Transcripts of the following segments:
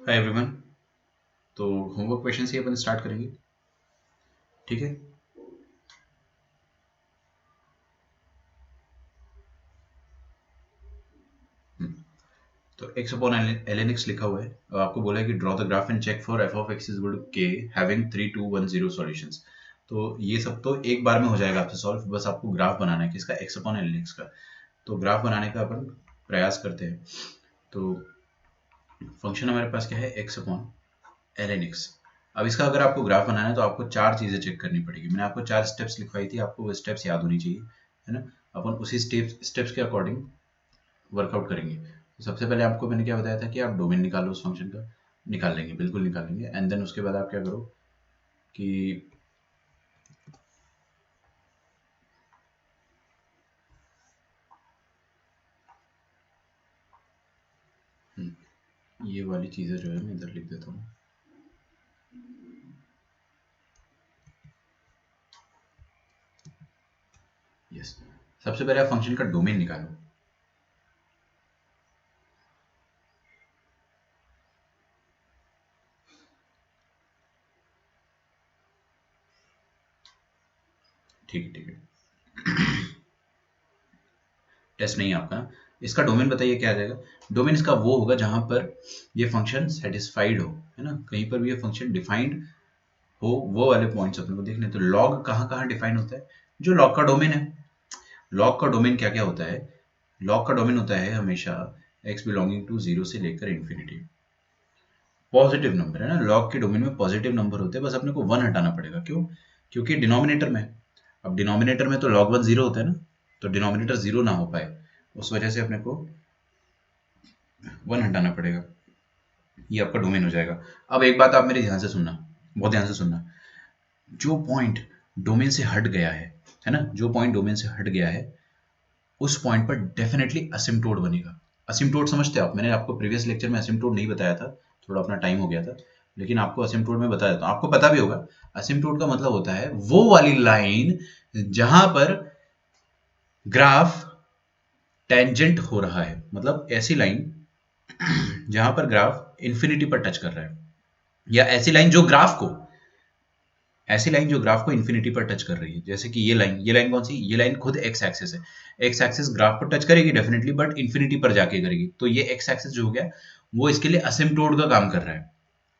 Hi everyone. तो homework question से अपन start करेंगे। ठीक है। हम्म, तो x अपॉन ln x लिखा हुआ है। अब आपको बोला है कि draw the graph and check for f of x is equal to k having 3 2 1 0 solutions. तो ये सब तो एक बार में हो जाएगा आपसे सॉल्व, बस आपको ग्राफ बनाना है किसका, x अपॉन ln x का। तो ग्राफ बनाने का अपन प्रयास करते हैं। तो फंक्शन हमारे पास क्या है, x अपॉन ln x। अब इसका अगर आपको ग्राफ बनाना है तो आपको चार चीजें चेक करनी पड़ेगी। मैंने आपको चार स्टेप्स लिखवाई थी, आपको वो स्टेप्स याद होनी चाहिए, है ना। अपन उसी स्टेप्स के अकॉर्डिंग वर्कआउट करेंगे। तो सबसे पहले आपको मैंने क्या बताया था कि आप डोमेन निकालो उस फंक्शन का। निकाल लेंगे, बिल्कुल निकाल लेंगे। एंड देन उसके बाद आप क्या करो कि ये वाली चीज़ें जो है मैं इधर लिख देता हूँ। यस। सबसे पहले आप फंक्शन का डोमेन निकालो। ठीक है, ठीक है। टेस्ट नहीं है आपका। इसका डोमेन बताइए क्या आ जाएगा। डोमेन इसका वो होगा जहां पर ये फंक्शन सेटिस्फाइड हो, है ना। कहीं पर भी ये फंक्शन डिफाइंड हो, वो वाले पॉइंट्स अपने को देखने। तो लॉग कहाँ कहाँ डिफाइन होता है, जो लॉग का डोमेन है। लॉग का डोमेन क्या क्या होता है। लॉग का डोमेन होता है हमेशा x बिलोंगिंग टू 0 से लेकर इन्फिनिटी। पॉजिटिव नंबर, है ना। लॉग के डोमेन में पॉजिटिव नंबर होते हैं, बस अपने को 1 हटाना पड़ेगा। क्यों? क्योंकि डिनोमिनेटर में, अब डिनोमिनेटर में तो log 1 0 होता है ना, तो डिनोमिनेटर 0 ना हो पाए, उस वजह से अपने को 1 हटाना पड़ेगा। ये आपका डोमेन हो जाएगा। अब एक बात आप मेरे ध्यान से सुनना, बहुत ध्यान से सुनना। जो पॉइंट डोमेन से हट गया है ना, जो पॉइंट डोमेन से हट गया है, उस पॉइंट पर डेफिनेटली असिम्प्टोट बनेगा। असिम्प्टोट समझते हो आप? मैंने आपको प्रीवियस लेक्चर में असिम्प्टोट नहीं बताया था, थोड़ा अपना टाइम हो गया था, लेकिन आपको असिम्प्टोट में बता देता हूँ, आपको पता भी होगा। असिम्प्टोट का मतलब होता है वो वाली लाइन जहां पर ग्राफ टेंजेंट हो रहा है, मतलब ऐसी लाइन जहां पर ग्राफ इंफिनिटी पर टच कर रहा है, या ऐसी लाइन जो ग्राफ को इन्फिनिटी पर टच कर रही है। जैसे कि ये लाइन कौन सी, ये लाइन खुद एक्स एक्सिस है। एक्स एक्सिस ग्राफ पर टच करेगी डेफिनेटली, बट इन्फिनिटी पर जाके करेगी। तो ये एक्स एक्सिस जो हो गया, वो इसके लिए असिम्प्टोट का काम कर रहा है।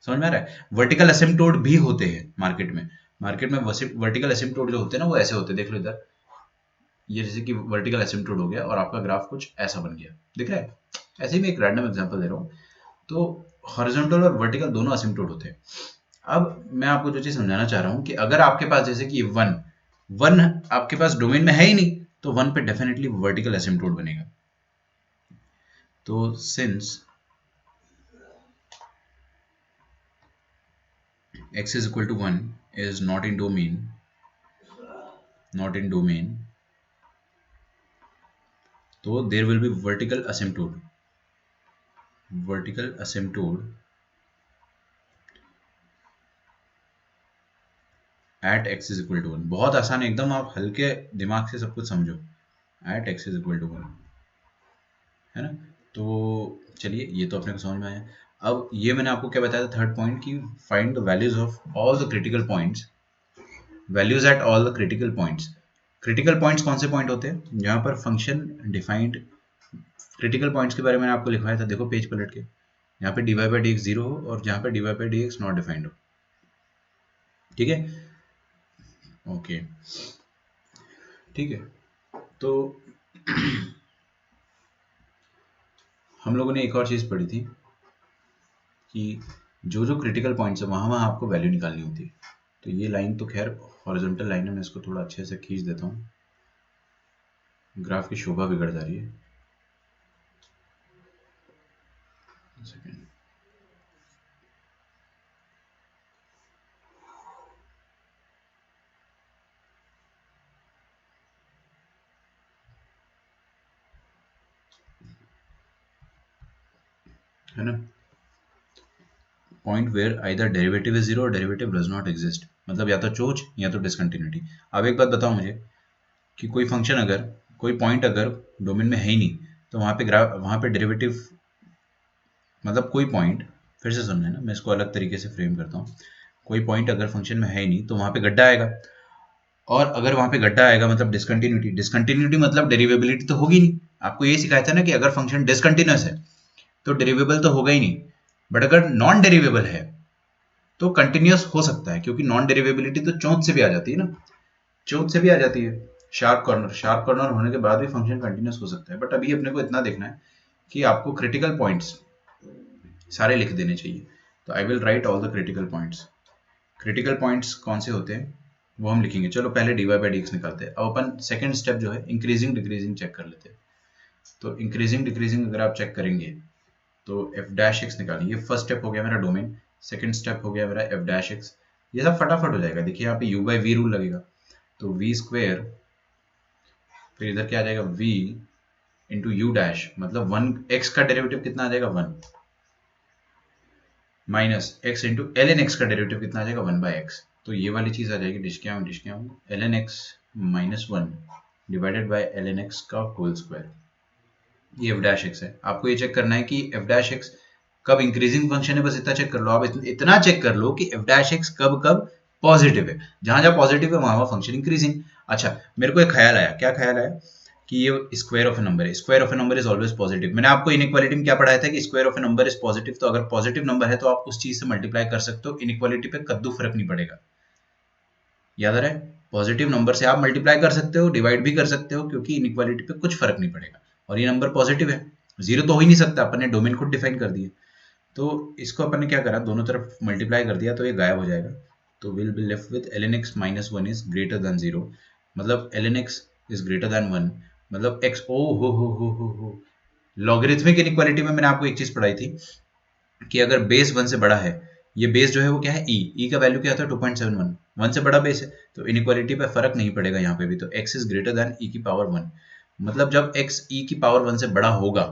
समझ में आ रहा है? वर्टिकल असिम्प्टोट भी होते हैं मार्केट में। मार्केट में वर्टिकल असिम्प्टोट जो होते हैं ना, वो ऐसे होते हैं, देख लो इधर। ये जैसे कि वर्टिकल असिम्प्टोट हो गया और आपका ग्राफ कुछ ऐसा बन गया, दिख रहा है। ऐसे ही मैं एक रैंडम एग्जांपल दे रहा हूँ। तो हॉरिजॉन्टल और वर्टिकल दोनों असिम्प्टोट होते हैं। अब मैं आपको जो चीज समझाना चाह रहा हूं कि अगर आपके पास जैसे कि वन वन आपके पास डोमेन में है ही नहीं, तो वन पे डेफिनेटली वर्टिकल एसिम्प्टोट बनेगा। तो since x is equal to 1 is not in domain, तो there will be vertical asymptote at x is equal to 1। बहुत आसान है एकदम, आप हल्के दिमाग से सब कुछ समझो। at x is equal to 1, है ना। तो चलिए, ये तो अपने को समझ में आया। अब ये मैंने आपको क्या बताया था, थर्ड पॉइंट की find the values of all the critical points, values at all the critical points. Critical points कौन से पॉइंट होते हैं, जहां पर फंक्शन डिफाइंड। क्रिटिकल पॉइंट्स के बारे में मैंने आपको लिखवाया था, देखो पेज पलट के। यहाँ पे dy by d x zero हो और जहाँ पे dy by d x not defined हो। ठीक है, ओके, ठीक है। तो हम लोगों ने एक और चीज़ पढ़ी थी कि जो जो क्रिटिकल पॉइंट्स है वहाँ वहाँ आपको वैल्यू निकालनी होती है। तो ये लाइन तो खैर हॉरिजॉन्टल लाइन है, मैं इसको थोड़ा अच्छे से खींच देता हूँ, ग्राफ की शोभा बिगड़ जा रही है। सेकेंड, है ना। Point where either derivative is zero और डेरिवेटिव डज नॉट एग्जिस्ट, मतलब या तो चोच या तो डिसकंटिन्यूटी। अब एक बात बताओ मुझे कि कोई फंक्शन अगर, कोई पॉइंट अगर डोमेन में है ही नहीं, तो वहाँ पे डेरिवेटिव, मतलब कोई पॉइंट फिर से सुनना है ना, मैं इसको अलग तरीके से फ्रेम करता हूँ। कोई पॉइंट अगर फंक्शन में है ही नहीं तो वहां पे गड्ढा आएगा, और अगर वहां पे गड्ढा आएगा मतलब डिसकंटिन्यूटी, डिसकंटिन्यूटी मतलब डेरिवेबिलिटी तो होगी नहीं। आपको ये सिखाया था ना कि अगर फंक्शन डिसकंटिन्यूअस है तो डेरिवेबल तो होगा ही नहीं, बट अगर नॉन डेरिवेबल है तो कंटिन्यूअस हो सकता है, क्योंकि नॉन डेरिवेबिलिटी तो चौथ से भी आ जाती है ना, चौथ से भी आ जाती है। शार्प कॉर्नर, शार्प कॉर्नर होने के बाद भी फंक्शन कंटिन्यूअस हो सकता है, बट अभी अपने को इतना देखना है कि आपको क्रिटिकल पॉइंट्स सारे लिख देने चाहिए। तो I will write all the critical points. Critical points कौन से होते हैं वो हम लिखेंगे। चलो पहले d y by d x निकालते हैं। अब अपन सेकंड स्टेप जो है इंक्रीजिंग डिक्रीजिंग चेक कर लेते हैं। तो इंक्रीजिंग डिक्रीजिंग अगर आप चेक करेंगे तो एफ डैश एक्स निकालेंगे। फर्स्ट स्टेप हो गया मेरा डोमेन, सेकंड स्टेप हो गया मेरा एफ डैश एक्स। ये सब फटाफट हो जाएगा। देखिए यहाँ पे यू बाई वी रूल लगेगा, तो वी स्क्वेयर, फिर इधर क्या आ जाएगा v इंटू यू डैश, मतलब वन एक्स का डेरिवेटिव कितना आ जाएगा 1, minus x into L N x का डेरिवेटिव कितना आ जाएगा 1/x। तो ये वाली चीज आ जाएगी डिश के आऊँ l N x minus 1 divided by l N x का होल स्क्वायर। ये एफ डैश एक्स है। आपको ये चेक करना है कि एफ डैश एक्स कब इंक्रीजिंग फंक्शन है, बस इतना चेक कर लो। आप इतना चेक कर लो कि एफ डैश एक्स कब कब पॉजिटिव है। जहां जहां पॉजिटिव है वहां वहां फंक्शन इंक्रीजिंग। अच्छा, मेरे को एक ख्याल आया। क्या ख्याल आया? कि ये स्क्वायर ऑफ ए नंबर है, square of A number is always positive. मैंने आपको इनइक्वालिटी में क्या पढ़ाया था कि square of A number is positive. तो अगर पॉजिटिव नंबर है तो आप उस चीज से मल्टीप्लाई कर सकते हो, इनइक्वालिटी पे कद्दू फर्क नहीं पड़ेगा। याद रहे, पॉजिटिव नंबर से आप मल्टीप्लाई कर सकते हो, डिवाइड भी कर सकते हो, क्योंकि इनइक्वालिटी पे कुछ फर्क नहीं पड़ेगा। और ये नंबर पॉजिटिव है, जीरो तो हो ही नहीं सकता। अपन ने डोमेन खुद डिफाइन कर दिए। तो इसको अपन ने क्या करा, दोनों तरफ मल्टीप्लाई कर दिया, तो ये गायब हो जाएगा। तो will be left with l N x minus 1 is greater than 0, मतलब l N x is greater than 1, मतलब एक्स ओ हो। लॉगरिथमिक इनइक्वालिटी में मैंने आपको एक चीज पढ़ाई थी कि अगर बेस 1 से बड़ा है, ये बेस जो है वो क्या है ई का वैल्यू क्या होता है 2.71, 1 से बड़ा बेस है, तो इनइक्वालिटी पे फर्क नहीं पड़ेगा यहाँ पे भी। तो x इज ग्रेटर देन ई की पावर 1, मतलब जब x ई की पावर 1 से बड़ा होगा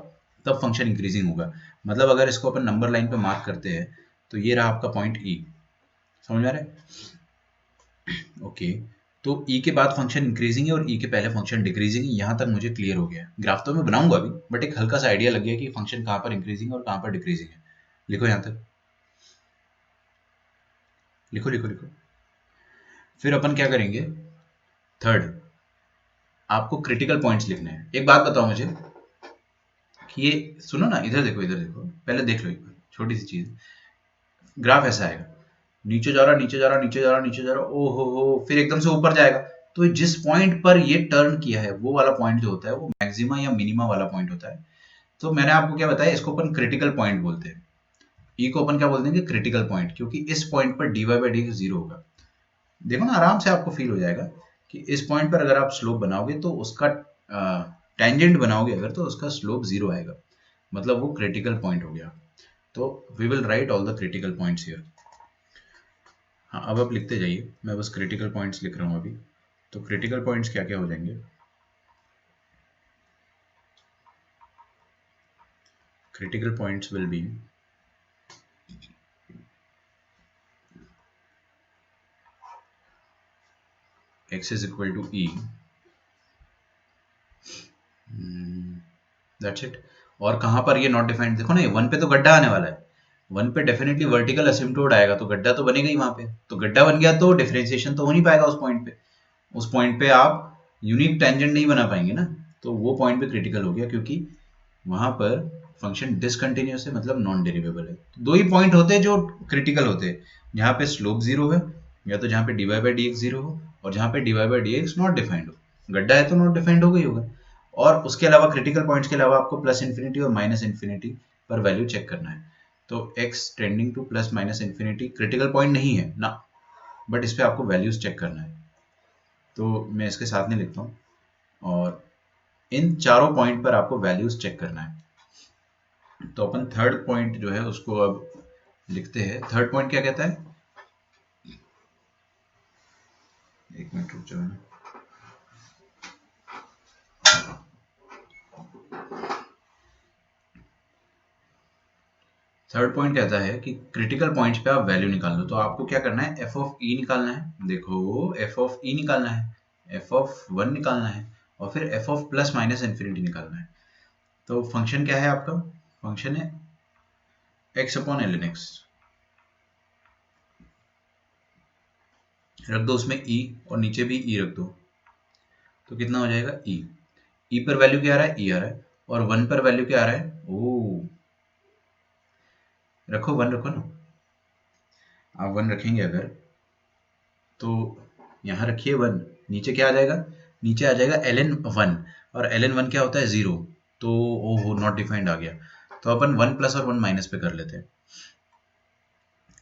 तब फंक्शन इंक्रीजिंग होगा। मतलब अगर इसको अपन नंबर लाइन पे मार्क करते हैं तो ये रहा आपका पॉइंट ई। समझ में आ रहा है? ओके, तो ई के बाद फंक्शन इंक्रीजिंग है और ई के पहले फंक्शन डिक्रीजिंग है। यहाँ तक मुझे क्लियर हो गया। ग्राफ तो मैं बनाऊंगा अभी, बट एक हल्का सा आइडिया लग गया कि फंक्शन कहाँ पर इंक्रीजिंग है और कहाँ पर डिक्रीजिंग है। लिखो यहाँ तक, लिखो लिखो लिखो। फिर अपन क्या करेंगे, थर्ड, आपको क्रिटिकल पॉइंट्स लिखने हैं। एक बात बताओ मुझे कि ये सुनो ना, इधर देखो इधर देखो, पहले देख लो एक बार छोटी सी चीज। ग्राफ ऐसा आएगा, नीचे जा रहा नीचे जा रहा नीचे जा रहा नीचे जा रहा, ओ हो, फिर एकदम से ऊपर जाएगा। तो जिस पॉइंट पर ये टर्न किया है वो वाला पॉइंट जो होता है वो मैक्सिमा या मिनिमा वाला पॉइंट होता है। तो मैंने आपको क्या बताया, इसको अपन क्रिटिकल पॉइंट बोलते हैं। ई को अपन क्या बोलते हैं, क्रिटिकल पॉइंट, क्योंकि इस पॉइंट पर d y by d zero होगा। देखो ना, आराम से आपको फील हो जाएगा कि इस पॉइंट पर अगर आप स्लोप बनाओगे तो उसका टेंजेंट बनाओगे अगर, तो उसका स्लोप जीरो आएगा, मतलब वो क्रिटिकल पॉइंट हो गया। तो we will write all the critical points here. हाँ, अब आप लिखते जाइए, मैं बस क्रिटिकल पॉइंट्स लिख रहा हूँ अभी। तो क्रिटिकल पॉइंट्स क्या क्या हो जाएंगे, critical points will be x is equal to e, that's it. और कहाँ पर ये नॉट डिफाइंड, देखो ना, ये 1 पे तो गड्ढा आने वाला है। 1 पे डेफिनेटली वर्टिकल असिम्प्टोट आएगा, तो गड्ढा तो बनेगा ही वहां पे। तो गड्ढा बन गया तो डिफरेंशिएशन तो हो नहीं पाएगा उस पॉइंट पे। उस पॉइंट पे आप यूनिक टेंजेंट नहीं बना पाएंगे ना, तो वो पॉइंट पे क्रिटिकल हो गया, क्योंकि वहां पर फंक्शन डिसकंटिन्यूअस है, मतलब नॉन डेरिवेबल है। तो दो ही पॉइंट होते हैं जो क्रिटिकल होते हैं, जहाँ पे स्लोप जीरो है, या तो जहाँ पे d y by d x zero हो, और जहाँ पे d y by d x not defined हो। गड्ढा है तो नॉट डिफाइंड हो गई होगा। और उसके अलावा क्रिटिकल पॉइंट्स के अलावा आपको प्लस इन्फिनिटी और माइनस इन्फिनिटी पर वैल्यू चेक करना है। तो x tending to plus minus infinity critical point नहीं है ना, बट इस पे आपको वैल्यूज चेक करना है। तो मैं इसके साथ नहीं लिखता हूँ, और इन चारों पॉइंट पर आपको वैल्यूज चेक करना है। तो अपन थर्ड पॉइंट जो है उसको अब लिखते हैं। थर्ड पॉइंट क्या कहता है, एक मिनट रुक जाओ। थर्ड पॉइंट कहता है कि क्रिटिकल पॉइंट्स पे आप वैल्यू निकाल लो। तो आपको क्या करना है, एफ ऑफ ई निकालना है। देखो, एफ ऑफ ई निकालना है, एफ ऑफ 1 निकालना है, और फिर F of plus minus infinity निकालना है। तो फंक्शन क्या है आपका, फंक्शन है x upon L N x रख दो, उसमें e और नीचे भी e रख दो, तो कितना हो जाएगा e। e पर वैल्यू क्या आ रहा है, e आ रहा है, और 1 पर वैल्यू क्या आ रहा है, ओ रखो 1 रखो ना, आप 1 रखेंगे अगर तो यहाँ रखिए 1, नीचे क्या आ जाएगा, नीचे आ जाएगा ln 1, और ln 1 क्या होता है 0, तो ओहो नॉट डिफाइंड आ गया, तो अपन 1 प्लस और 1 माइनस पे कर लेते हैं।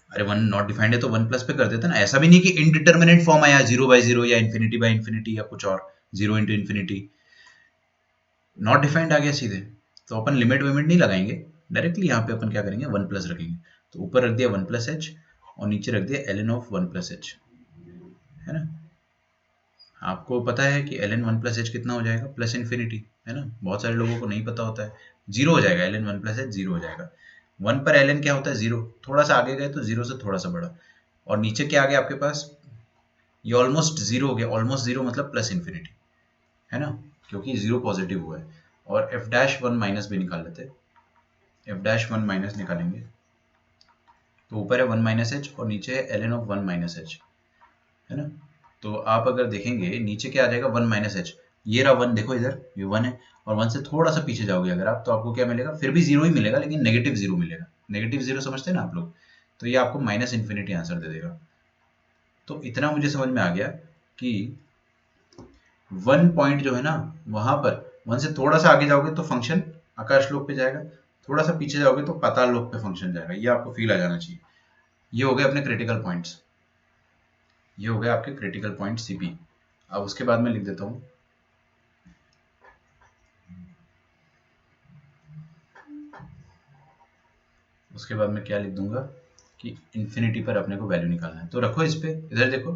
अरे 1 नॉट डिफाइंड है तो 1 प्लस पे कर देते हैं ना, ऐसा भी नहीं कि इनडिटर्मिनेट फॉर्म आया 0/0 या इन्फिनिटी बाय इन्फिनिटी या कुछ और 0 इंटू इन्फिनिटी, नॉट डिफाइंड आ गया सीधे, तो अपन लिमिट विमिट नहीं लगाएंगे, डायरेक्टली यहाँ पे अपन क्या करेंगे 1 प्लस रखेंगे, तो ऊपर रख दिया 1 प्लस एच और नीचे रख दिया ln ऑफ 1 प्लस एच, है ना। आपको पता है कि ln 1 प्लस एच कितना हो जाएगा, प्लस इन्फिनिटी, है ना, बहुत सारे लोगों को नहीं पता होता है, जीरो हो जाएगा, ln 1 प्लस एच जीरो हो जाएगा। 1 पर ln क्या होता है 0, थोड़ा सा आगे गए तो 0 से थोड़ा सा बड़ा, और नीचे क्या आ गया आपके पास, ये ऑलमोस्ट जीरो हो गया, ऑलमोस्ट जीरो मतलब प्लस इन्फिनिटी, है ना, क्योंकि जीरो पॉजिटिव हुआ है। और एफ डैश 1 माइनस भी निकाल लेते हैं, एफ डैश 1 माइनस निकालेंगे तो ऊपर है 1 माइनस एच और नीचे है ln ऑफ 1 माइनस एच, है ना। तो आप अगर देखेंगे नीचे क्या आ जाएगा 1 माइनस एच, ये रहा 1, देखो इधर ये 1 है, और 1 से थोड़ा सा पीछे जाओगे अगर आप, तो आपको क्या मिलेगा, फिर भी जीरो ही मिलेगा लेकिन नेगेटिव जीरो मिलेगा, नेगेटिव जीरो समझते हैं ना आप लोग, तो ये आपको माइनस इन्फिनिटी आंसर दे देगा। तो इतना मुझे समझ में आ गया कि 1 पॉइंट जो है ना वहां पर 1 से थोड़ा सा आगे जाओगे तो फंक्शन आकाश लोक पे जाएगा, थोड़ा सा पीछे जाओगे तो पाताल लोक पे फंक्शन जाएगा, ये आपको फील आ जाना चाहिए। ये हो गए अपने क्रिटिकल पॉइंट्स, ये हो गए आपके क्रिटिकल पॉइंट सीपी। अब उसके बाद मैं लिख देता हूँ, उसके बाद मैं क्या लिख दूंगा कि इन्फिनिटी पर अपने को वैल्यू निकालना है, तो रखो इस पे, इधर देखो,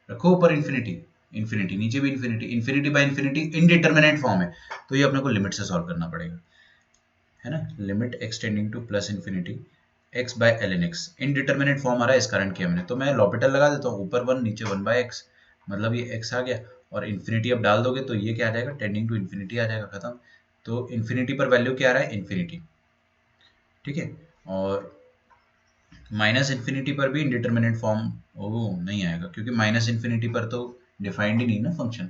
रखो ऊपर इन्फिनिटी, इन्फिनिटी नीचे भी infinity, infinity by infinity indeterminate form है, तो ये अपने को लिमिट से सॉल्व करना पड़ेगा, है ना। Limit X tending to plus infinity x by ln x, indeterminate form आ रहा है इस कारण किया मैंने, तो मैं लॉपिटल लगा देता हूँ, ऊपर 1 नीचे 1 बाय x, मतलब ये x आ गया, और इन्फिनिटी अब डाल दोगे तो ये क्या आ जाएगा, टेंडिंग टू इन्फिनिटी आ जाएगा, खत्म। तो इन्फिनिटी पर वैल्यू क्या आ रहा है, इन्फिनिटी, ठीक है, और माइनस इन्फिनिटी पर भी इनडिटरमिनेट फॉर्म ओ नहीं आएगा, क्योंकि माइनस इन्फिनिटी पर तो डिफाइंड ही नहीं ना फंक्शन,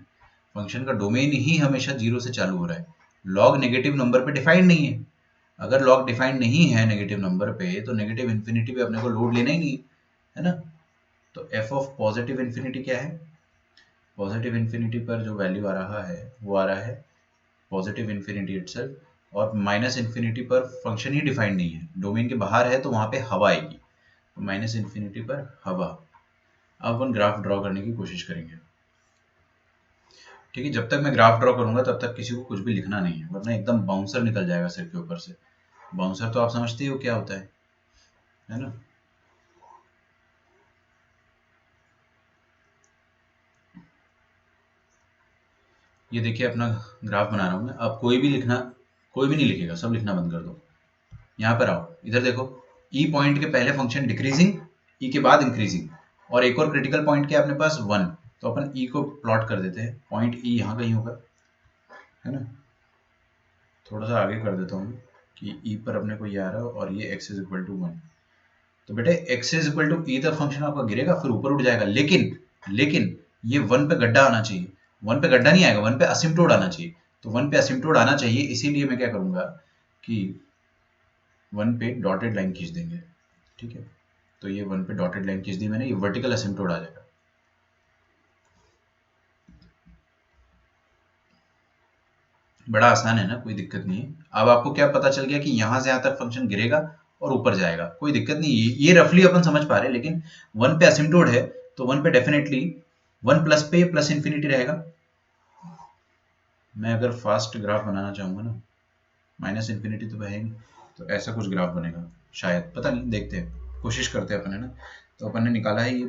फंक्शन का डोमेन ही हमेशा जीरो से चालू हो रहा है, लॉग नेगेटिव नंबर पे डिफाइंड नहीं है, अगर लॉग डिफाइंड नहीं है नेगेटिव नंबर पे तो नेगेटिव इन्फिनिटी पे अपने को लोड लेना ही नहीं है ना। तो एफ ऑफ पॉजिटिव इन्फिनिटी क्या है, पॉजिटिव इन्फिनिटी पर जो वैल्यू आ रहा है वो आ रहा है पॉजिटिव इन्फिनिटी इटसेल्फ, और माइनस इन्फिनिटी पर फंक्शन ही डिफाइंड नहीं है, डोमेन के बाहर है तो वहां पे हवा आएगी, तो माइनस इन्फिनिटी पर हवा। अब अपन ग्राफ ड्रॉ करने की कोशिश करेंगे, ठीक है, जब तक मैं ग्राफ ड्रॉ करूंगा तब तक किसी को कुछ भी लिखना नहीं है, वरना एकदम बाउंसर निकल जाएगा सिर के ऊपर से। बाउंसर तो आप समझते ही हो क्या होता है ना। ये देखिए अपना ग्राफ बना रहा हूं मैं, अब कोई भी लिखना, कोई भी नहीं लिखेगा, सब लिखना बंद कर दो। यहाँ पर आओ, इधर देखो, ई पॉइंट के पहले फंक्शन डिक्रीजिंग, ई के बाद इंक्रीजिंग, और एक और क्रिटिकल पॉइंट क्या अपने पास 1, तो अपन ई को प्लॉट कर देते हैं, पॉइंट ई यहाँ कहीं होगा, है ना, थोड़ा सा आगे कर देता हूँ कि ई पर अपने को ये आ रहा है और ये x इज इक्वल टू 1, तो बेटे x इज इक्वल टू ई तक फंक्शन आपका गिरेगा फिर ऊपर उठ जाएगा, लेकिन ये 1 पे गड्ढा आना चाहिए, 1 पे गड्ढा नहीं आएगा, 1 पे असिम्प्टोड आना चाहिए, तो 1 पे असिम्प्टोड आना चाहिए, इसीलिए मैं क्या करूंगा कि 1 पे डॉटेड लाइन खींच देंगे, ठीक है, तो ये 1 पे डॉटेड लाइन खींच दी मैंने, ये वर्टिकल असिम्प्टोड आ जाएगा। बड़ा आसान है ना, कोई दिक्कत नहीं है। अब आपको क्या पता चल गया कि यहां से यहां तक फंक्शन गिरेगा और ऊपर जाएगा, कोई दिक्कत नहीं है, ये रफली अपन समझ पा रहे हैं, लेकिन 1 पे असिम्प्टोड है तो 1 पे डेफिनेटली 1 प्लस पे प्लस इन्फिनिटी रहेगा। मैं अगर फास्ट ग्राफ बनाना चाहूंगा ना, माइनस इन्फिनिटी तो है नहीं, तो ऐसा कुछ ग्राफ बनेगा शायद, पता नहीं, देखते हैं, कोशिश करते हैं अपन, है ना। तो अपन ने निकाला है ये,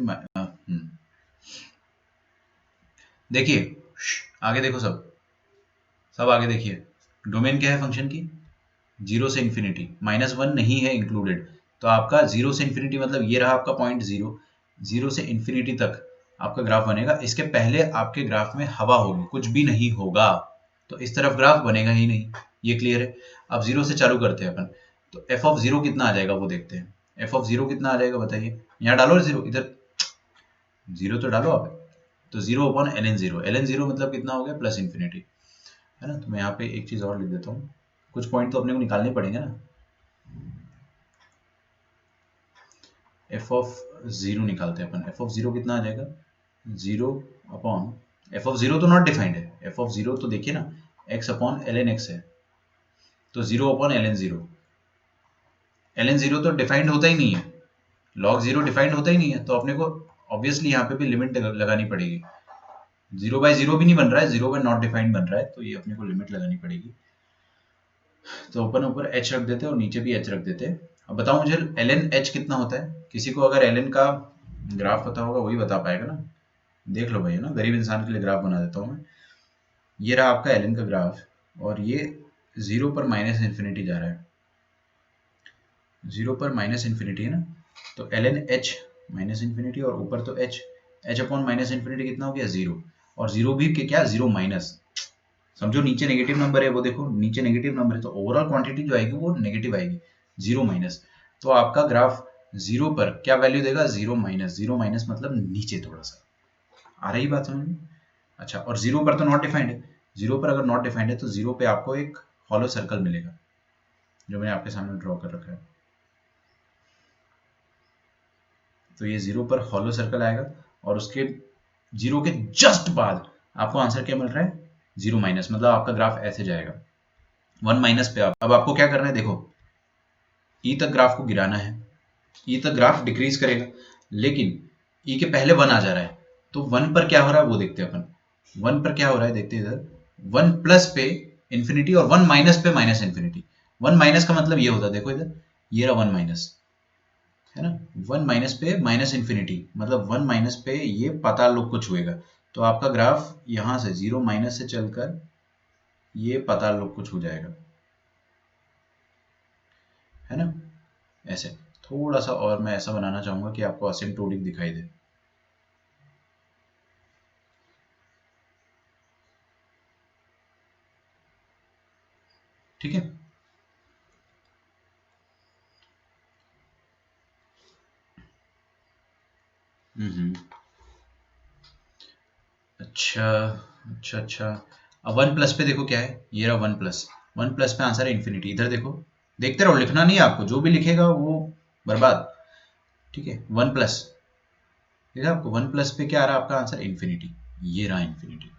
देखिए आगे देखो, सब आगे देखिए, डोमेन क्या है फंक्शन की, 0 से इन्फिनिटी, -1 नहीं है इंक्लूडेड, तो आपका 0 से इन्फिनिटी मतलब ये रहा आपका पॉइंट 0, 0 से इन्फिनिटी तक आपका ग्राफ बनेगा, इसके पहले आपके ग्राफ में हवा होगी, कुछ भी नहीं होगा, तो इस तरफ ग्राफ बनेगा ही नहीं, ये क्लियर है। अब 0 से चालू करते हैं अपन, तो एफ ऑफ जीरो कितना आ जाएगा वो देखते हैं। एफ ऑफ जीरो कितना आ जाएगा बताइए, यहाँ डालो जीरो, इधर जीरो तो डालो आप। तो zero upon L n zero, l n zero मतलब कितना हो गया प्लस इन्फिनिटी, है ना। तो मैं यहाँ पे एक चीज और लिख देता हूँ, कुछ पॉइंट तो अपने को निकालने पड़ेंगे ना। एफ ऑफ जीरो निकालते हैं अपन, एफ ऑफ जीरो कितना आ जाएगा, zero upon f of zero तो नॉट डिफाइंड है, एफ ऑफ जीरो तो देखिए ना x upon L N x है, तो zero upon L n zero, l n zero तो डिफाइंड होता ही नहीं है, लॉग जीरो डिफाइंड होता ही नहीं है, तो अपने को ऑब्वियसली यहाँ पे भी लिमिट लगानी पड़ेगी। जीरो बाय जीरो भी नहीं बन रहा है, जीरो बाय नॉट डिफाइंड बन रहा है, तो ये अपने को लिमिट लगानी पड़ेगी। तो अपन ऊपर एच रख देते हैं और नीचे भी एच रख देते हैं। अब बताओ मुझे एल एन एच कितना होता है, किसी को अगर एल एन का ग्राफ पता होगा वही बता पाएगा ना। देख लो भाई, है ना, गरीब इंसान के लिए ग्राफ बना देता हूँ मैं। ये रहा आपका एल एन का ग्राफ, और ये जीरो पर माइनस इन्फिनिटी जा रहा है, जीरो पर माइनस इन्फिनिटी है ना, तो L n h minus infinity और ऊपर तो h, h upon minus infinity कितना हो गया जीरो, और जीरो भी क्या, जीरो माइनस, समझो नीचे नेगेटिव नंबर है, वो देखो नीचे नेगेटिव नंबर है, तो ओवरऑल क्वांटिटी जो आएगी वो नेगेटिव आएगी, जीरो माइनस। तो आपका ग्राफ जीरो पर क्या वैल्यू देगा, जीरो माइनस, जीरो माइनस मतलब नीचे थोड़ा सा, आ रही बात समझ में। अच्छा, और जीरो पर तो नॉट डिफाइंड है, जीरो पर अगर नॉट डिफाइंड है तो जीरो पे आपको एक हॉलो सर्कल मिलेगा, जो मैंने आपके सामने ड्रॉ कर रखा है। तो ये जीरो पर हॉलो सर्कल आएगा, और उसके जीरो के जस्ट बाद आपको आंसर क्या मिल रहा है, जीरो माइनस, मतलब आपका ग्राफ ऐसे जाएगा वन माइनस पे। आप अब आपको क्या करना है, देखो ई तक ग्राफ को गिराना है, ई तक ग्राफ डिक्रीज करेगा, लेकिन ई के पहले वन आ जा रहा है, तो वन पर क्या हो रहा है वो देखते हैं अपन। वन पर क्या हो रहा है देखते हैं, इधर वन प्लस पे इन्फिनिटी और वन माइनस पे माइनस इन्फिनिटी। वन माइनस का मतलब ये होता है, देखो इधर ये रहा वन माइनस, है ना, वन माइनस पे माइनस इन्फिनिटी, मतलब वन माइनस पे ये पाताल लोक को छुएगा, तो आपका ग्राफ यहां से जीरो माइनस से चलकर ये पाताल लोक को छू जाएगा, है ना, ऐसे। थोड़ा सा और मैं ऐसा बनाना चाहूंगा कि आपको असिम्प्टोटिक दिखाई दे। ठीक है, हम्म, अच्छा अच्छा अच्छा। अब वन प्लस पे देखो क्या है, ये रहा वन प्लस, वन प्लस पे आंसर है इन्फिनिटी, इधर देखो, देखते रहो, लिखना नहीं है आपको, जो भी लिखेगा वो बर्बाद। ठीक है, वन प्लस, देखा आपको वन प्लस पे क्या आ रहा है आपका आंसर, इन्फिनिटी, ये रहा इन्फिनिटी।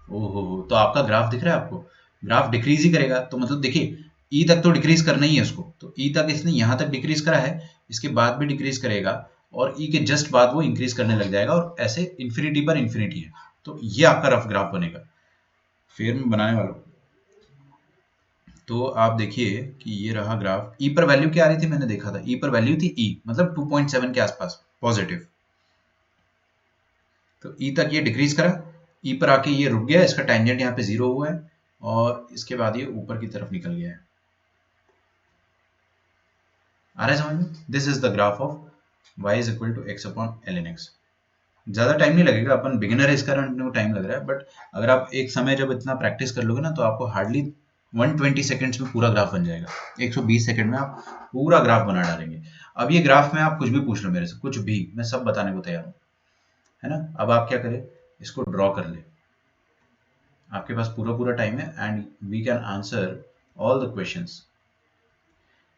ओहो हो, तो आपका ग्राफ दिख रहा है आपको, ग्राफ डिक्रीज ही करेगा, तो मतलब देखिए ई तक तो डिक्रीज करना ही है उसको, तो ई तक इसने यहाँ तक डिक्रीज करा है, इसके बाद भी डिक्रीज करेगा, और ई के जस्ट बाद वो इंक्रीज करने लग जाएगा, और ऐसे इन्फिनिटी पर इन्फिनिटी है। तो ये आपका रफ ग्राफ बनेगा, फिर मैं बनाने वाला हूँ। तो आप देखिए कि ये रहा ग्राफ, ई पर वैल्यू क्या आ रही थी, मैंने देखा था, ई पर वैल्यू थी ई मतलब 2.7 के आसपास पॉजिटिव, तो ई तक ये डिक्रीज करा, ई पर आके ये रुक गया, इसका टेंजेंट यहाँ पे जीरो हुआ है, और इसके बाद ये ऊपर की तरफ निकल गया है। आ रहा है समझ में, this is the graph of y is equal to x upon L N x. ज्यादा टाइम नहीं लगेगा, अपन बिगिनर है इस कारण अपने को टाइम लग रहा है, बट अगर आप एक समय जब इतना प्रैक्टिस कर लोगे ना, तो आपको हार्डली 120 सेकंड्स में पूरा ग्राफ बन जाएगा, 120 सेकंड में आप पूरा ग्राफ बना डालेंगे। अब ये ग्राफ में आप कुछ भी पूछ लो मेरे से, कुछ भी, मैं सब बताने को तैयार हूँ, है ना। अब आप क्या करें, इसको ड्रॉ कर ले, आपके पास पूरा पूरा टाइम है, and we can answer all the questions.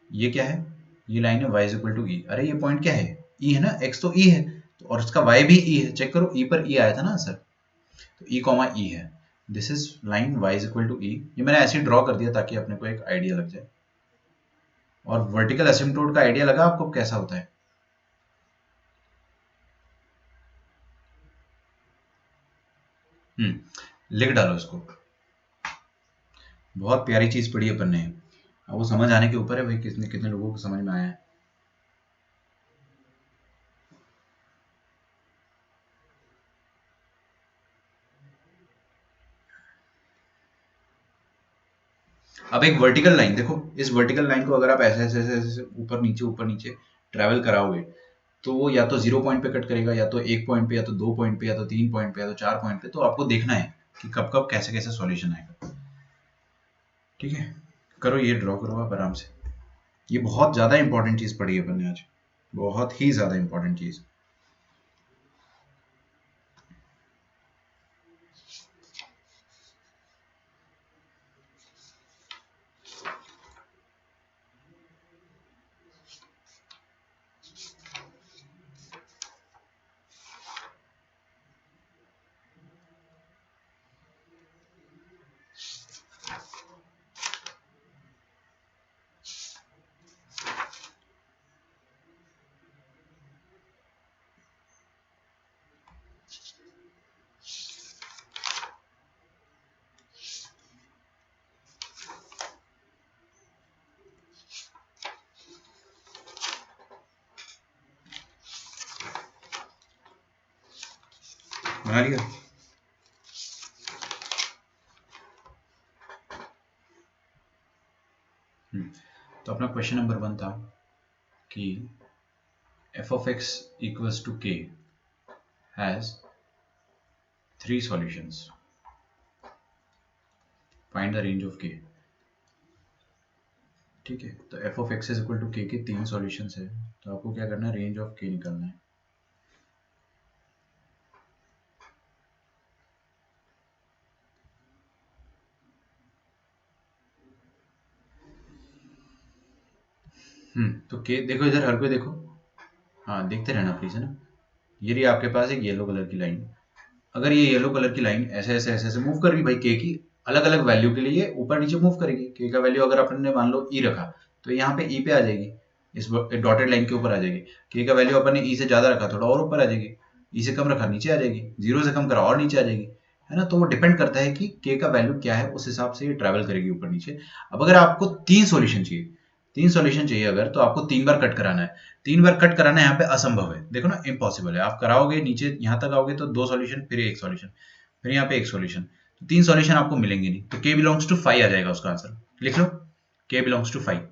ये क्या है, ये लाइन है y is equal to e, अरे ये पॉइंट क्या है, ई है ना, x तो ई है, तो और उसका y भी ई है, चेक करो, ई पर ई आया था ना आंसर, तो ई कॉमा ई है, this is line y is equal to E. ये मैंने ऐसे ही ड्रॉ कर दिया ताकि अपने को एक आइडिया लग जाए। और वर्टिकल एसिम्पटोट का आइडिया लगा आपको कैसा होता है, लिख डालो इसको, बहुत प्यारी चीज पढ़ी अपन ने, अब वो समझ आने के ऊपर है भाई, कितने कितने लोगों को समझ में आया है। अब एक वर्टिकल लाइन देखो, इस वर्टिकल लाइन को अगर आप ऐसे ऐसे ऐसे ऐसे ऊपर नीचे ट्रैवल कराओगे, तो वो या तो जीरो पॉइंट पे कट करेगा, या तो एक पॉइंट पे, या तो दो पॉइंट पे, या तो तीन पॉइंट पे, या तो चार पॉइंट पे, तो आपको देखना है कि कब कब कैसे कैसे सॉल्यूशन आएगा। ठीक है, करो ये ड्रॉ करो आप आराम से। ये बहुत ज्यादा इंपॉर्टेंट चीज पढ़ी है अपन ने आज, बहुत ही ज्यादा इंपॉर्टेंट चीज। बना लिया? तो अपना क्वेश्चन नंबर 1 था कि f of x equals to k has 3 solutions, find the range of k। ठीक है, तो f of x is equal to k के 3 सॉल्यूशंस है, तो आपको क्या करना है, रेंज ऑफ k निकालना है। तो k देखो इधर, हर कोई देखो, हाँ देखते रहना प्लीज, है ना। ये रही आपके पास एक येलो कलर की लाइन, अगर ये येलो कलर की लाइन ऐसे ऐसे ऐसे ऐसे मूव कर रही भाई, के की अलग अलग वैल्यू के लिए ऊपर नीचे मूव करेगी। के का वैल्यू अगर अपन ने मान लो ई रखा तो यहाँ पे ई पे आ जाएगी, इस डॉटेड लाइन के ऊपर आ जाएगी। के का वैल्यू अपन ने ई से ज्यादा रखा थोड़ा और ऊपर आ जाएगी, ई से कम रखा नीचे आ जाएगी, जीरो से कम करा और नीचे आ जाएगी, है ना। तो वो डिपेंड करता है कि के का वैल्यू क्या है, उस हिसाब से ये ट्रैवल करेगी ऊपर नीचे। अब अगर आपको 3 सॉल्यूशन चाहिए, 3 सॉल्यूशन चाहिए अगर, तो आपको 3 बार कट कराना है। 3 बार कट कराना यहाँ पे असंभव है, देखो ना, इम्पॉसिबल है। आप कराओगे नीचे यहाँ तक आओगे तो 2 सॉल्यूशन, फिर 1 सॉल्यूशन, फिर यहाँ पे 1 सॉल्यूशन, तो 3 सॉल्यूशन आपको मिलेंगे नहीं। तो k बिलोंग्स टू 5 आ जाएगा उसका आंसर, लिख लो k बिलोंग्स टू 5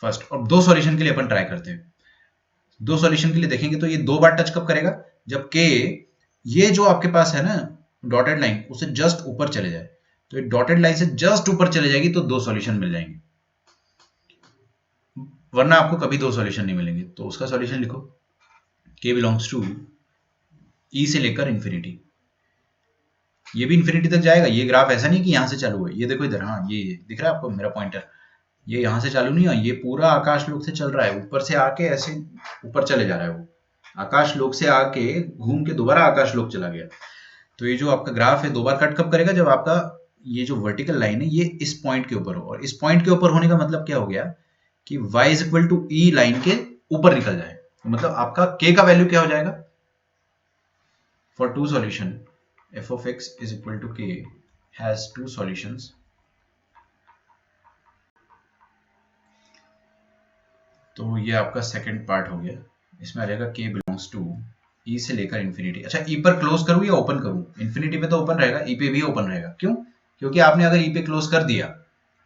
फर्स्ट। और 2 सॉल्यूशन के लिए अपन ट्राई करते हैं। 2 सॉल्यूशन के लिए देखेंगे तो ये 2 बार टच कब करेगा, जब k ये जो आपके पास है ना डॉटेड लाइन, उसे जस्ट ऊपर चले जाए। तो ये डॉटेड लाइन से जस्ट ऊपर चले जाएगी तो 2 सॉल्यूशन मिल जाएंगे, वरना आपको कभी 2 सॉल्यूशन नहीं मिलेंगे। तो उसका सॉल्यूशन लिखो, k बिलोंग्स टू e से लेकर इंफिनिटी। ये भी इंफिनिटी तक जाएगा। ये ग्राफ ऐसा नहीं कि यहां से चालू है, ये देखो इधर, हाँ ये दिख रहा है आपको मेरा पॉइंटर, ये यहां से चालू नहीं है, ये पूरा आकाश लोक से चल रहा है, ऊपर से आके ऐसे ऊपर चले जा रहा है। वो आकाश लोक से आके घूम के दोबारा आकाश लोक चला गया। तो ये जो आपका ग्राफ है 2 बार कट कब करेगा, जब आपका ये जो वर्टिकल लाइन है ये इस पॉइंट के ऊपर हो। और इस पॉइंट के ऊपर होने का मतलब क्या हो गया कि y is equal to e line के ऊपर निकल जाए। तो मतलब आपका k का वैल्यू क्या हो जाएगा, for 2 solution f of x is equal to k has 2 solutions। तो ये आपका सेकंड पार्ट हो गया। इसमें आ जाएगा k बिलोंग्स टू e से लेकर इंफिनिटी। अच्छा, e पर क्लोज करूं या ओपन करूं? इंफिनिटी पे तो ओपन रहेगा, e पे भी ओपन रहेगा। क्यों? क्योंकि आपने अगर e पे क्लोज कर दिया,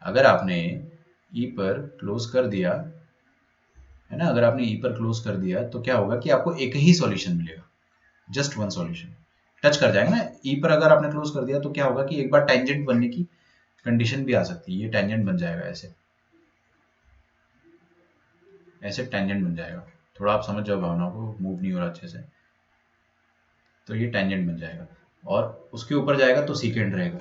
अगर आपने e पर क्लोज कर दिया, है ना, अगर आपने e पर क्लोज कर दिया तो क्या होगा कि आपको एक ही सॉल्यूशन मिलेगा, जस्ट वन सॉल्यूशन टच कर जाएगा ना। ई पर अगर आपने क्लोज कर दिया तो क्या होगा कि एक बार टेंजेंट बनने की कंडीशन भी आ सकती है, ये टेंजेंट बन जाएगा, ऐसे ऐसे टेंजेंट बन जाएगा। थोड़ा आप समझ जाओ भावना को, मूव नहीं हो रहा अच्छे से, तो ये टेंजेंट बन जाएगा और उसके ऊपर जाएगा तो सीकेंड रहेगा,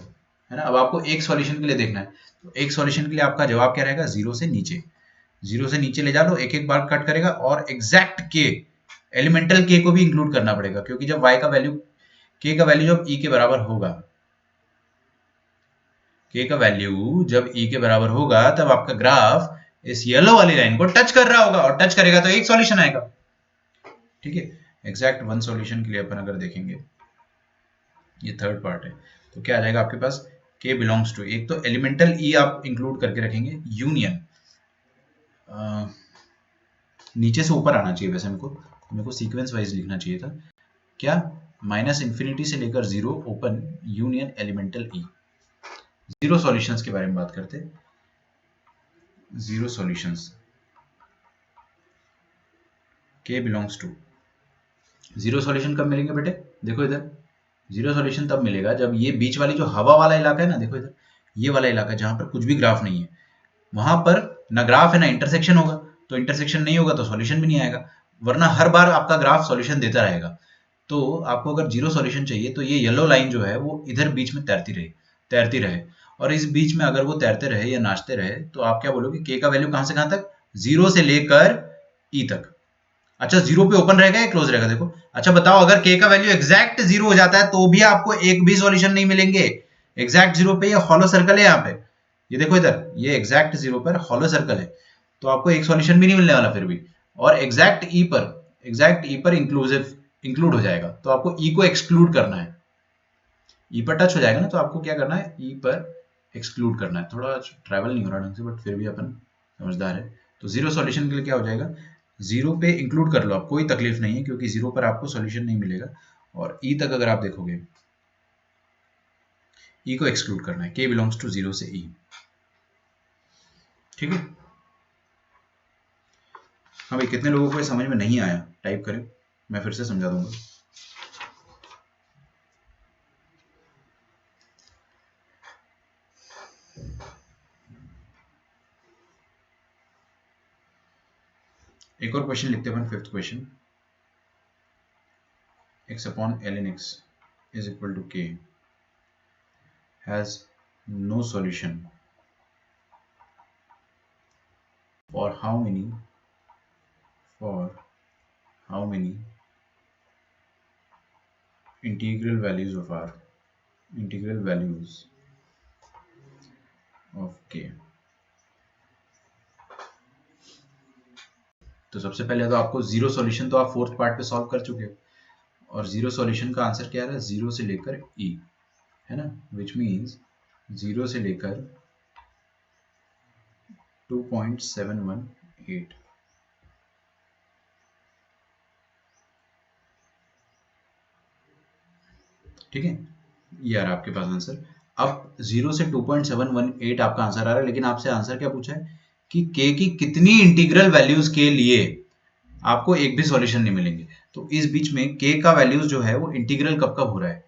है ना। अब आपको एक सॉल्यूशन के लिए देखना है, तो एक सॉल्यूशन के लिए आपका जवाब क्या रहेगा, जीरो से नीचे। जीरो से नीचे ले जा लो, एक एक बार कट करेगा और एग्जैक्ट के, एलिमेंटल के को भी इंक्लूड करना पड़ेगा, क्योंकि जब y का वैल्यू, k का वैल्यू जब e के बराबर होगा, k का वैल्यू जब e के बराबर होगा, तब आपका ग्राफ इस येलो वाली लाइन को टच कर रहा होगा, और टच करेगा तो एक सॉल्यूशन आएगा। ठीक है, एग्जैक्ट वन सॉल्यूशन के लिए अपन अगर देखेंगे, ये थर्ड पार्ट है, तो क्या आ जाएगा आपके पास, k बिलोंग्स टू, एक तो एलिमेंटल e आप इंक्लूड करके रखेंगे, यूनियन, नीचे से ऊपर आना चाहिए, वैसे मेरे को सीक्वेंस वाइज लिखना चाहिए था, क्या, माइनस इंफिनिटी से लेकर zero, open, union, elemental e. Zero solutions के बारे में बात करते हैं। Zero solutions, k belongs to, zero solution कब मिलेंगे बेटे, देखो इधर, जीरो सॉल्यूशन तब मिलेगा जब ये बीच वाली जो हवा वाला इलाका है ना, देखो इधर, ये वाला इलाका जहां पर कुछ भी ग्राफ नहीं है, वहां पर ना ग्राफ है ना इंटरसेक्शन होगा, तो इंटरसेक्शन नहीं होगा तो सॉल्यूशन भी नहीं आएगा, वरना हर बार आपका ग्राफ सॉल्यूशन देता रहेगा। तो आपको अगर जीरो सॉल्यूशन चाहिए तो ये येलो लाइन जो है वो इधर बीच में तैरती रहे, और इस बीच में अगर वो तैरते रहे या नाचते रहे तो आप क्या बोलोगे, के का वैल्यू कहां से कहां तक, जीरो से लेकर ई तक। अच्छा, जीरो पे ओपन रहेगा या क्लोज रहेगा, देखो। अच्छा बताओ, अगर के का वैल्यू एग्जैक्ट जीरो हो जाता है तो भी आपको एक भी सॉल्यूशन नहीं मिलेंगे। एग्जैक्ट जीरो पे ये हॉलो सर्कल है, यहाँ पे ये देखो इधर, ये एग्जैक्ट जीरो पर हॉलो सर्कल है, तो आपको एक सॉल्यूशन भी नहीं मिलने वाला फिर भी। और एग्जैक्ट ई पर इंक्लूड हो जाएगा, तो आपको ई को एक्सक्लूड करना है। ई पर टच हो जाएगा ना, तो आपको क्या करना है, ई पर एक्सक्लूड करना है। थोड़ा ट्रैवल नहीं हो रहा ढंग से, बट फिर भी अपन समझदार है। तो जीरो सॉल्यूशन के लिए क्या हो जाएगा, जीरो पे इंक्लूड कर लो आप, कोई तकलीफ नहीं है, क्योंकि जीरो पर आपको सॉल्यूशन नहीं मिलेगा। और ई तक अगर आप देखोगे, ई को एक्सक्लूड करना है, के बिलोंग्स टू जीरो से ई। ठीक है। हाँ भाई, कितने लोगों को ये समझ में नहीं आया टाइप करें, मैं फिर से समझा दूंगा। एक और क्वेश्चन लिखते हैं, fifth question. x upon ln x is equal to k has no solution for how many integral values of k। तो सबसे पहले तो आपको जीरो सॉल्यूशन तो आप फोर्थ पार्ट पे सॉल्व कर चुके हो, और जीरो सॉल्यूशन का आंसर क्या है, जीरो से लेकर ई, है ना, विच मीन्स जीरो से लेकर 2.718। ठीक है, ये आ रहा आपके पास आंसर। अब 0 से 2.718 आपका आंसर आ रहा है, लेकिन आपसे आंसर क्या पूछा है कि k की कितनी इंटीग्रल वैल्यूज के लिए आपको एक भी सॉल्यूशन नहीं मिलेंगे। तो इस बीच में k का वैल्यूज जो है वो इंटीग्रल कब कब हो रहा है,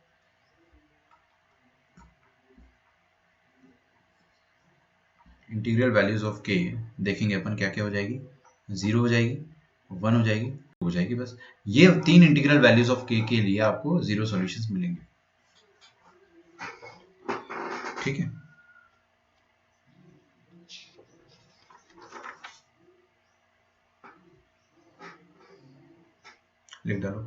इंटीग्रल वैल्यूज ऑफ k देखेंगे अपन, क्या क्या हो जाएगी, 0 हो जाएगी, 1 हो जाएगी, 2 हो जाएगी, बस ये तीन इंटीग्रल वैल्यूज ऑफ k के लिए आपको जीरो सॉल्यूशंस मिलेंगे। ठीक है, लिख डालो।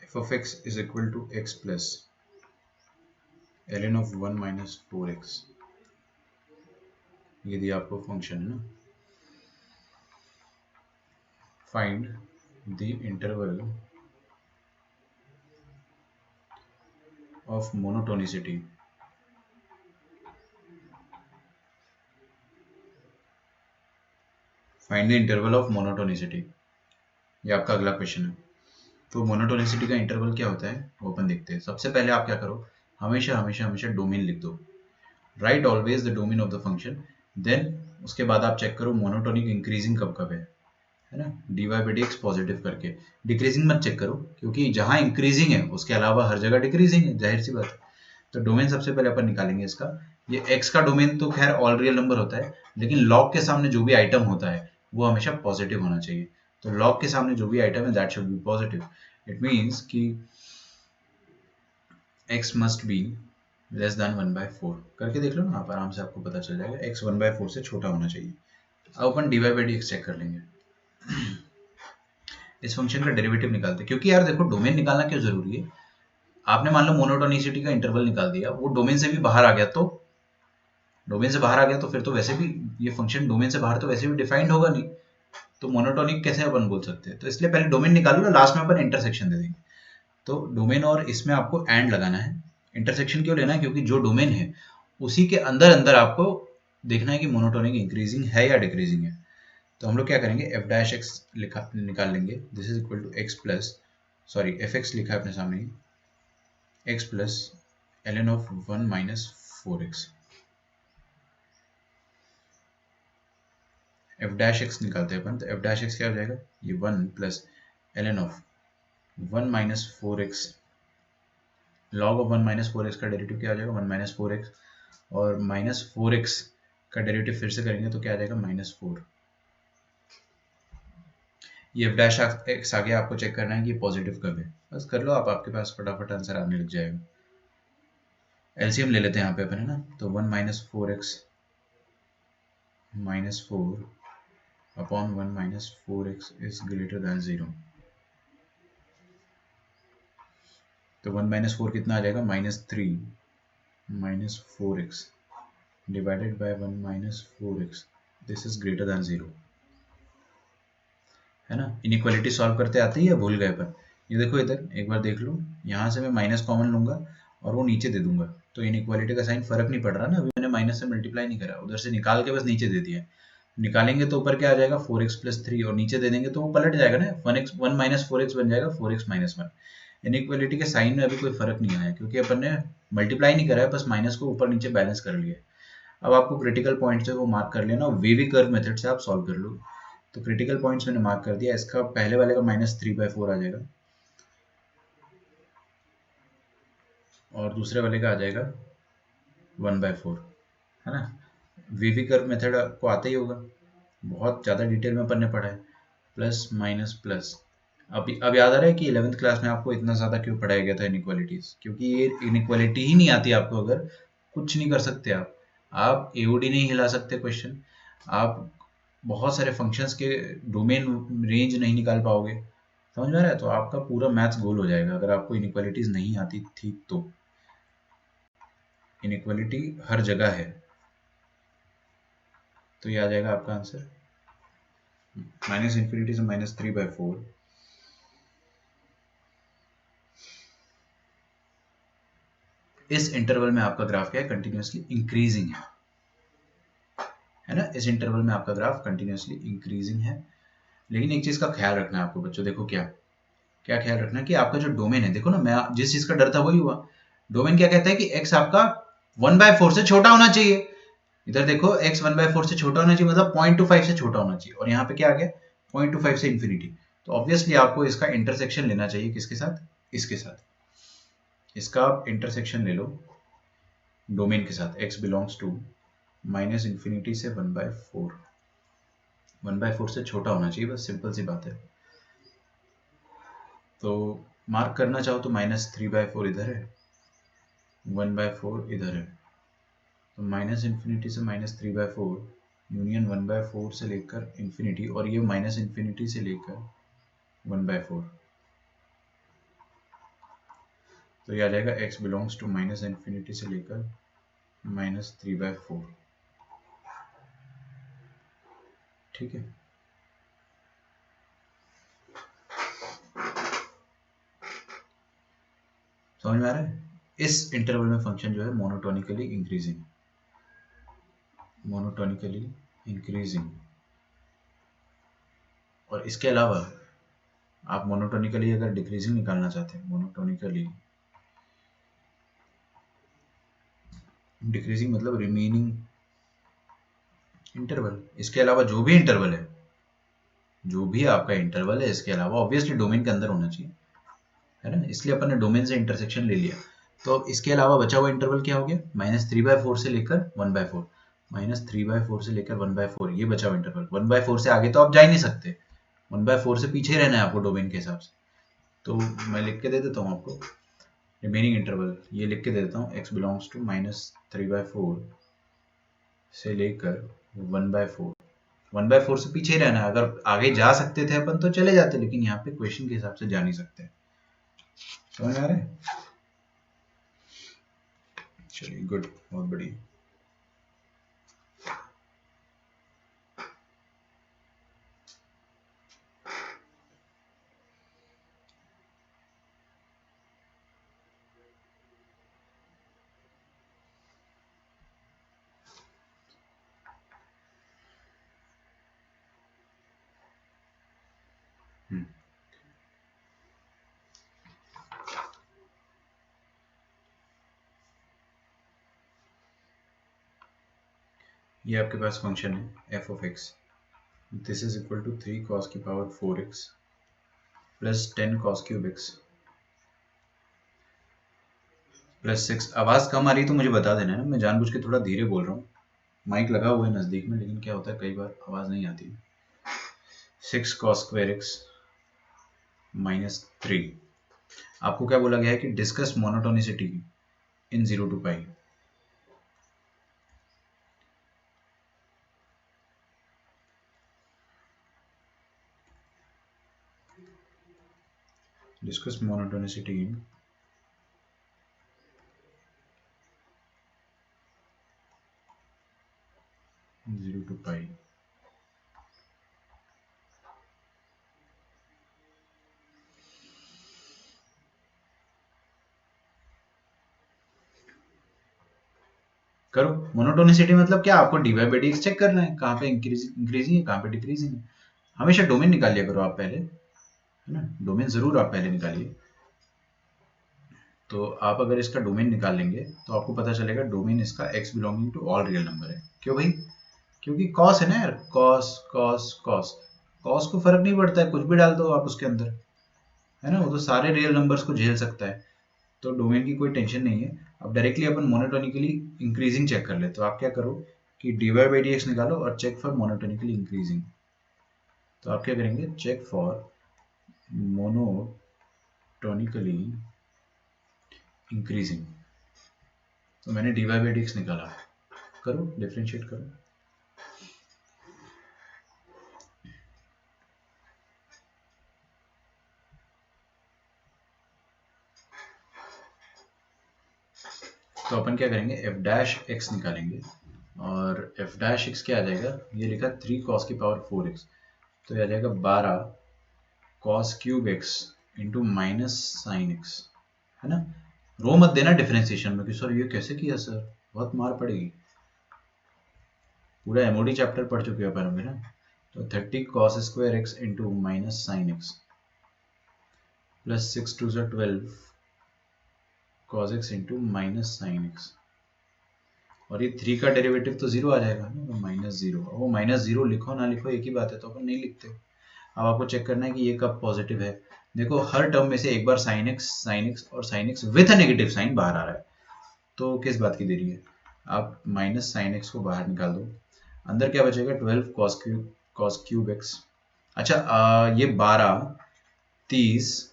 f of x is equal to x plus ln of 1 minus 4x, ये दिया आपको फंक्शन है ना। Find the interval of monotonicity, find the interval of monotonicity, ये आपका अगला क्वेश्चन है। तो मोनोटोनिसिटी का इंटरवल क्या होता है वो अपन देखते हैं। सबसे पहले आप क्या करो, हमेशा हमेशा हमेशा डोमेन लिख दो, write always the domain of the function. Then उसके बाद आप चेक करो मोनोटोनिक इंक्रीजिंग कब कब है ना, dy by d x positive करके। डिक्रीजिंग मत चेक करो, क्योंकि जहां इंक्रीजिंग है उसके अलावा हर जगह डिक्रीजिंग है, जाहिर सी बात है। तो डोमेन सबसे पहले अपन निकालेंगे इसका। ये x का डोमेन तो खैर ऑल रियल नंबर होता है, लेकिन log के सामने जो भी आइटम होता है वो हमेशा पॉजिटिव होना चाहिए। तो log के सामने जो भी आइटम है that should be positive. It means कि x must be less than 1/4 करके देख लो ना आप, आराम से आपको पता चल जाएगा x 1/4 से छोटा होना चाहिए। अब अपन dy by d x check कर लेंगे। इस फंक्शन का डेरिवेटिव निकालते हैं, क्योंकि यार देखो डोमेन निकालना क्यों जरूरी है। आपने मान लो मोनोटोनिसिटी का इंटरवल निकाल दिया, वो डोमेन से भी बाहर आ गया, तो डोमेन से बाहर आ गया तो फिर तो वैसे भी ये फंक्शन डोमेन से बाहर तो वैसे भी डिफाइंड होगा नहीं, तो मोनोटोनिक कैसे अपन बोल सकते हैं। तो इसलिए पहले डोमेन निकालो, लास्ट में अपन इंटरसेक्शन दे देंगे। तो डोमेन और इसमें आपको एंड लगाना है। इंटरसेक्शन क्यों लेना है, क्योंकि जो डोमेन है उसी के अंदर अंदर आपको देखना है कि मोनोटोनिक इंक्रीजिंग है या डिक्रीजिंग है। तो हम लोग क्या करेंगे, एफ डैश एक्स लिखा निकाल लेंगे, this is equal to X plus, sorry F X लिखा है अपने सामने ही, X plus ln of 1 minus 4x, F dash X निकालते हैं अपन, तो एफ डैश एक्स क्या हो जाएगा, ये 1 plus ln of 1 minus 4x, log of 1 minus 4x का डेरिवेटिव क्या आ जाएगा, 1 माइनस 4x, और माइनस 4x का डेरिवेटिव फिर से करेंगे तो क्या आ जाएगा, -4। ये एफ डैश एक्स आ गया, आपको चेक करना है कि पॉजिटिव कब है, बस कर लो आप, आपके पास फटाफट आंसर आने लग जाएगा। एलसीएम ले लेते हैं यहाँ पे अपन, है ना, तो 1 minus 4x -4 upon 1 minus 4x is greater than 0, तो 1 माइनस 4 कितना आ जाएगा, -3 minus 4x divided by 1 minus 4x, this is greater than 0, है ना। इनइक्वालिटी सॉल्व करते आते ही या भूल गए पर, ये देखो इधर एक बार देख लो, यहाँ से मैं माइनस कॉमन लूंगा और वो नीचे दे दूंगा, तो इनइक्वालिटी का साइन फर्क नहीं पड़ रहा ना, अभी मैंने माइनस से मल्टीप्लाई नहीं करा, उधर से निकाल के बस नीचे दे दिया, निकालेंगे तो ऊपर क्या आ जाएगा 4x प्लस 3, और नीचे दे देंगे तो वो पलट जाएगा ना, 1 माइनस 4x बन जाएगा 4x माइनस 1। इनइक्वालिटी के साइन में अभी कोई फर्क नहीं आया, क्योंकि अपन ने मल्टीप्लाई नहीं करा है, बस माइनस को ऊपर नीचे बैलेंस कर लिया। अब आपको क्रिटिकल पॉइंट से वो मार्क कर लेना, वेवी कर्व मेथड से आप सॉल्व कर लो। तो क्रिटिकल पॉइंट्स मैंने मार्क कर दिया, इसका पहले वाले का -3/4 आ जाएगा, और दूसरे वाले का आ जाएगा 1/4, है ना। वीवी कर्व मेथड आपको आता ही होगा, बहुत ज़्यादा डिटेल में अपन ने पढ़ा है, प्लस माइनस प्लस। अब याद आ रहा है कि 11th क्लास में आपको इतना ज़्यादा क्यों पढ़ाया गया था इनइक्वालिटीज़, क्योंकि ये इनइक्वालिटी ही नहीं आती आपको, अगर कुछ नहीं कर सकते आप एओडी नहीं हिला सकते क्वेश्चन, आप बहुत सारे फंक्शंस के डोमेन रेंज नहीं निकाल पाओगे, समझ में आ रहा है, तो आपका पूरा मैथ्स गोल हो जाएगा अगर आपको इनइक्वालिटीज़ नहीं आती थी तो। इनइक्वालिटी हर जगह है, तो ये आ जाएगा आपका आंसर, -∞ से -3/4। इस इंटरवल में आपका ग्राफ क्या है, कंटिन्यूसली इंक्रीजिंग है ना, इस इंटरवल में आपका ग्राफ कंटिन्यूसली इंक्रीजिंग है। लेकिन एक चीज का ख्याल रखना है आपको बच्चों, देखो क्या क्या ख्याल रखना है कि आपका जो डोमेन है, देखो ना, मैं जिस चीज का डर था वही हुआ। डोमेन क्या कहता है कि x आपका 1/4 से छोटा होना चाहिए, इधर देखो x 1/4 से छोटा होना चाहिए, मतलब 0.25 से छोटा होना चाहिए, और यहाँ पे क्या आ गया 0.25 से इंफिनिटी, तो ऑब्वियसली आपको इसका इंटरसेक्शन लेना चाहिए, किसके साथ, इसके साथ, इसका आप इंटरसेक्शन ले लो डोमेन के साथ, x बिलोंग्स टू -∞ से 1/4, 1/4 से छोटा होना चाहिए, बस सिंपल सी बात है। तो मार्क करना चाहो तो -3/4 इधर है, 1/4 इधर है, तो -∞ से -3/4 यूनियन 1/4 से लेकर इंफिनिटी, और ये -∞ से लेकर 1/4, तो ये आ जाएगा x बिलोंग्स टू -∞ से लेकर -3/4, ठीक है। समझ में आ रहा है, इस इंटरवल में फंक्शन जो है मोनोटोनिकली इंक्रीजिंग, और इसके अलावा आप मोनोटोनिकली अगर डिक्रीजिंग निकालना चाहते हैं, मोनोटोनिकली डिक्रीजिंग मतलब रिमेनिंग इंटरवल, इसके अलावा जो भी इंटरवल है, जो भी आपका इंटरवल है इसके अलावा ऑब्वियसली डोमेन के अंदर होना चाहिए, है ना, इसलिए अपन ने डोमेन से इंटरसेक्शन ले लिया। तो इसके अलावा बचा हुआ इंटरवल क्या हो गया, -3/4 से लेकर 1/4, -3/4 से लेकर 1/4, ये बचा हुआ इंटरवल, 1/4 से आगे तो आप जा ही नहीं सकते, 1/4 से पीछे ही रहना है आपको डोमेन के हिसाब से। तो मैं लिख के दे देता हूँ आपको रिमेनिंग इंटरवल, ये लिख के दे देता हूँ, x बिलोंग्स टू -3/4 से लेकर 1/4, 1/4 से पीछे ही रहना है, अगर आगे जा सकते थे अपन तो चले जाते, लेकिन यहाँ पे क्वेश्चन के हिसाब से जा नहीं सकते, समझ आ रहा है, चलिए गुड, बहुत बढ़िया। ये आपके पास फंक्शन है f of x, this is equal to 3 cos की power 4x plus 10 cos cube x plus 6। आवाज़ कम आ रही तो मुझे बता देना है, मैं जानबूझ के थोड़ा धीरे बोल रहा हूँ, माइक लगा हुआ है नज़दीक में, लेकिन क्या होता है कई बार आवाज़ नहीं आती। 6 cos स्क्वायर x माइनस 3। आपको क्या बोला गया है कि discuss monotonicity in 0 to pi. Discuss monotonicity in 0 to pi. करो। मोनोटोनिसिटी मतलब क्या, आपको d y by d x check करना है, कहाँ पे इंक्रीजिंग है, कहाँ पे डिक्रीजिंग है। हमेशा डोमेन निकाल लिया करो आप पहले, है ना, डोमेन जरूर आप पहले निकालिए। तो आप अगर इसका डोमेन निकाल लेंगे तो आपको पता चलेगा डोमेन इसका x belonging to all real number है। क्यों भाई? क्योंकि कॉस है ना यार, कॉस कॉस कॉस। कॉस को फर्क नहीं पड़ता है, कुछ भी डाल दो आप उसके अंदर, है ना, वो तो सारे रियल नंबर्स को झेल सकता है। तो डोमेन की कोई टेंशन नहीं है। अब डायरेक्टली अपन मोनोटोनिकली इंक्रीजिंग चेक कर ले, तो आप क्या करो कि d y by d x निकालो और चेक फॉर मोनोटोनिकली इंक्रीजिंग। तो आप क्या करेंगे, चेक फॉर मोनोटोनिकली इंक्रीजिंग। तो मैंने d y by d x निकाला, करो डिफ्रेंशिएट करो। तो अपन क्या करेंगे, एफ डैश एक्स निकालेंगे, और एफ डैश एक्स क्या आ जाएगा, ये लिखा 3 cos की पावर 4x, तो ये आ जाएगा 12 cos cube x into minus sine x, है ना। रो मत देना डिफरेंशिएशन में कि सर ये कैसे किया सर, बहुत मार पड़ेगी। पूरा एमओडी चैप्टर पढ़ चुके हो अपन होंगे ना। तो 30 cos square x into minus sine x plus 6 2 12 cos x into minus sign x, और ये 3 का डेरिवेटिव तो 0 आ जाएगा ना, तो -0। वो -0 लिखो ना लिखो एक ही बात है, तो अपन नहीं लिखते। अब आपको चेक करना है कि ये कब पॉजिटिव है। देखो हर टर्म में से एक बार साइन एक्स और sine x with negative sign बाहर आ रहा है, तो किस बात की देरी है। आप माइनस साइन एक्स को बाहर निकाल दो, अंदर क्या बचेगा 12 कॉस क्यूब एक्स। अच्छा ये 12 30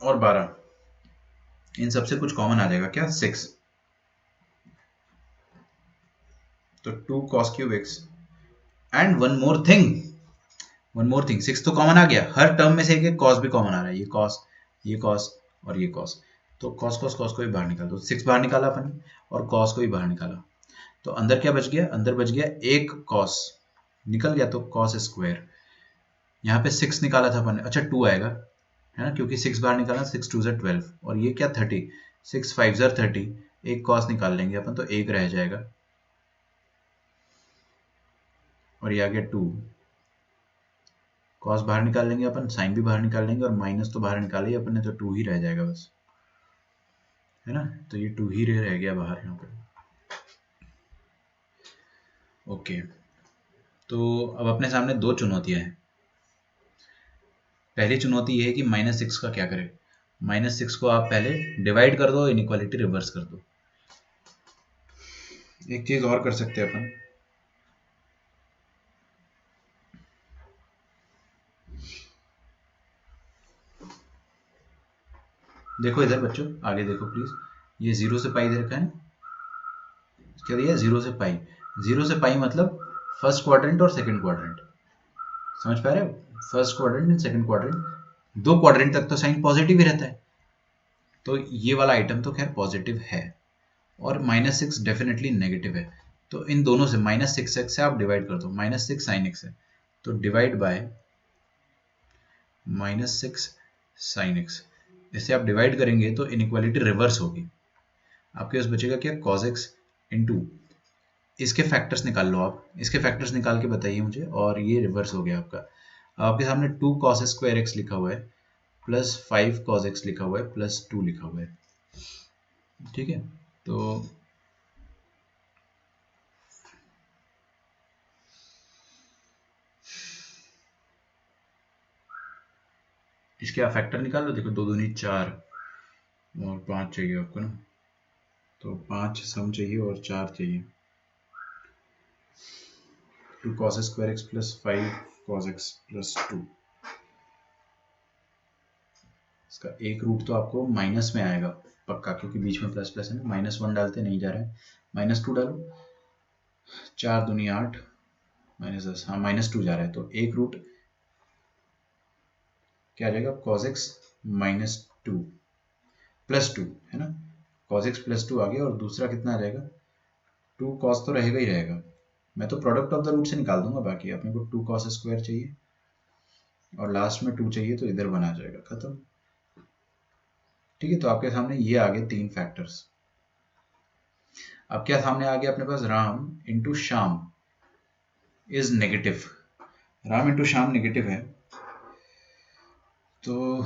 और 12, इन सबसे कुछ कॉमन आ जाएगा क्या, 6। तो 2 cos cube x and one more thing 6 तो कॉमन आ गया, हर टर्म में से एक एक कॉस भी कॉमन आ रहा है, ये कॉस और ये कॉस। तो कॉस कॉस कॉस को भी बाहर निकाल दो, 6 बाहर निकाला अपन और कॉस को भी बाहर निकाला, तो अंदर क्या बच गया, अंदर बच गया एक कॉस निकल गया, तो कॉस स्क्वायर। यहाँ पे 6 निकाला था अपन, अच्छा 2 आएगा, है ना, क्योंकि 6 बाहर निकालना, 6 2 12 और ये क्या 30, 6 5 30, एक कॉस निकाल लेंगे अपन तो एक रह जाएगा, और ये आ गया 2। कॉस बाहर निकाल लेंगे अपन, साइन भी बाहर निकाल लेंगे, और माइनस तो बाहर निकाला ही अपन ने, तो 2 ही रह जाएगा बस, है ना। तो ये 2 ही रह गया बाहर यहाँ पे। ओके, तो अब अपने सामने दो चुनौतियां हैं। पहली चुनौती ये है कि -6 का क्या करें। -6 को आप पहले डिवाइड कर दो, इनइक्वालिटी रिवर्स कर दो। एक चीज और कर सकते हैं अपन, देखो इधर बच्चों, आगे देखो प्लीज, ये 0 से पाई दे रखा है ना, क्या दिया, 0 से पाई। 0 से पाई मतलब फर्स्ट क्वाड्रेंट और सेकंड क्वाड्रेंट, समझ पा रहे हो, first quadrant and second quadrant, दो क्वाड्रेंट तक तो साइन पॉजिटिव ही रहता है, तो ये वाला आइटम तो खैर पॉजिटिव है, और -6 डेफिनेटली नेगेटिव है। तो इन दोनों से -6x से आप डिवाइड कर दो, -6 साइन x है, तो डिवाइड बाय -6 साइन x, इससे आप डिवाइड करेंगे तो इनइक्वालिटी रिवर्स होगी, आपके पास बचेगा क्या, cos x इंटू, इसके फैक्टर्स निकाल लो आप, इसके फैक्टर्स निकाल के बताइए मुझे, और ये रिवर्स हो गया आपका। आपके सामने 2 cos स्क्वायर x लिखा हुआ है, प्लस 5 cos x लिखा हुआ है, प्लस 2 लिखा हुआ है, ठीक है। तो इसके आप फैक्टर निकाल लो, देखो 2 दूनी 4 और 5 चाहिए आपको ना, तो 5 सम चाहिए और 4 चाहिए। 2 cos square x plus 5 cos x plus 2, इसका एक रूट तो आपको माइनस में आएगा पक्का, क्योंकि बीच में प्लस प्लस है ना, -1 डालते नहीं जा रहा है, -2 डालो, 4 दूनी 8 -10, हाँ -2 जा रहा है, तो एक रूट क्या आ जाएगा, cos x -2 प्लस 2 है ना, cos x प्लस 2 आ गया, और दूसरा कितना आ जाएगा, 2 cos तो रहेगा ही रहेगा, मैं तो प्रोडक्ट ऑफ द रूट से निकाल दूंगा, बाकी अपने को 2 cos स्क्वायर चाहिए और लास्ट में 2 चाहिए, तो इधर बना जाएगा, खत्म। ठीक है, तो आपके सामने ये आ गए 3 फैक्टर्स। अब क्या सामने आ गया अपने पास, Ram into Shyam is negative, Ram into Shyam negative है, तो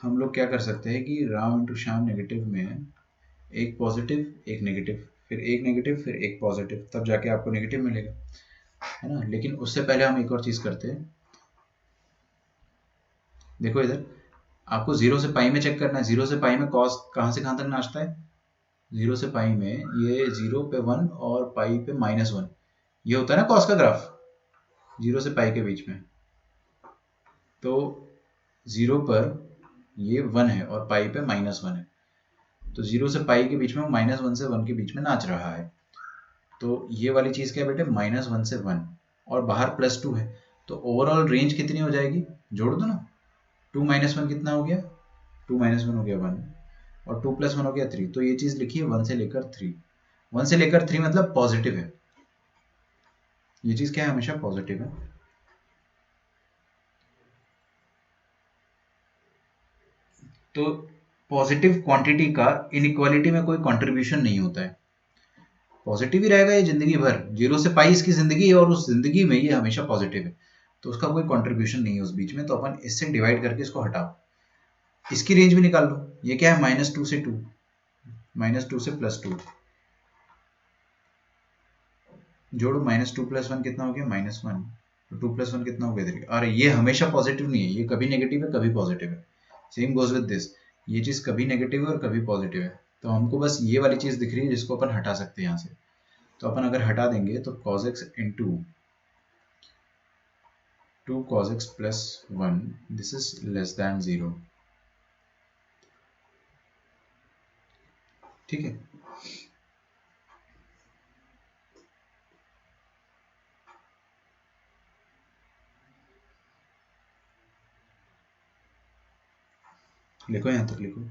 हम लोग क्या कर सकते हैं कि राम इंटू श्याम नेगेटिव में एक पॉजिटिव एक नेगेटिव, फिर एक नेगेटिव फिर एक पॉजिटिव, तब जाके आपको नेगेटिव मिलेगा, है ना। लेकिन उससे पहले हम एक और चीज करते हैं, देखो इधर आपको 0 से पाई में चेक करना है, 0 से पाई में कॉस कहाँ से कहाँ तक नाचता है, 0 से पाई में ये 0 पे 1 और पाई पे -1, ये होता है ना कॉस का ग्राफ, 0 से पाई के बीच में, तो 0 पर ये 1 है और पाई पे -1 है, तो 0 से पाई के बीच में -1 से 1 के बीच में नाच रहा है, तो ये वाली चीज क्या है बेटे, -1 से 1 और बाहर +2 है, तो ओवरऑल रेंज कितनी हो जाएगी, जोड़ दो ना, 2 - 1 कितना हो गया, 2 - 1 हो गया 1 और 2 + 1 हो गया 3, तो ये चीज लिखी है 1 से लेकर 3, 1 से लेकर 3 मतलब पॉजिटिव है, ये चीज क्या है, हमेशा पॉजिटिव है। तो पॉजिटिव क्वांटिटी का इनइक्वालिटी में कोई कंट्रीब्यूशन नहीं होता है, पॉजिटिव ही रहेगा ये जिंदगी भर, 0 से पाई इसकी जिंदगी है और उस जिंदगी में ये हमेशा पॉजिटिव है, तो उसका कोई कंट्रीब्यूशन नहीं है उस बीच में, तो अपन इससे डिवाइड करके इसको हटाओ, इसकी रेंज भी निकाल लो, ये क्या है, -2 से 2, -2 से +2, जोड़ो, -2 + 1 कितना हो गया, -1, तो 2 + 1 कितना हो गया 3, और ये हमेशा पॉजिटिव नहीं है, ये कभी नेगेटिव है कभी पॉजिटिव है, सेम गोज विद दिस, ये चीज कभी नेगेटिव है और कभी पॉजिटिव है, तो हमको बस ये वाली चीज दिख रही है जिसको अपन हटा सकते हैं यहाँ से, तो अपन अगर हटा देंगे तो cos x into 2 cos x plus 1 this is less than 0, ठीक है। लिखो, यहां तक लिखो,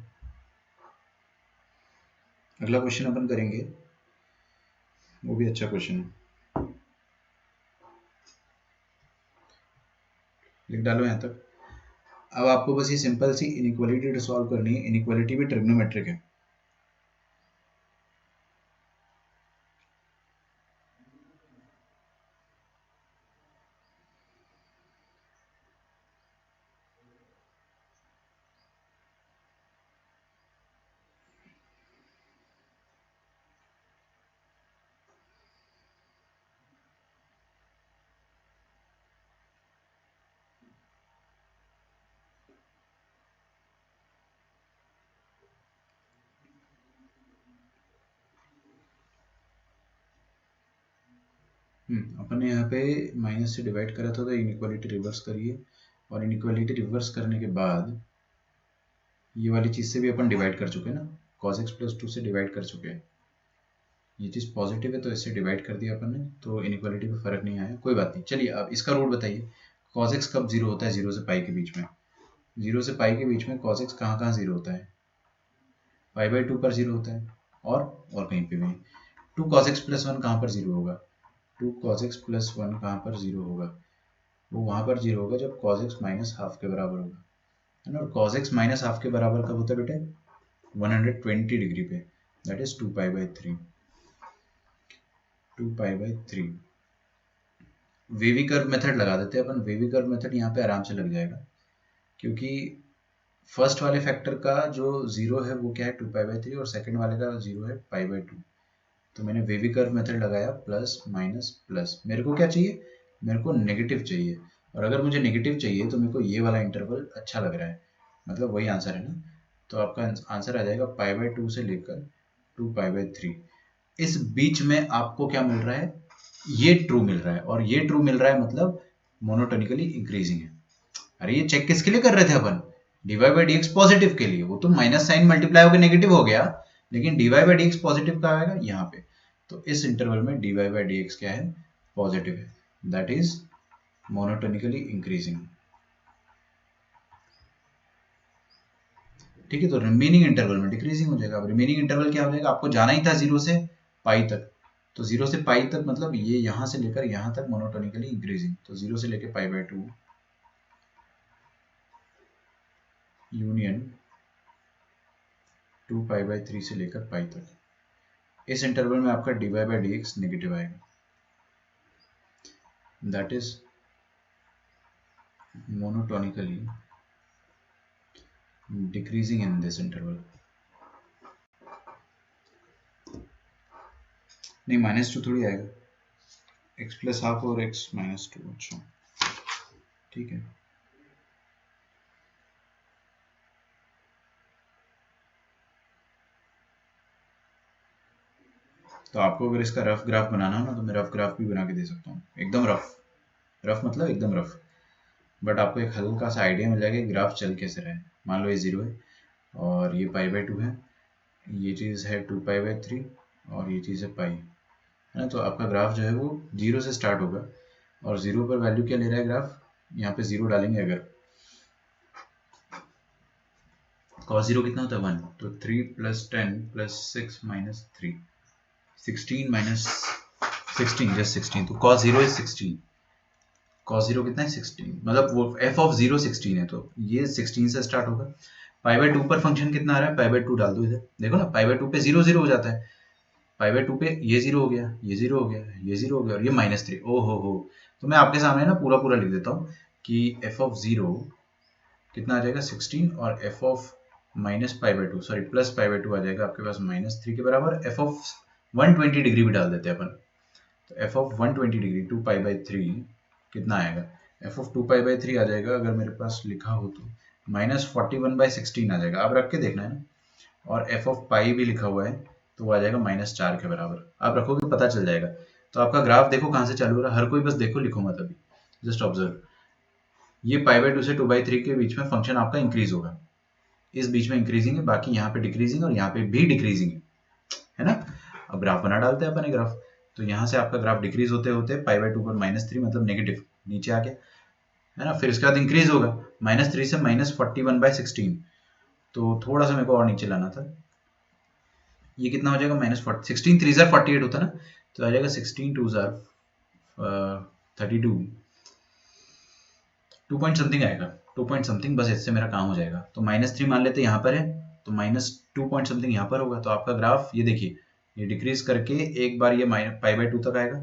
अगला क्वेश्चन अपन करेंगे, वो भी अच्छा क्वेश्चन है, लिख डालो यहां तक। अब आपको बस ये सिंपल सी इनइक्वालिटी सॉल्व करनी है, इनइक्वालिटी भी ट्रिग्नोमेट्रिक है, अपन ने यहाँ पे माइनस से डिवाइड करा था, तो इनइक्वालिटी रिवर्स करिए, और इनइक्वालिटी रिवर्स करने के बाद ये वाली चीज से भी अपन डिवाइड कर चुके हैं ना, cos x + 2 से डिवाइड कर चुके हैं, ये चीज पॉजिटिव है तो इससे डिवाइड कर दिया अपन ने, तो इनइक्वालिटी पे फर्क नहीं आया, कोई बात नहीं। चलिए अब इसका रूट बताइए, cos x कब 0 होता है, 0 से पाई के बीच में, 0 से पाई के बीच में cos x कहाँ कहाँ 0 होता है, π/2 पर 0 होता है, और कहीं पे भी नहीं। 2 cos x + 1 कहाँ पर 0 होगा, 2 cos x + 1 कहाँ पर 0 होगा, वो वहां पर 0 होगा जब cos x -½ के बराबर होगा, है ना, और cos x -½ के बराबर कब होता है बेटे, 120 डिग्री पे, that is 2π/3, 2π/3। Wavy curve method लगा देते हैं अपन, वेवी कर्व मेथड यहाँ पे आराम से लग जाएगा, क्योंकि फर्स्ट वाले फैक्टर का जो 0 है वो क्या है, 2π/3, और सेकंड वाले का 0 है π/2, तो मैंने वेवी कर्व मेथड लगाया, प्लस माइनस प्लस, मेरे को क्या चाहिए, मेरे को नेगेटिव चाहिए, और अगर मुझे नेगेटिव चाहिए तो मेरे को ये वाला इंटरवल अच्छा लग रहा है, मतलब वही आंसर है ना। तो आपका आंसर आ जाएगा π/2 से लेकर 2π/3। इस बीच में आपको क्या मिल रहा है, ये ट्रू मिल रहा है, और ये ट्रू मिल रहा है मतलब मोनोटोनिकली इंक्रीजिंग है। अरे ये चेक किसके लिए कर रहे थे अपन, dy/dx पॉजिटिव के लिए। वो तो माइनस साइन मल्टीप्लाई होकर नेगेटिव हो गया, लेकिन dy/dx पॉजिटिव का आएगा यहाँ पे। तो इस इंटरवल में dy/dx क्या है, पॉजिटिव है, दैट इज मोनोटोनिकली इंक्रीजिंग। ठीक है, तो रिमेनिंग इंटरवल में डिक्रीजिंग हो जाएगा। अब रिमेनिंग इंटरवल क्या हो जाएगा, आपको जाना ही था 0 से पाई तक, तो 0 से पाई तक मतलब ये यहां से लेकर यहां तक मोनोटोनिकली इंक्रीजिंग। तो 0 से लेकर π/2 यूनियन 2π/3 से लेकर पाई तक। इस इंटरवल में आपका dy/dx नेगेटिव आएगा, that is monotonically decreasing in this interval. नहीं, -2 थोड़ी आएगा, x + ½ और x - 2। अच्छा ठीक है। तो आपको अगर इसका रफ ग्राफ बनाना हो ना, तो मैं रफ ग्राफ भी बना के दे सकता हूँ, एकदम रफ। रफ मतलब एकदम रफ, बट आपको एक हल्का सा आइडिया मिल जाएगा कि ग्राफ चल कैसे रहा है। मान लो ये 0 है और ये π/2 है, ये चीज़ है 2π/3 और ये चीज़ है पाई, है ना। तो आपका ग्राफ जो है वो 0 से स्टार्ट होगा, और 0 पर वैल्यू क्या ले रहा है ग्राफ, यहाँ पे 0 डालेंगे अगर, cos 0 कितना होता है 1, तो 3 + 10 + 6 - 3, 16 - 16 जस्ट 16, तो cos 0 is 16। cos 0 कितना है 16, मतलब वो f(0) 16 है, तो ये 16 से स्टार्ट होगा। π/2 पर फंक्शन कितना आ रहा है, π/2 डाल दो इधर, देखो ना π/2 पे 0 0 हो जाता है, π/2 पे ये 0 हो गया, ये 0 हो गया, ये 0 हो गया, और ये -3। ओ हो। तो मैं आपके सामने ना पूरा पूरा लिख देता हूँ कि f(0) कितना आ जाएगा 16, और f of -π/2 सॉरी +π/2 आ जाएगा आपके पास -3 के बराबर। f of 120 डिग्री भी डाल देते हैं अपन, तो f of 120 डिग्री 2π/3 कितना आएगा, f of 2π/3 आ जाएगा, अगर मेरे पास लिखा हो तो -41/16 आ जाएगा। आप रख के देखना है ना, और f of पाई भी लिखा हुआ है, तो वो आ जाएगा -4 के बराबर। आप रखोगे पता चल जाएगा। तो आपका ग्राफ देखो कहाँ से चालू हो रहा है, हर कोई बस देखो, लिखो मत अभी, जस्ट ऑब्जर्व। ये π/2 से 2/3 के बीच में फंक्शन आपका इंक्रीज होगा, इस बीच में इंक्रीजिंग है, बाकी यहाँ पे डिक्रीजिंग और यहाँ पे भी डिक्रीजिंग है ना। अब ग्राफ बना डालते हैं अपन ग्राफ, तो यहाँ से आपका ग्राफ डिक्रीज होते होते π/2 पर -3 मतलब नेगेटिव नीचे आ गया, है ना। फिर इसके बाद इंक्रीज होगा -3 से -41/16, तो थोड़ा सा मेरे को और नीचे लाना था। ये कितना हो जाएगा -16 3 * 48 होता है ना, तो आ जाएगा 16 2 * 32, 2 पॉइंट समथिंग आएगा, 2 पॉइंट समथिंग, बस इससे मेरा काम हो जाएगा। तो -3 मान लेते हैं यहाँ पर है, तो -2 पॉइंट समथिंग यहाँ पर होगा। तो आपका ग्राफ ये देखिए, ये डिक्रीज करके एक बार ये π/2 तक आएगा,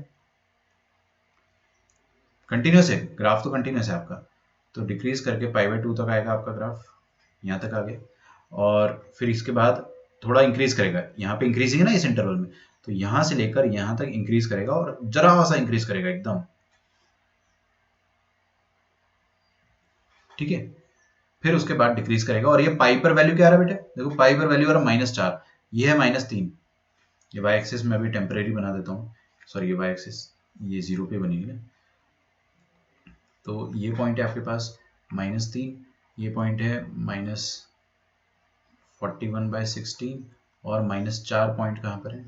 कंटिन्यूस है ग्राफ, तो कंटिन्यूस है आपका, तो डिक्रीज करके π/2 तक आएगा आपका ग्राफ, यहाँ तक आ गया, और फिर इसके बाद थोड़ा इंक्रीज करेगा, यहाँ पे इंक्रीजिंग है ना इस इंटरवल में, तो यहाँ से लेकर यहाँ तक इंक्रीज करेगा, और जरा सा इंक्रीज करेगा एकदम, ठीक है। फिर उसके बाद डिक्रीज करेगा, और ये पाई पर वैल्यू क्या आ रहा है बेटे, देखो पाई पर वैल्यू आ रहा है -4, ये है -3। ये वाई एक्सिस में अभी टेम्परेरी बना देता हूँ, सॉरी ये वाई एक्सिस ये 0 पे बनेगी ना, तो ये पॉइंट है आपके पास -3, ये पॉइंट है -41/16, और -4 पॉइंट कहाँ पर है,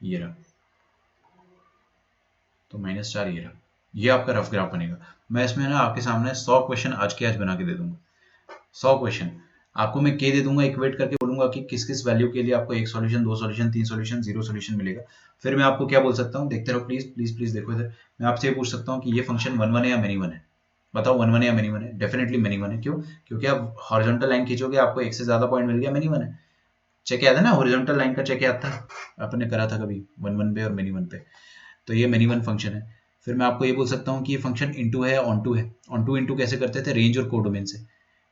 ये रहा, तो -4 ये रहा। ये आपका रफ ग्राफ बनेगा। मैं इसमें ना आपके सामने 100 क्वेश्चन आज के आज बना के दे दूंगा, 100 क्वेश्चन आपको मैं के दे दूंगा, इक्वेट करके बोलूंगा कि किस किस वैल्यू के लिए आपको 1 सॉल्यूशन, 2 सॉल्यूशन, 3 सॉल्यूशन, 0 सॉल्यूशन मिलेगा। फिर मैं आपको क्या बोल सकता हूँ, देखते रहो प्लीज प्लीज प्लीज देखो इधर। मैं आपसे ये पूछ सकता हूँ कि ये फंक्शन 1 1 है या मेनी 1 है, बताओ 1 1 है या मेनी 1 है। डेफिनेटली मेनी 1 है, क्यों, क्योंकि आप हॉरिजॉन्टल लाइन खींचोगे आपको एक से ज्यादा पॉइंट मिल गया, मेनी 1 है। चेक याद है ना, हॉरिजॉन्टल लाइन का चेक याद था, आपने करा था कभी 1 1 पे और मेनी 1 पे, तो ये मेनी 1 फंक्शन है। फिर मैं आपको ये बोल सकता हूँ कि ये फंक्शन इनटू है या ऑनटू है। ऑनटू इनटू कैसे करते थे, रेंज और कोडोमेन से।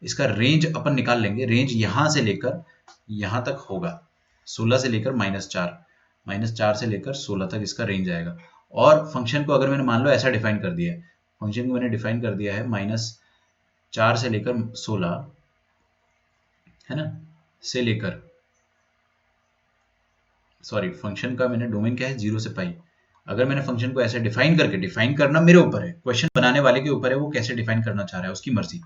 इसका रेंज अपन निकाल लेंगे, रेंज यहाँ से लेकर यहाँ तक होगा 16 से लेकर -4 से लेकर 16 तक इसका रेंज आएगा। और फंक्शन को अगर मैंने मान लो ऐसा डिफाइन कर दिया है, फंक्शन को मैंने डिफाइन कर दिया है 4 से लेकर 16 है ना, से लेकर, सॉरी फंक्शन का मैंने डोमेन क्या है 0 से पाई। अगर मैंने फंक्शन को ऐसे डिफाइन करके, डिफाइन करना मेरे ऊपर है, क्वेश्चन बनाने वाले के ऊपर है वो कैसे डिफाइन करना चाह रहा है, उसकी मर्जी।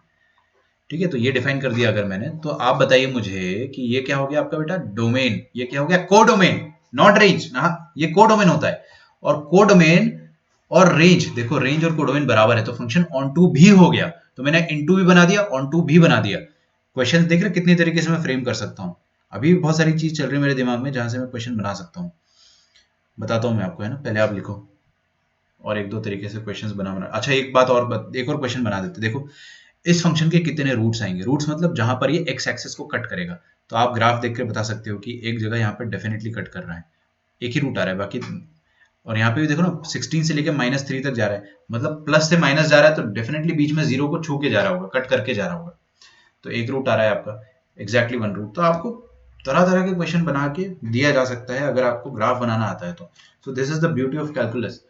ठीक है, तो ये डिफाइन कर दिया अगर मैंने, तो आप बताइए मुझे कि ये क्या हो गया आपका बेटा डोमेन, ये क्या हो गया कोडोमेन, नॉट रेंज। हाँ, ये कोडोमेन होता है। और कोडोमेन और रेंज, देखो रेंज और कोडोमेन बराबर है, तो फंक्शन ऑन टू भी हो गया, तो मैंने इन टू भी बना दिया, ऑन टू भी बना दिया। क्वेश्चन देख रहे कितनी तरीके से मैं फ्रेम कर सकता हूँ। अभी भी बहुत सारी चीज चल रही है मेरे दिमाग में जहां से मैं क्वेश्चन बना सकता हूँ। बताता हूँ मैं आपको, है ना, पहले आप लिखो और एक दो तरीके से क्वेश्चंस बना। अच्छा एक बात और, एक और क्वेश्चन बना देते। देखो इस फंक्शन के कितने रूट्स आएंगे, रूट्स मतलब जहां पर ये एक्स एक्सिस को कट करेगा। तो आप ग्राफ देख कर बता सकते हो कि एक जगह यहाँ पर डेफिनेटली कट कर रहा है, एक ही रूट आ रहा है बाकी। और यहाँ पे भी देखो ना 16 से लेकर -3 तक जा रहा है, मतलब प्लस से माइनस जा रहा है, तो डेफिनेटली बीच में जीरो को छू के जा रहा होगा, कट करके जा रहा होगा। तो एक रूट आ रहा है आपका, एग्जैक्टली वन रूट। तो आपको तरह तरह के क्वेश्चन बना के दिया जा सकता है अगर आपको ग्राफ बनाना आता है तो। So this is the beauty of calculus.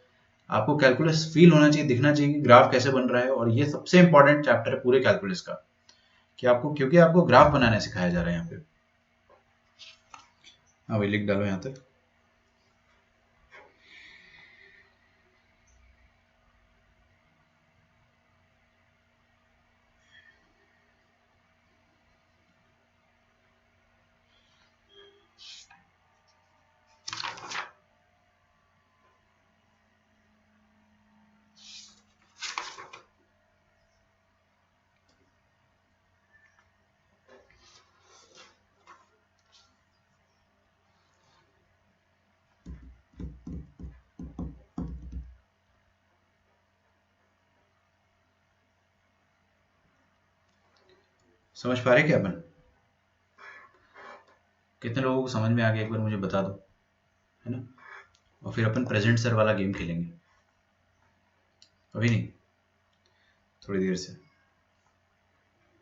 आपको कैलकुलस फील होना चाहिए, दिखना चाहिए कि ग्राफ कैसे बन रहा है। और ये सबसे इंपॉर्टेंट चैप्टर है पूरे कैलकुलस का, कि आपको, क्योंकि आपको ग्राफ बनाना सिखाया जा रहा है यहाँ पे। हाँ भाई लिख डालो यहाँ तक। समझ पा रहे क्या अपन? कितने लोगों को समझ में आ गया एक बार मुझे बता दो, है ना। और फिर अपन प्रेजेंट सर वाला गेम खेलेंगे। अभी नहीं, थोड़ी देर से।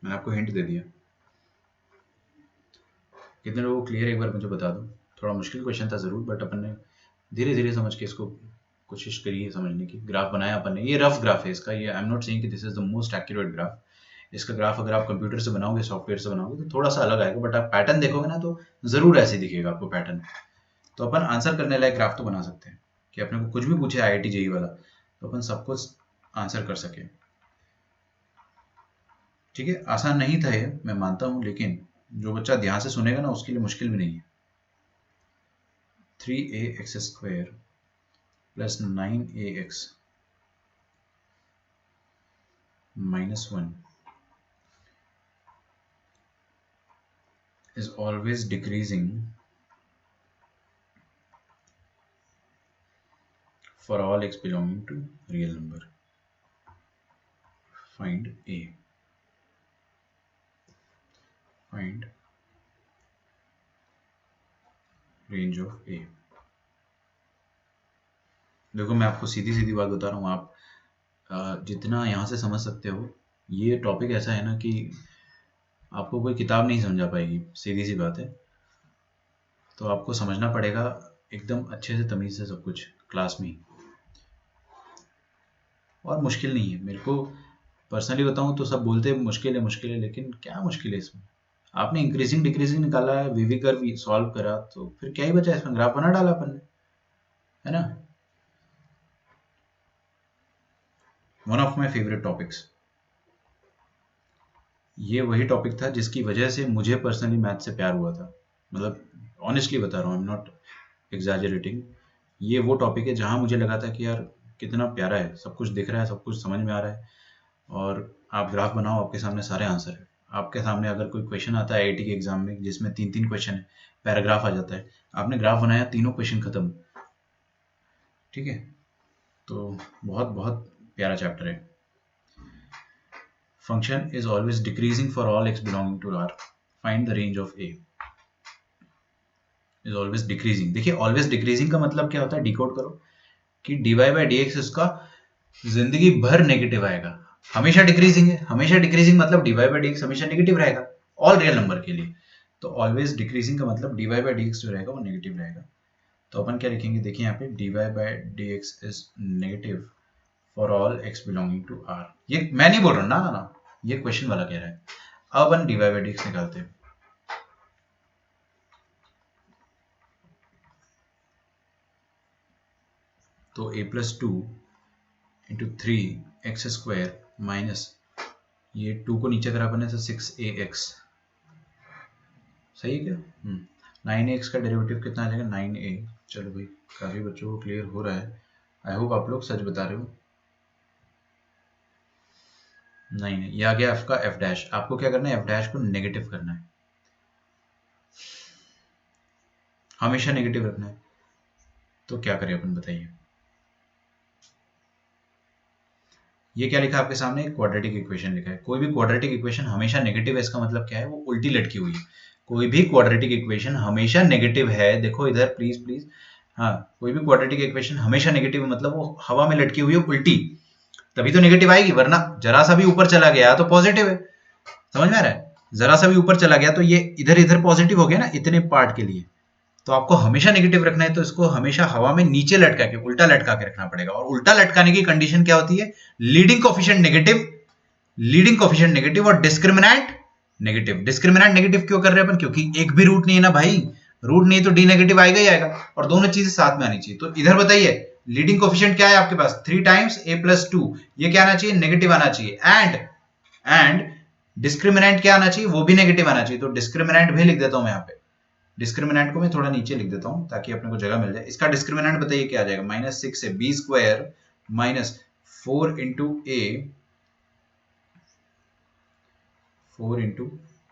मैंने आपको हिंट दे दिया। कितने लोगों को क्लियर एक बार मुझे बता दो। थोड़ा मुश्किल क्वेश्चन था जरूर, बट अपन ने धीरे धीरे समझ के इसको कोशिश करी है समझने की। ग्राफ बनाया अपन ने, ये रफ ग्राफ है इसका, ये आई एम नॉट सेइंग कि this is the most accurate graph. इसका ग्राफ अगर आप कंप्यूटर से बनाओगे, सॉफ्टवेयर से बनाओगे, तो थोड़ा सा अलग आएगा, बट आप पैटर्न देखोगे ना तो जरूर ऐसे दिखेगा आपको पैटर्न। तो अपन आंसर करने लायक ग्राफ तो बना सकते हैं कि अपने को कुछ भी पूछे IIT जेई वाला, तो अपन सब कुछ आंसर कर सके। ठीक है, आसान नहीं था ये मैं मानता हूँ, लेकिन जो बच्चा ध्यान से सुनेगा ना उसके लिए मुश्किल भी नहीं है। 3ax² plus 9ax -1 is always decreasing for all x belonging to real number. Find a. Find range of a. देखो मैं आपको सीधी सीधी बात बता रहा हूँ, आप जितना यहाँ से समझ सकते हो, ये टॉपिक ऐसा है ना कि आपको कोई किताब नहीं समझा पाएगी, सीधी सी बात है। तो आपको समझना पड़ेगा एकदम अच्छे से, तमीज से सब कुछ क्लास में ही। और मुश्किल नहीं है, मेरे को पर्सनली बताऊं तो सब बोलते हैं मुश्किल है, लेकिन क्या मुश्किल है इसमें? आपने इंक्रीजिंग डिक्रीजिंग निकाला है, वीवी कर्व सॉल्व करा, तो फिर क्या ही बचा इसमें, ग्राफ बना डाला अपन ने, है ना। One of my favourite topics, ये वही टॉपिक था जिसकी वजह से मुझे पर्सनली मैथ से प्यार हुआ था। मतलब ऑनेस्टली बता रहा हूँ, आई एम नॉट एग्जैजरेटिंग। ये वो टॉपिक है जहाँ मुझे लगा था कि यार कितना प्यारा है, सब कुछ दिख रहा है, सब कुछ समझ में आ रहा है। और आप ग्राफ बनाओ, आपके सामने सारे आंसर है। आपके सामने अगर कोई क्वेश्चन आता है IIT के एग्जाम में जिसमें 3-3 क्वेश्चन है, पैराग्राफ आ जाता है, आपने ग्राफ बनाया, तीनों क्वेश्चन खत्म। ठीक है, तो बहुत बहुत प्यारा चैप्टर है। Function is always decreasing for all x belonging to R. Find the range of a. Is always decreasing. देखिए ऑलवेज डिक्रीजिंग का मतलब क्या होता है, डिकोड करो कि dy/dx इसका जिंदगी भर नेगेटिव आएगा। हमेशा डिक्रीजिंग है, हमेशा डिक्रीजिंग मतलब dy/dx हमेशा नेगेटिव रहेगा ऑल रियल नंबर के लिए। तो ऑलवेज डिक्रीजिंग का मतलब dy/dx जो रहेगा वो नेगेटिव रहेगा। तो अपन क्या लिखेंगे, देखिए यहाँ पे dy/dx is negative for all x belonging to R। ये मैं नहीं बोल रहा ना, ये क्वेश्चन वाला कह रहा है। अब अपन dy बाई dx निकालते हैं। तो a plus two into three x square minus ये 2 को नीचे करा अपने तो 6ax, सही है क्या? 9ax का डेरिवेटिव कितना आ जाएगा? 9a। चलो भाई, काफ़ी बच्चों को क्लियर हो रहा है। आई होप आप लोग सच बता रहे हो। नहीं, ये आ गया आपका f डैश। आपको क्या करना है? f डैश को नेगेटिव करना है, हमेशा नेगेटिव रखना है। तो क्या करें अपन, बताइए। ये क्या लिखा आपके सामने? एक क्वाड्रेटिक इक्वेशन लिखा है। कोई भी क्वाड्रेटिक इक्वेशन हमेशा नेगेटिव है, इसका मतलब क्या है? वो उल्टी लटकी हुई है। कोई भी क्वाड्रेटिक इक्वेशन हमेशा नेगेटिव है। देखो इधर प्लीज प्लीज। हाँ, कोई भी क्वाड्रेटिक इक्वेशन हमेशा नेगेटिव है, मतलब वो हवा में लटकी हुई है उल्टी, तभी तो नेगेटिव आएगी। वरना जरा सा भी ऊपर चला गया तो पॉजिटिव है। समझ में आ रहा है? जरा सा भी ऊपर चला गया तो ये इधर इधर पॉजिटिव हो गया ना, इतने पार्ट के लिए। तो आपको हमेशा नेगेटिव रखना है, तो इसको हमेशा हवा में नीचे लटका के, उल्टा लटका के रखना पड़ेगा। और उल्टा लटकाने की कंडीशन क्या होती है? Leading coefficient negative, leading coefficient negative और डिस्क्रिमिनेंट नेगेटिव। डिस्क्रिमिनेंट नेगेटिव क्यों कर रहे हैं अपन? क्योंकि एक भी रूट नहीं है ना भाई। रूट नहीं तो डी नेगेटिव आएगा ही आएगा, और दोनों चीजें साथ में आनी चाहिए। तो इधर बताइए, लीडिंग कोफिशिएंट क्या है आपके पास? 3 टाइम्स a प्लस टू। ये क्या आना चाहिए? नेगेटिव आना चाहिए। एंड डिस्क्रिमिनेंट क्या आना चाहिए? वो भी नेगेटिव आना चाहिए। तो डिस्क्रिमिनेंट भी लिख देता हूं मैं यहाँ पे। डिस्क्रिमिनेंट को मैं थोड़ा नीचे लिख देता हूं ताकि अपने को जगह मिल जाए। इसका डिस्क्रिमिनेंट बताइए क्या आ जाएगा? -6 से बी स्क्वायर माइनस 4 इंटू ए, 4 इंटू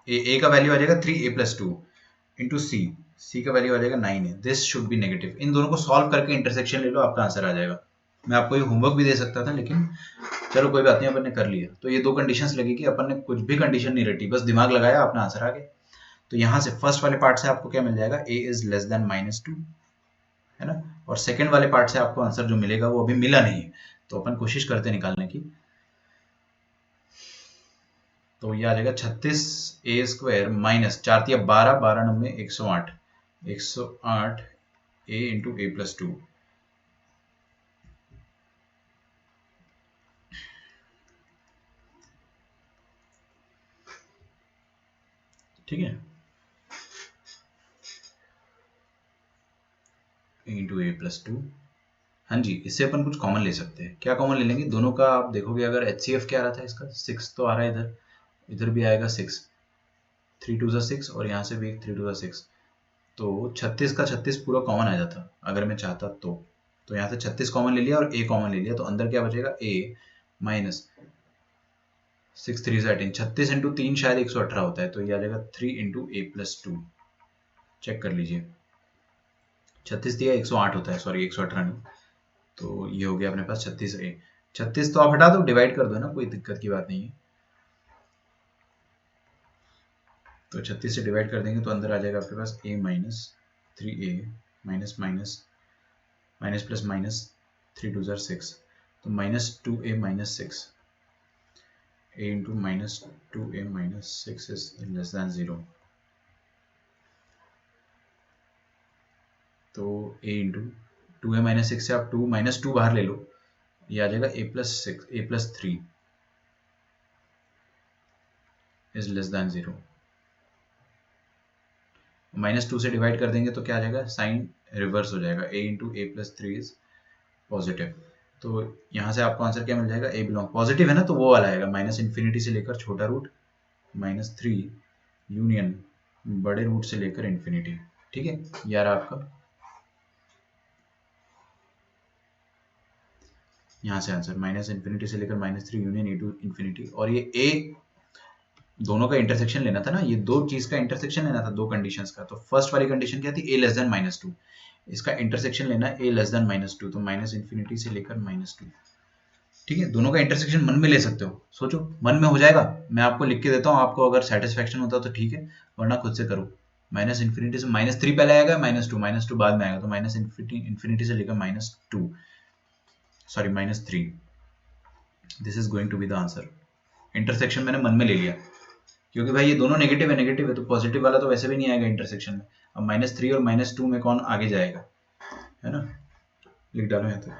ए का वैल्यू आ जाएगा 3a प्लस टू इंटू सी का वैल्यू आ जाएगा 9 है। This should be negative. इन दोनों को सॉल्व करके इंटरसेक्शन ले लो, आपका आंसर आ जाएगा। मैं आपको ये होमवर्क भी दे सकता था, लेकिन चलो कोई बात नहीं, अपन ने कर लिया। तो ये 2 कंडीशंस लगी कि अपन ने कुछ भी कंडीशन नहीं रटी, बस दिमाग लगाया, अपना आंसर आ गया। तो यहाँ से फर्स्ट वाले पार्ट से आपको क्या मिल जाएगा? a इज लेस देन -2, है ना। और सेकंड वाले पार्ट से आपको आंसर जो मिलेगा वो अभी मिला नहीं है, तो अपन कोशिश करते निकालने की। तो ये आ जाएगा 36a square minus 4 × 12, 12 9 108, 108 a into A plus two. ठीक है, इंटू ए प्लस टू। हाँ जी, इससे अपन कुछ कॉमन ले सकते हैं। क्या कॉमन ले लेंगे? दोनों का आप देखोगे, अगर HCF क्या आ रहा था इसका? 6 तो आ रहा है इधर, इधर भी आएगा 6, 3 2 6, और यहाँ से भी 3 2 6। तो 36 का 36 पूरा कॉमन आ जाता अगर मैं चाहता तो यहाँ से 36 कॉमन ले लिया और a कॉमन ले लिया, तो अंदर क्या बचेगा? a माइनस 6 3 18, 36 इंटू 3 शायद 118 होता है, तो ये आ जाएगा 3 इंटू ए प्लस टू। चेक कर लीजिए, 36 दिया 108 होता है, सॉरी 118 नहीं। तो ये हो गया अपने पास 36a। 36 तो आप हटा दो, डिवाइड कर दो ना, कोई दिक्कत की बात नहीं है। तो 36 से डिवाइड कर देंगे तो अंदर आ जाएगा आपके पास a minus 3a minus minus minus plus minus 3 2 6, तो -2a minus 6, a into -2a minus 6 is less than 0। तो a इंटू 2a माइनस 6 से आप -2 बाहर ले लो, ये आ जाएगा a plus 6 a plus 3 is less than 0। -2 से डिवाइड कर देंगे तो क्या आ जाएगा? साइन रिवर्स हो जाएगा, a into A plus 3 is positive. तो यहाँ से आपको आंसर क्या मिल जाएगा? a बिलोंग पॉजिटिव है ना, तो वो वाला आएगा -इन्फिनिटी से लेकर छोटा रूट -3 यूनियन बड़े रूट से लेकर इन्फिनिटी। ठीक है, यार आपका यहाँ से आंसर -इन्फिनिटी से लेकर -3 यूनियन ए टू इन्फिनिटी। और ये a दोनों का इंटरसेक्शन लेना था ना, ये दो चीज का इंटरसेक्शन लेना था, दो कंडीशंस का। तो फर्स्ट वाली कंडीशन क्या थी? a less than -2। इसका इंटरसेक्शन लेना है a लेस देन -2, तो -इन्फिनिटी से लेकर -2। ठीक है, दोनों का इंटरसेक्शन मन में ले सकते हो, सोचो मन में हो जाएगा। मैं आपको लिख के देता हूँ, आपको अगर सेटिस्फेक्शन होता तो ठीक है, वरना खुद से करो। -इन्फिनिटी से -3 पहले आएगा, -2 बाद में आएगा, तो -इन्फिनिटी से लेकर -2, sorry -3। This is going to be the answer. Intersection मैंने मन में ले लिया, क्योंकि भाई ये दोनों नेगेटिव है तो पॉजिटिव वाला तो वैसे भी नहीं आएगा इंटरसेक्शन में। अब -3 और -2 में कौन आगे जाएगा, है ना। लिख डालो यहाँ तो।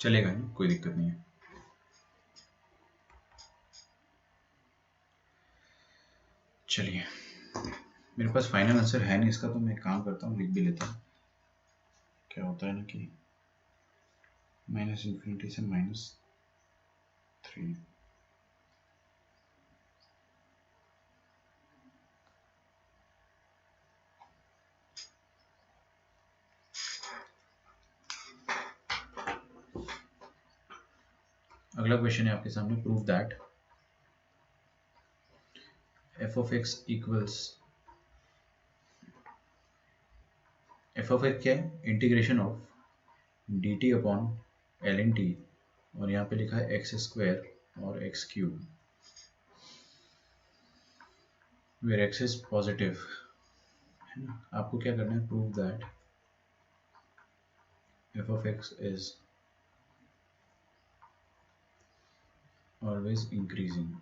चलेगा नहीं, कोई दिक्कत नहीं है। चलिए, मेरे पास फाइनल आंसर है नहीं इसका, तो मैं एक काम करता हूँ, लिख भी लेता हूँ। क्या होता है ना कि -∞ से -3। अगला क्वेश्चन है आपके सामने, prove that f of x equals, f of x क्या है, integration of dt upon L n t, और यहाँ पे लिखा है एक्स स्क्वायर और x cube, where x is positive, है ना। आपको क्या करना है, prove that f of x is always increasing,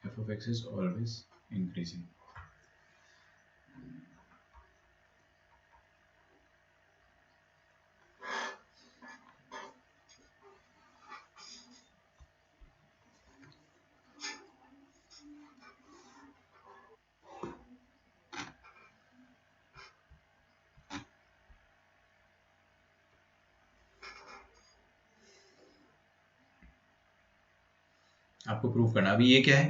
f of x is always increasing। आपको प्रूव करना, अभी ये क्या है,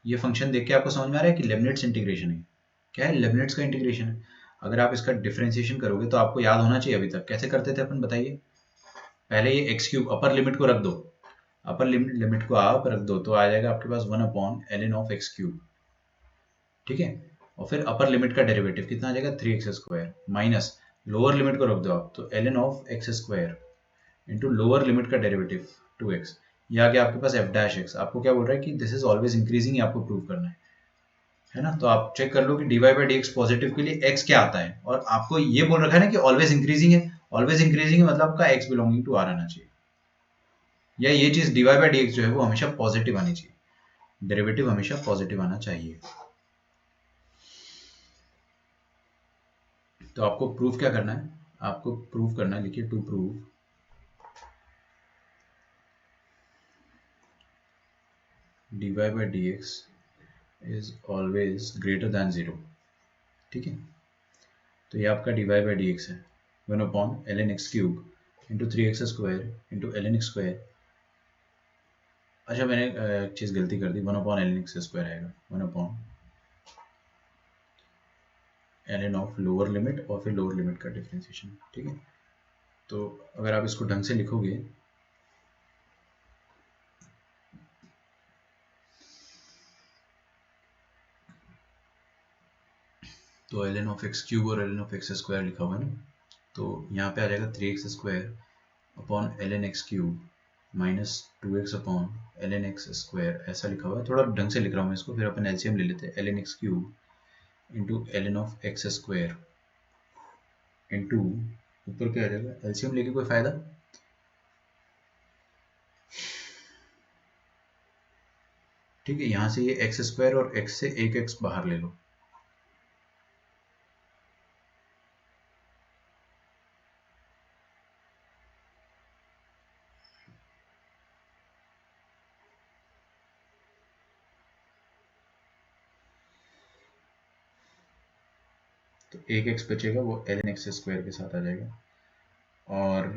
ये फंक्शन देख के आपको समझ में आ रहा है कि लेबनिट्स इंटीग्रेशन है। क्या है, लेबनिट्स का इंटीग्रेशन है। अगर आप इसका डिफरेंशिएशन करोगे तो आपको याद होना चाहिए अभी तक कैसे करते थे अपन, बताइए। पहले ये एक्स क्यूब अपर लिमिट को रख दो, अपर लिमिट को आप रख दो तो आ जाएगा आपके पास 1 upon L N of x cube, ठीक है। और फिर अपर लिमिट का डेरिवेटिव कितना आ जाएगा, 3x² माइनस लोअर लिमिट को रख दो आप तो L N of x square into lower limit का डेरिवेटिव 2x। ये आ गया आपके पास f डैश x। आपको क्या बोल रहा है कि दिस इज ऑलवेज इंक्रीजिंग, ये आपको प्रूव करना है ना। तो आप चेक कर लो कि dy by d x positive के लिए x क्या आता है, और आपको ये बोल रखा है ना कि ऑलवेज इंक्रीजिंग है। ऑलवेज इंक्रीजिंग है मतलब आपका x बिलोंगिंग टू r आना चाहिए, या ये चीज dy बाई डी एक्स जो है वो हमेशा पॉजिटिव आनी चाहिए, डेरिवेटिव हमेशा पॉजिटिव आना चाहिए। तो आपको प्रूफ क्या करना है, आपको प्रूफ करना है, लिखिए to prove dy by d x is always greater than 0, ठीक है। तो ये आपका dy बाई डी एक्स है 1 upon L N x cube into 3x² into L N x square. अच्छा, मैंने एक चीज़ गलती कर दी, 1 upon L N x square आएगा 1 upon L N of lower limit और फिर लोअर लिमिट का डिफरेंशिएशन, ठीक है। तो अगर आप इसको ढंग से लिखोगे तो L N of x cube और L N of x square लिखा हुआ है ना, तो यहाँ पे आ जाएगा 3x² upon L N x cube minus 2x upon L N x square, ऐसा लिखा हुआ है। थोड़ा ढंग से लिख रहा हूँ मैं इसको, फिर अपन एलसीएम ले लेते हैं, L N x cube into L N of x square into ऊपर क्या आ जाएगा, एलसीएम लेके कोई फायदा, ठीक है। यहाँ से ये एक्स स्क्वायर और एक्स से एक एक्स बाहर ले लो, तो एक एक्स बचेगा, वो एल एन एक्स स्क्वायर के साथ आ जाएगा, और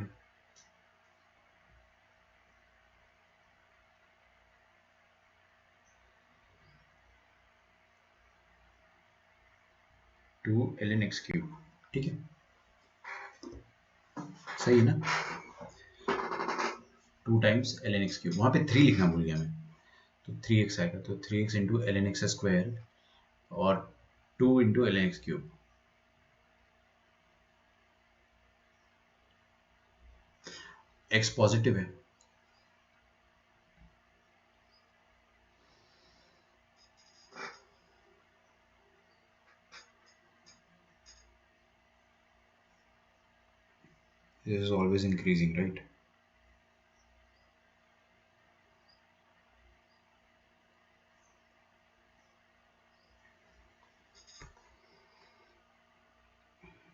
two L N x cube, ठीक है। सही है ना, 2 times L N x cube, वहाँ पे 3 लिखना भूल गया मैं, तो 3x आएगा, तो 3x into L N x square और 2 into L N x cube. X positive है, this is always increasing, right?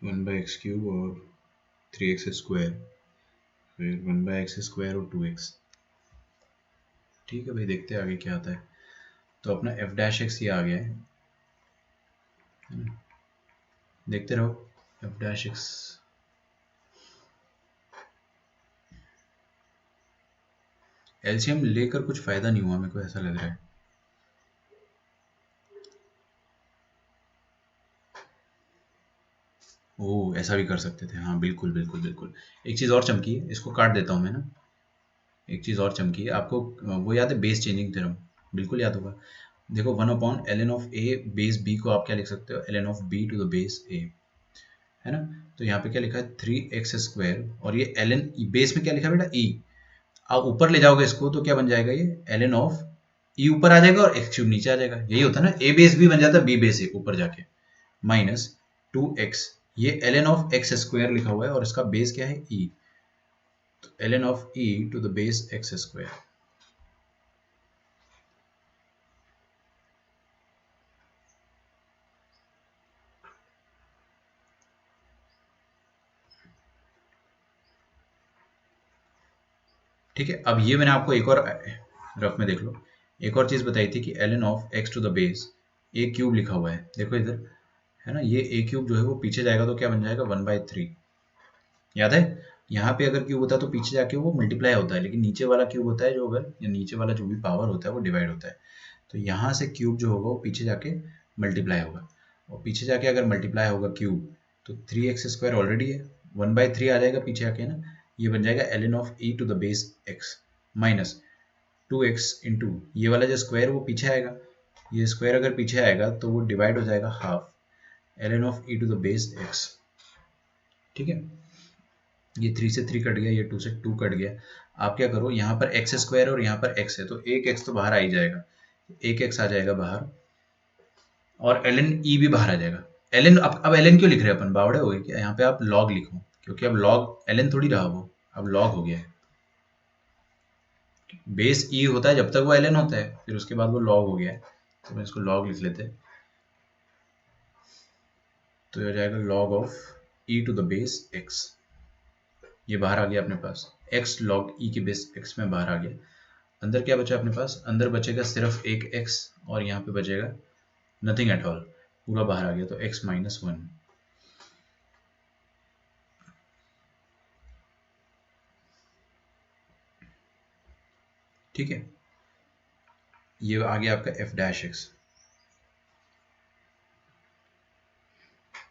One by x cube और 3x², फिर 1/x² और 2x। ठीक है भाई, देखते हैं आगे क्या आता है। तो अपना f' ये आ गया है ना? देखते रहो f'। एलसीएम लेकर कुछ फायदा नहीं हुआ, मेरे को ऐसा लग रहा है। ओ, ऐसा भी कर सकते थे, हाँ बिल्कुल बिल्कुल बिल्कुल। एक चीज़ और चमकी है, इसको काट देता हूँ मैं ना। एक चीज़ और चमकी है आपको, वो याद है बेस चेंजिंग थ्योरम? बिल्कुल याद होगा। देखो 1/ln(a) बेस b को आप क्या लिख सकते हो, ln(b) to the base a, है ना? तो यहाँ पे क्या लिखा है 3x², और ये ln बेस में क्या लिखा है बेटा, e। आप ऊपर ले जाओगे इसको तो क्या बन जाएगा, ये ln(e) ऊपर आ जाएगा और x³ नीचे आ जाएगा। यही होता है ना, a बेस b बन जाता है b बेस a ऊपर जाके, माइनस 2x। ये ln(x²) लिखा हुआ है और इसका बेस क्या है, e। तो ln(e) to the base x²। ठीक है, अब ये मैंने आपको एक और रफ में देख लो, एक और चीज बताई थी कि ln(x to the base a³ लिखा हुआ है, देखो इधर, है ना? ये a³ जो है वो पीछे जाएगा तो क्या बन जाएगा, 1/3। याद है? यहाँ पे अगर क्यूब होता है तो पीछे जाके वो मल्टीप्लाई होता है, लेकिन नीचे वाला क्यूब होता है जो, अगर या नीचे वाला जो भी पावर होता है वो डिवाइड होता है। तो यहाँ से क्यूब जो होगा वो पीछे जाके मल्टीप्लाई होगा, और पीछे जाके अगर मल्टीप्लाई होगा क्यूब, तो 3x² ऑलरेडी है, 1/3 आ जाएगा पीछे आके ना। ये बन जाएगा ln(e) to the base x, minus 2x into ये वाला जो स्क्वायर वो पीछे आएगा, ये स्क्वायर अगर पीछे आएगा तो वो डिवाइड हो जाएगा half, ln(e) to the base x। ठीक है, ये 3 से 3 कट गया, ये 2 से 2 कट गया। आप क्या करो, यहाँ पर x² और यहाँ पर x है, तो एक x तो बाहर आ ही जाएगा, एक x आ जाएगा बाहर, और ln(e) भी बाहर आ जाएगा। ln अब ln क्यों लिख रहे हैं अपन, बावड़े हो गए क्या? यहाँ पे आप log लिखो, क्योंकि अब log ln थोड़ी रहा वो, अब log हो गया है। बेस e होता है जब तक वो ln होता है, फिर उसके बाद वो log हो गया है, तो मैं इसको log लिख लेते हैं। तो ये हो जाएगा log of e to the base x। ये बाहर आ गया अपने पास, x log e के बेस x में बाहर आ गया। अंदर क्या बचा अपने पास, अंदर बचेगा सिर्फ एक x, और यहाँ पे बचेगा नथिंग एट ऑल, पूरा बाहर आ गया, तो x-1। ठीक है, ये आ गया आपका f'(x).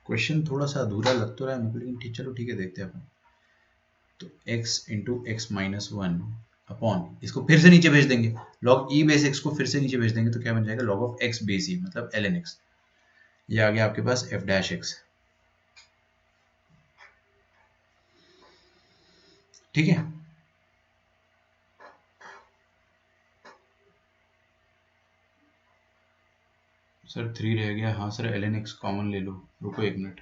क्वेश्चन थोड़ा सा अधूरा लग तो रहा है मुझे, लेकिन ठीक, चलो ठीक है, देखते हैं अपन। तो x इंटू x-1 अपॉन, इसको फिर से नीचे भेज देंगे, log e बेस x को फिर से नीचे भेज देंगे, तो क्या बन जाएगा, log of x base e, मतलब ln x। ये आ गया आपके पास f'(x). ठीक है, सर 3 रह गया, हाँ सर ln x कॉमन ले लो, रुको 1 मिनट।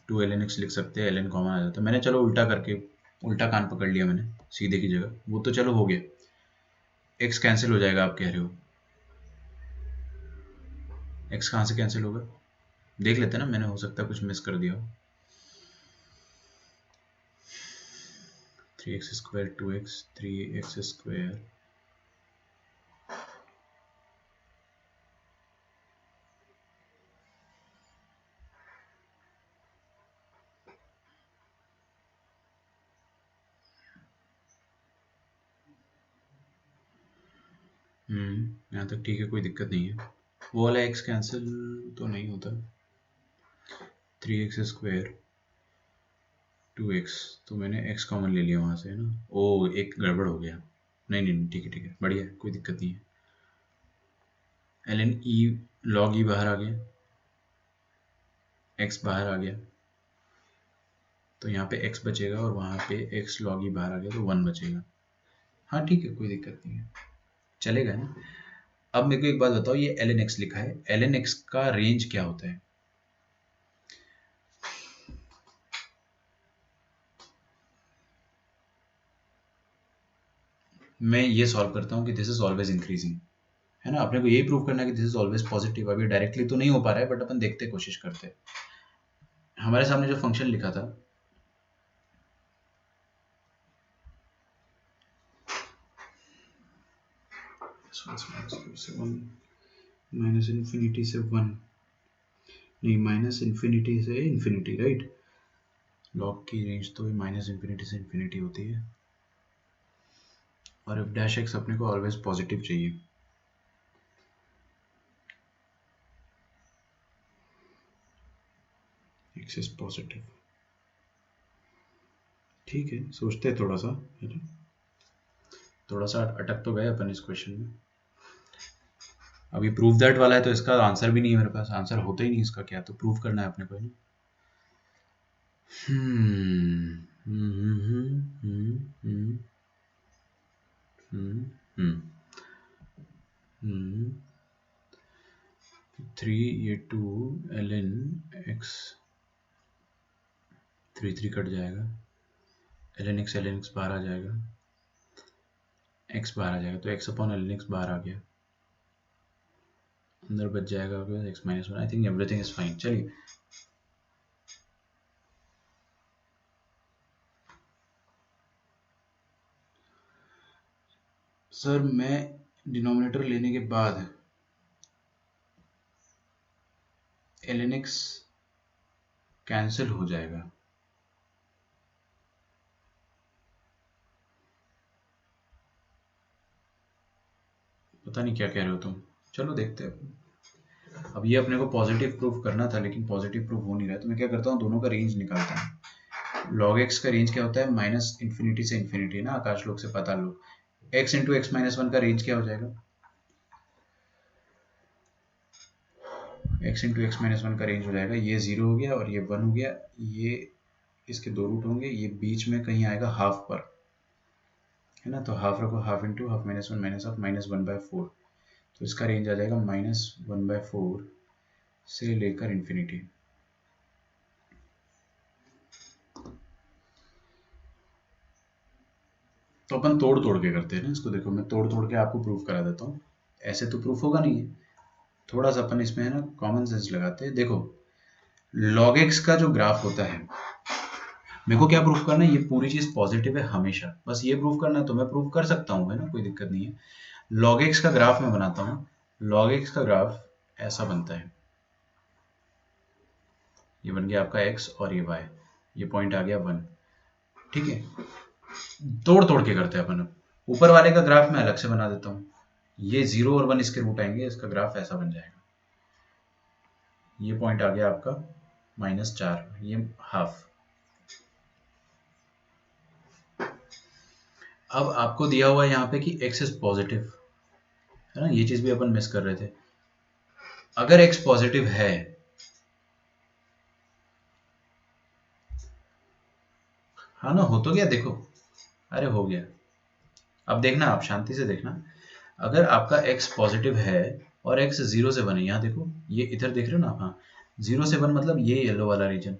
टू ln x लिख सकते हैं, ln कॉमन आ जाता है, मैंने चलो उल्टा करके, उल्टा कान पकड़ लिया मैंने सीधे की जगह, वो तो चलो हो गया, x कैंसिल हो जाएगा आप कह रहे हो, x कहाँ से कैंसिल होगा, देख लेते हैं ना, मैंने हो सकता है कुछ मिस कर दिया हो। 3x² 2x 3x², यहाँ तक ठीक है, कोई दिक्कत नहीं है, वो वाला x कैंसिल तो नहीं होता। 3x² 2x, तो मैंने x कॉमन ले लिया वहाँ से, है ना? ओ, एक गड़बड़ हो गया, नहीं नहीं ठीक है ठीक है, बढ़िया है, कोई दिक्कत नहीं है। ln e log e बाहर आ गया, x बाहर आ गया, तो यहाँ पे x बचेगा, और वहाँ पे x log e बाहर आ गया, तो 1 बचेगा। हाँ ठीक है, कोई दिक्कत नहीं है, चलेगा ना। अब मेरे को एक बात बताओ, ये ln x लिखा है, ln x का रेंज क्या होता है? मैं ये सॉल्व करता हूँ कि दिस इज ऑलवेज इंक्रीजिंग, है ना, अपने को यही प्रूव करना है कि दिस इज ऑलवेज पॉजिटिव। अभी डायरेक्टली तो नहीं हो पा रहा है, बट अपन देखते कोशिश करते हैं। हमारे सामने जो फंक्शन लिखा था, माइनस इन्फिनिटी से 1, नहीं माइनस इन्फिनिटी से इन्फिनिटी, राइट। लॉग की रेंज तो माइनस इन्फिनिटी से इन्फिनिटी होती है, और एफ डैश एक्स अपने को ऑलवेज पॉजिटिव चाहिए। एक्स इज पॉजिटिव, ठीक है। सोचते हैं थोड़ा सा, है ना, थोड़ा सा अटक तो गए अपन इस क्वेश्चन में। अभी प्रूव दैट वाला है तो इसका आंसर भी नहीं है मेरे पास, आंसर होता ही नहीं इसका, क्या तो प्रूव करना है अपने को, है ना। हम्म हम्म हम्म हम्म हम्म हम्म 3 ये 2 ln x, 3 3 कट जाएगा, ln x बाहर आ जाएगा, x बाहर आ जाएगा, तो x अपॉन ln x बाहर आ गया, अंदर बच जाएगा x minus 1। I think everything is fine. चलिए, सर मैं डिनोमिनेटर लेने के बाद ln x कैंसिल हो जाएगा। पता नहीं क्या कह रहे हो तुम, चलो देखते हैं। अब ये अपने को पॉजिटिव प्रूफ करना था, लेकिन पॉजिटिव प्रूफ हो नहीं रहा है, तो मैं क्या करता हूँ, दोनों का रेंज निकालता हूँ। लॉग एक्स का रेंज क्या होता है, माइनस इन्फिनिटी से इन्फिनिटी ना, आकाश लोग से पता लो। x इंटू एक्स माइनस 1 का रेंज क्या हो जाएगा, x इंटू एक्स माइनस 1 का रेंज हो जाएगा, ये 0 हो गया और ये 1 हो गया, ये इसके 2 रूट होंगे, ये बीच में कहीं आएगा हाफ पर, है ना, तो हाफ रखो, half into half minus 1 minus half minus 1/4, तो इसका रेंज आ जाएगा -1/4 से लेकर इन्फिनिटी। तो अपन तोड़ तोड़ के करते हैं ना इसको, देखो मैं तोड़ तोड़ के आपको प्रूफ करा देता हूँ, ऐसे तो प्रूफ होगा नहीं है। थोड़ा सा अपन इसमें है ना कॉमन सेंस लगाते हैं। देखो log x का जो ग्राफ होता है, मेरे को क्या प्रूफ करना है, ये पूरी चीज पॉजिटिव है हमेशा, बस ये प्रूफ करना है, तो मैं प्रूफ कर सकता हूँ, है ना, कोई दिक्कत नहीं है। log x का ग्राफ मैं बनाता हूँ, log x का ग्राफ ऐसा बनता है, ये बन गया आपका x और ये y, ये पॉइंट आ गया 1, ठीक है। तोड़ तोड़ के करते हैं अपन। ऊपर वाले का ग्राफ मैं अलग से बना देता हूँ, ये 0 और 1 इसके रूट आएंगे, इसका ग्राफ ऐसा बन जाएगा, ये पॉइंट आ गया आपका -4, ये हाफ। अब आपको दिया हुआ है यहाँ पे कि x इज पॉजिटिव, है ना, ये चीज भी अपन मिस कर रहे थे। अगर x पॉजिटिव है, हाँ ना, हो तो गया, देखो, अरे हो गया। अब देखना, आप शांति से देखना, अगर आपका x पॉजिटिव है और x 0 से 1 है, यहाँ देखो, ये इधर देख रहे हो ना आप, हाँ 0 से 1 मतलब ये येलो वाला रीजन,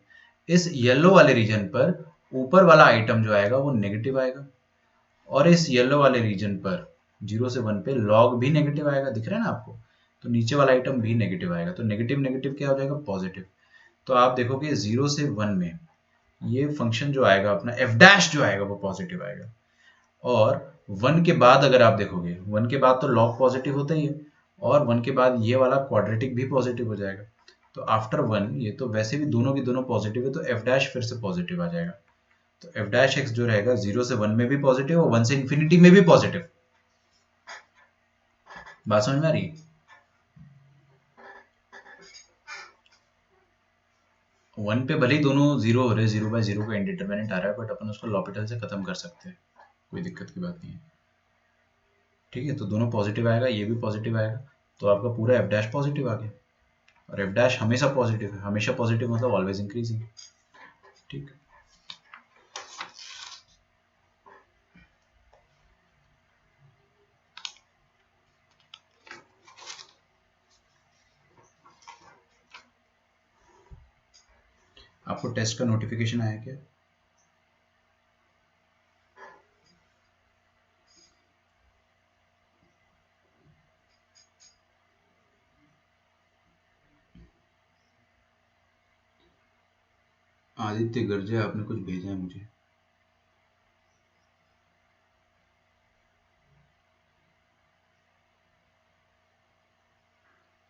इस येलो वाले रीजन पर ऊपर वाला आइटम जो आएगा वो नेगेटिव आएगा, और इस येलो वाले रीजन पर 0 से 1 पे लॉग भी नेगेटिव आएगा, दिख रहा है ना आपको, तो नीचे वाला आइटम भी नेगेटिव आएगा, तो नेगेटिव नेगेटिव क्या हो जाएगा, पॉजिटिव। तो आप देखोगे 0 से 1 में ये फंक्शन जो आएगा अपना एफ डैश जो आएगा वो पॉजिटिव आएगा, और 1 के बाद अगर आप देखोगे, 1 के बाद तो लॉग पॉजिटिव होता ही है, और 1 के बाद ये वाला क्वाड्रेटिक भी पॉजिटिव हो जाएगा, तो आफ्टर 1 ये तो वैसे भी दोनों की दोनों पॉजिटिव है, तो एफ डैश फिर से पॉजिटिव आ जाएगा, तो एफ डैश एक्स जो रहेगा 0 से 1 में भी पॉजिटिव और 1 से इन्फिनिटी में भी पॉजिटिव। बात समझ में आ रही है? 1 पे भले ही दोनों 0 हो रहे, 0/0 का इंडिटरमिनेंट आ रहा है, बट अपन उसको लॉपिटल से खत्म कर सकते हैं, कोई दिक्कत की बात नहीं है, ठीक है। तो दोनों पॉजिटिव आएगा, ये भी पॉजिटिव आएगा, तो आपका पूरा एफ डैश पॉजिटिव आ गया, और एफ डैश हमेशा पॉजिटिव है, हमेशा पॉजिटिव मतलब ऑलवेज इंक्रीजिंग, ठीक। आपको टेस्ट का नोटिफिकेशन आया क्या? आदित्य गर्जे आपने कुछ भेजा है मुझे।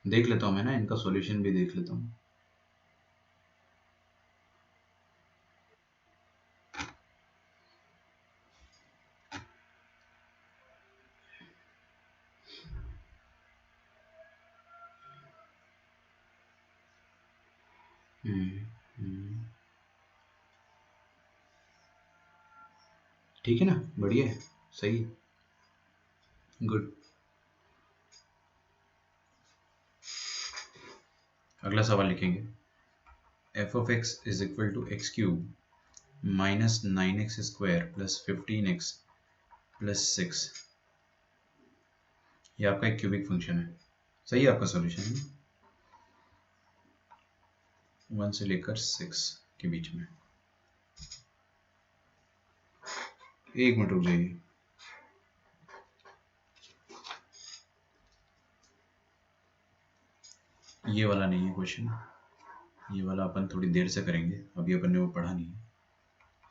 देख लेता हूँ मैं ना, इनका सॉल्यूशन भी देख लेता हूँ। ठीक है ना, बढ़िया है, सही है, गुड। अगला सवाल लिखेंगे, F of x is equal to x cube minus 9x square plus 15x plus 6। ये आपका एक क्यूबिक फंक्शन है, सही है आपका सॉल्यूशन है, 1 से लेकर 6 के बीच में। एक मिनट रुक जाइए, ये वाला नहीं है क्वेश्चन, ये वाला अपन थोड़ी देर से करेंगे, अभी अपन ने वो पढ़ा नहीं है,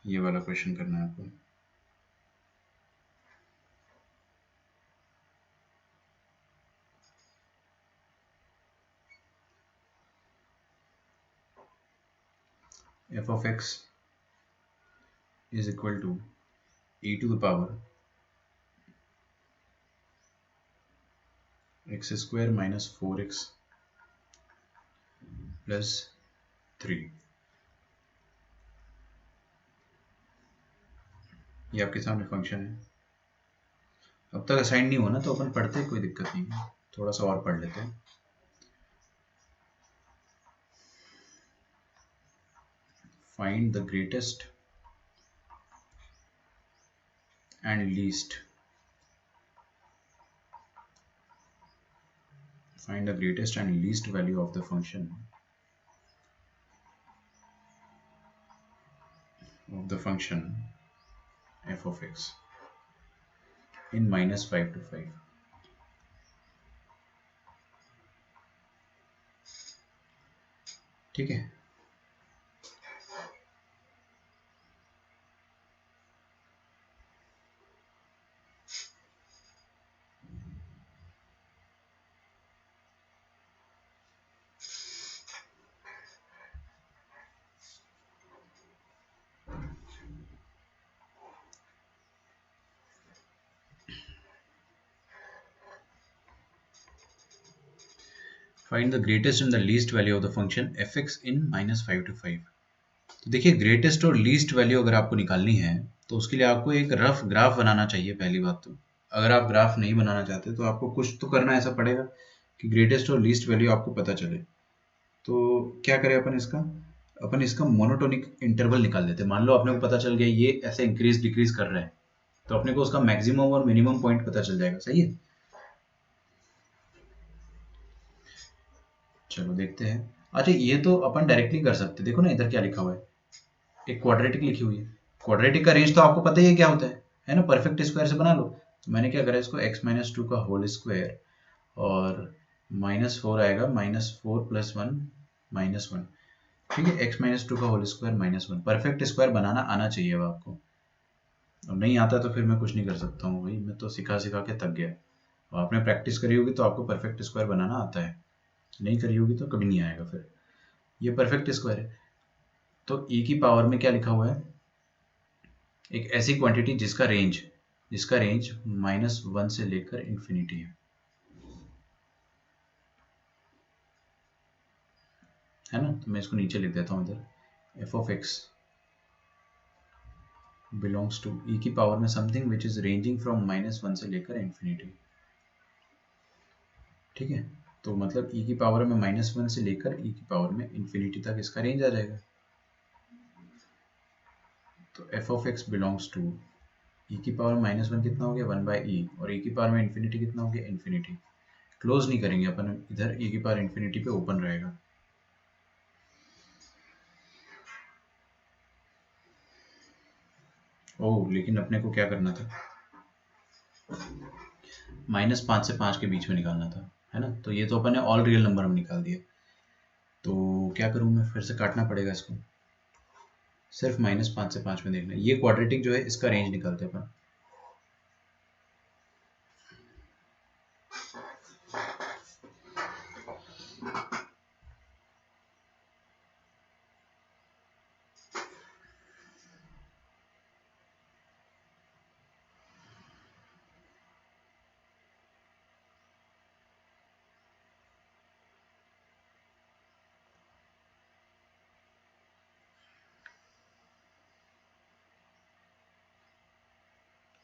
ये वाला क्वेश्चन करना है आपको। F of x is equal to e to the power x square minus 4x plus 3। ये आपके सामने फंक्शन है। अब तक असाइन नहीं हुआ ना तो अपन पढ़ते हैं, कोई दिक्कत नहीं है, थोड़ा सा और पढ़ लेते हैं। Find the greatest and least, find the greatest and least value of the function f of x in -5 to 5। ठीक है, find the greatest and the least value of the function F x in -5 to 5। तो देखिए, greatest और least value अगर आपको निकालनी है तो उसके लिए आपको एक रफ ग्राफ बनाना चाहिए। पहली बात तो अगर आप ग्राफ नहीं बनाना चाहते तो आपको कुछ तो करना ऐसा पड़ेगा कि ग्रेटेस्ट और लीस्ट वैल्यू आपको पता चले। तो क्या करें अपन इसका मोनोटोनिक इंटरवल निकाल देते हैं। मान लो अपने को पता चल गया ये ऐसे इंक्रीज डिक्रीज कर रहा है, तो अपने को उसका मैक्सिमम और मिनिमम पॉइंट पता चल जाएगा। सही है, चलो देखते हैं। अच्छा, ये तो अपन डायरेक्टली कर सकते हैं, देखो ना इधर क्या लिखा हुआ है, एक क्वाड्रेटिक लिखी हुई है। क्वाड्रेटिक का रेंज तो आपको पता ही है क्या होता है ना, परफेक्ट स्क्वायर से बना लो। तो मैंने क्या करा, इसको x-2 का होल स्क्वायर और -4 आएगा, -4 + 1 -1। ठीक है, x-2 का होल स्क्वायर -1। परफेक्ट स्क्वायर बनाना आना चाहिए अब आपको। अब नहीं आता तो फिर मैं कुछ नहीं कर सकता हूँ भाई, मैं तो सिखा सिखा के थक गया। और आपने प्रैक्टिस करी होगी तो आपको परफेक्ट स्क्वायर बनाना आता है, नहीं करी होगी तो कभी नहीं आएगा। फिर ये परफेक्ट स्क्वायर है, तो e की पावर में क्या लिखा हुआ है, एक ऐसी क्वांटिटी जिसका रेंज -1 से लेकर इंफिनिटी है ना। तो मैं इसको नीचे लिख देता हूँ इधर, F of x belongs to e की पावर में something which is ranging from -1 से लेकर इंफिनिटी। ठीक है, तो मतलब e की पावर में -1 से लेकर e की पावर में इंफिनिटी तक इसका रेंज आ जाएगा। तो F of x belongs to e की पावर -1 कितना हो गया, 1/e, और e की पावर में इंफिनिटी कितना हो गया, इंफिनिटी। क्लोज नहीं करेंगे अपन, इधर e की पावर इंफिनिटी पे ओपन रहेगा। ओह, लेकिन अपने को क्या करना था, -5 से 5 के बीच में निकालना था, है ना। तो ये तो अपन ने ऑल रियल नंबर में निकाल दिया। तो क्या करूँ मैं, फिर से काटना पड़ेगा इसको। सिर्फ -5 से 5 में देखना है। ये क्वाड्रेटिक जो है इसका रेंज निकालते हैं अपन।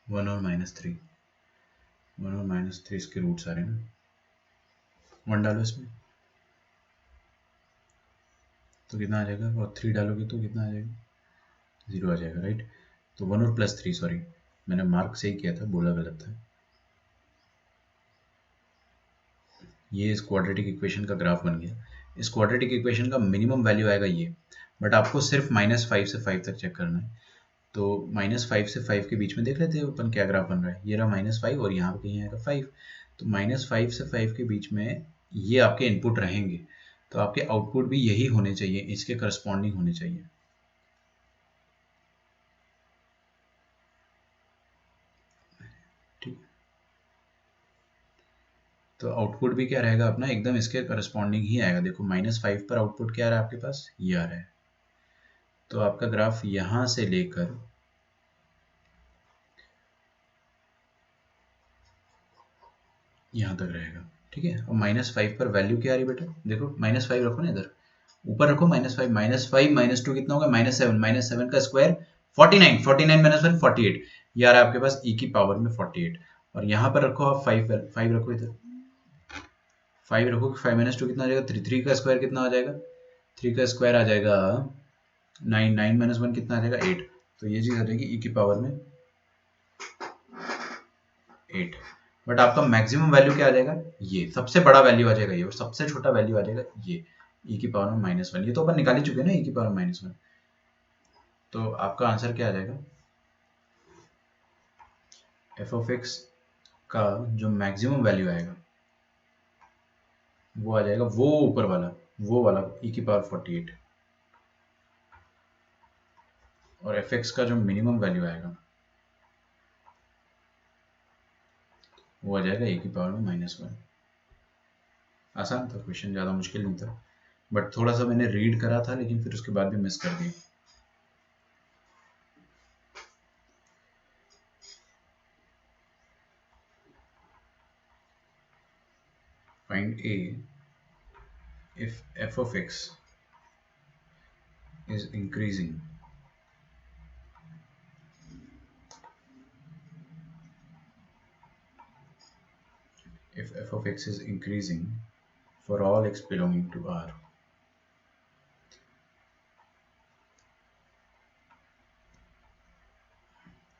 वन और -3, 1 और -3 इसके रूट्स आ रहे हैं ना। 1 डालो इसमें तो कितना आ जाएगा, और 3 डालोगे तो कितना आ जाएगा, 0 आ जाएगा, राइट। तो 1 और +3, सॉरी मैंने मार्क सही किया था, बोला गलत था। ये इस क्वाड्रेटिक इक्वेशन का ग्राफ बन गया। इस क्वाड्रेटिक इक्वेशन का मिनिमम वैल्यू आएगा ये, बट आपको सिर्फ -5 से 5 तक चेक करना है। तो -5 से 5 के बीच में देख लेते हैं अपन क्या ग्राफ बन रहा है। ये रहा -5 और यहाँ पे कहीं आएगा 5। तो -5 से 5 के बीच में ये आपके इनपुट रहेंगे, तो आपके आउटपुट भी यही होने चाहिए, इसके करस्पॉन्डिंग होने चाहिए। ठीक, तो आउटपुट भी क्या रहेगा अपना, एकदम इसके करस्पॉन्डिंग ही आएगा। देखो -5 पर आउटपुट क्या आ रहा है आपके पास, ये आ रहा है। तो आपका ग्राफ यहाँ से लेकर यहाँ तक रहेगा। ठीक है, और -5 पर वैल्यू क्या आ रही है बेटा, देखो -5 रखो ना इधर, ऊपर रखो -5, -5 -2 कितना होगा, -7, -7 का स्क्वायर 49, 49 -1 48, ये आ रहा है आपके पास e की पावर में 48। और यहाँ पर रखो आप 5 रखो इधर, 5 रखो, 5 -2 कितना आ जाएगा, 3 का स्क्वायर कितना आ जाएगा, 3 का स्क्वायर आ जाएगा 9, 9 -1 कितना आ जाएगा 8। तो ये चीज़ आ जाएगी e की पावर में 8। बट आपका मैक्सिमम वैल्यू क्या आ जाएगा, ये सबसे बड़ा वैल्यू आ जाएगा ये, और सबसे छोटा वैल्यू आ जाएगा ये e की पावर में -1। ये तो अपन निकाल ही चुके हैं ना, e की पावर में -1। तो आपका आंसर क्या आ जाएगा, एफ ऑफ एक्स का जो मैक्सिमम वैल्यू आएगा वो आ जाएगा वो ऊपर वाला, वो वाला e की पावर 48। और एफ एक्स का जो मिनिमम वैल्यू आएगा वो आ जाएगा e की पावर में -1। आसान था क्वेश्चन, ज़्यादा मुश्किल नहीं था, बट थोड़ा सा मैंने रीड करा था लेकिन फिर उसके बाद भी मिस कर दिया। Find a if f of x is increasing if f of x is increasing for all x belonging to R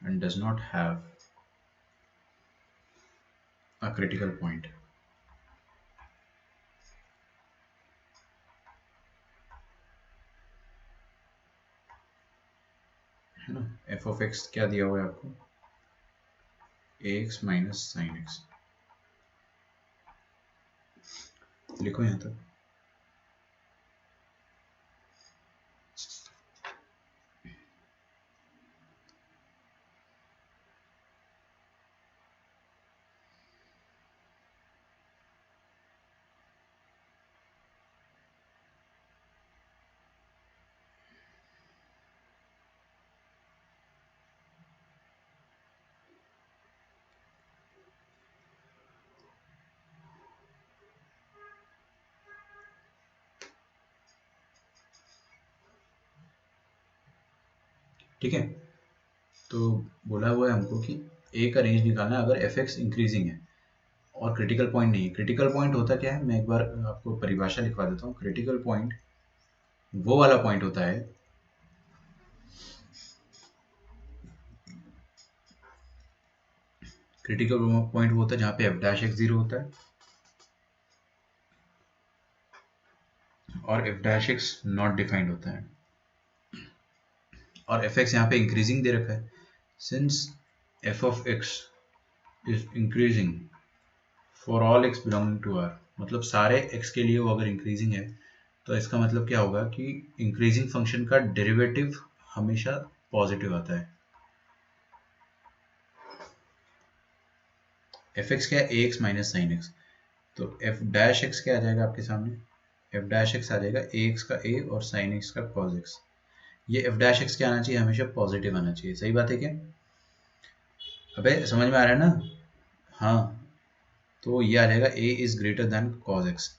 and does not have a critical point. है ना, f of x क्या दिया हुआ है आपको, ax minus sine x, लिखो यहाँ तक। ठीक है, तो बोला हुआ है हमको कि ए का रेंज निकालना है अगर एफ एक्स इंक्रीजिंग है और क्रिटिकल पॉइंट नहीं है। क्रिटिकल पॉइंट होता क्या है, मैं एक बार आपको परिभाषा लिखवा देता हूँ। क्रिटिकल पॉइंट वो वाला पॉइंट होता है क्रिटिकल पॉइंट वो होता है जहाँ पे एफ डैश एक्स 0 होता है और F dash x not defined होता है, और एफ एक्स यहाँ पे इंक्रीजिंग दे रखा है। Since F of x is increasing for all x belonging to R, मतलब सारे एक्स के लिए वो अगर इंक्रीजिंग है तो इसका मतलब क्या होगा कि इंक्रीजिंग फंक्शन का डेरिवेटिव हमेशा पॉजिटिव आता है। एफ एक्स क्या है, ए एक्स माइनस साइन एक्स, तो एफ डैश एक्स क्या आ जाएगा आपके सामने, एफ डैश एक्स आ जाएगा ए एक्स का ए और साइन एक्स का कॉस एक्स। ये एफ डैश एक्स क्या आना चाहिए, हमेशा पॉजिटिव आना चाहिए, सही बात है क्या? अबे समझ में आ रहा है ना? हाँ, तो ये आ जाएगा A is greater than cos X.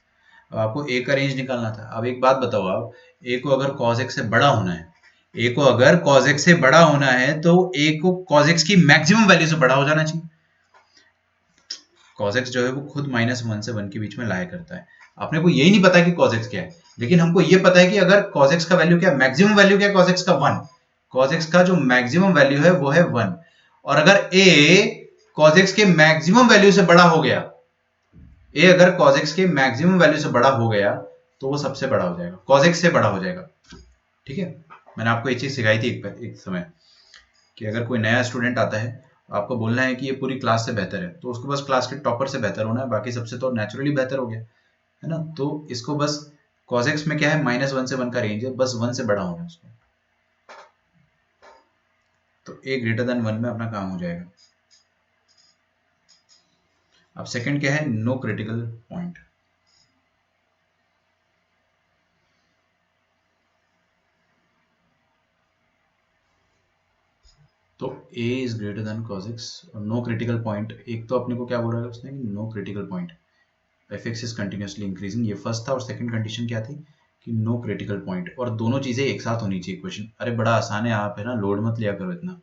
अब आपको ए का रेंज निकालना था। अब एक बात बताओ आप, ए को अगर कॉस एक्स से बड़ा होना है, ए को अगर कॉस एक्स से बड़ा होना है तो ए को कॉस एक्स की मैक्सिमम वैल्यू से बड़ा हो जाना चाहिए। कॉस एक्स जो है वो खुद -1 से 1 के बीच में लाया करता है। अपने को यही नहीं पता कि कॉस एक्स क्या है, लेकिन हमको ये पता है कि अगर कॉस एक्स का वैल्यू क्या है, मैक्सिमम वैल्यू क्या है कॉस एक्स का 1, कॉस एक्स का जो मैक्सिमम वैल्यू है वो है 1। और अगर ए कॉस एक्स के मैक्सिमम वैल्यू से बड़ा हो गया, ए अगर cos x के मैक्सिमम वैल्यू से बड़ा हो गया तो वो सबसे बड़ा हो जाएगा, cos x से बड़ा हो जाएगा। ठीक है, मैंने आपको एक चीज सिखाई थी एक समय कि अगर कोई नया स्टूडेंट आता है, आपको बोलना है कि ये पूरी क्लास से बेहतर है, तो उसको बस क्लास के टॉपर से बेहतर होना है, बाकी सबसे तो नेचुरली बेहतर हो गया है ना। तो इसको बस cos x में क्या है, -1 से 1 का रेंज है, बस 1 से बड़ा होना है उसको, तो a ग्रेटर देन 1 में अपना काम हो जाएगा। अब सेकंड क्या है, नो क्रिटिकल पॉइंट। तो a is greater than cos x और नो क्रिटिकल पॉइंट, एक तो अपने को क्या बोल रहा है उसने, no critical point F x is continuously increasing, ये फर्स्ट था। और सेकंड कंडीशन क्या थी कि नो क्रिटिकल पॉइंट, और दोनों चीजें एक साथ होनी चाहिए क्वेश्चन। अरे बड़ा आसान है, आप है ना लोड मत लिया करो इतना।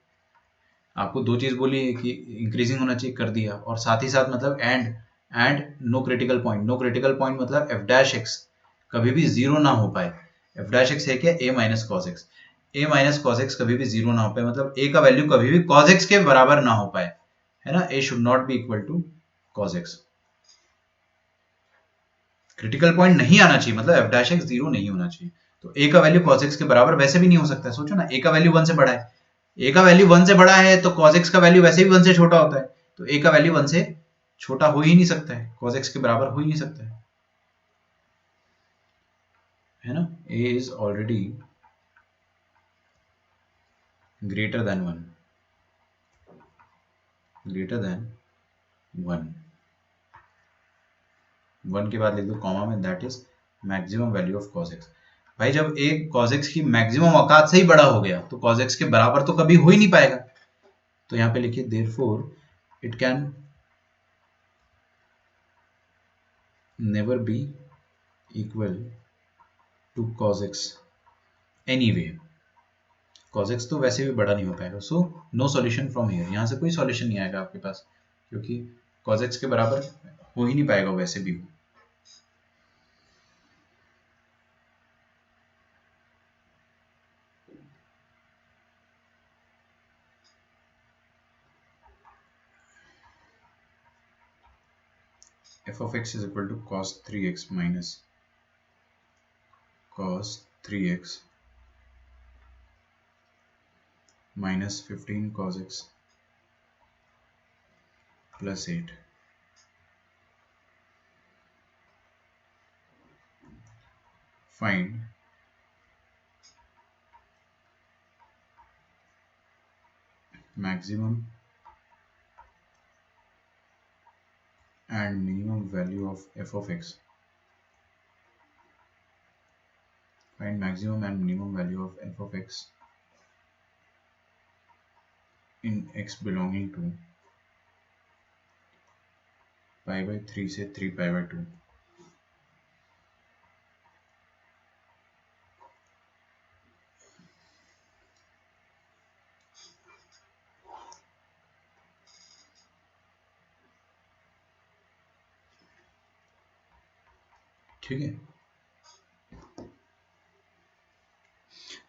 आपको दो चीज बोली है कि इंक्रीजिंग होना चाहिए, कर दिया, और साथ ही साथ मतलब and no critical point. No critical point मतलब एफ डैश एक्स कभी भी जीरो ना हो पाए। एफ डैश एक्स है क्या, ए माइनस कॉस एक्स, ए माइनस कॉस एक्स कभी भी जीरो ना हो पाए, मतलब ए का वैल्यू कभी भी कॉस एक्स के बराबर ना हो पाए, है ना। A should not be equal to cos X. Critical point नहीं आना चाहिए, मतलब एफ डैश एक्स जीरो नहीं होना चाहिए। तो ए का वैल्यू कॉस एक्स के बराबर वैसे भी नहीं हो सकता है, सोचो ना, ए का वैल्यू 1 से बड़ा है, ए का वैल्यू 1 से बड़ा है तो cos x का वैल्यू वैसे भी 1 से छोटा होता है, तो ए का वैल्यू 1 से छोटा हो ही नहीं सकता है, cos x के बराबर हो ही नहीं सकता है ना। a is already greater than 1, greater than 1, 1 के बाद लिख दो कॉमा में, that is maximum value of cos x। भाई जब a cos x की मैक्सिमम औकात से ही बड़ा हो गया तो cos x के बराबर तो कभी हो ही नहीं पाएगा। तो यहां पे लिखिए therefore it can never be equal to cos x anyway. cos x तो वैसे भी बड़ा नहीं हो पाएगा, so no solution from here, यहाँ से कोई सॉल्यूशन नहीं आएगा आपके पास, क्योंकि cos x के बराबर हो ही नहीं पाएगा वैसे भी। f of x is equal to cos 3x minus cos 3x minus 15 cos x plus 8। Find maximum and minimum value of f of x. Find maximum and minimum value of f of x in x belonging to pi by 3 से 3 pi by 2। ठीक है,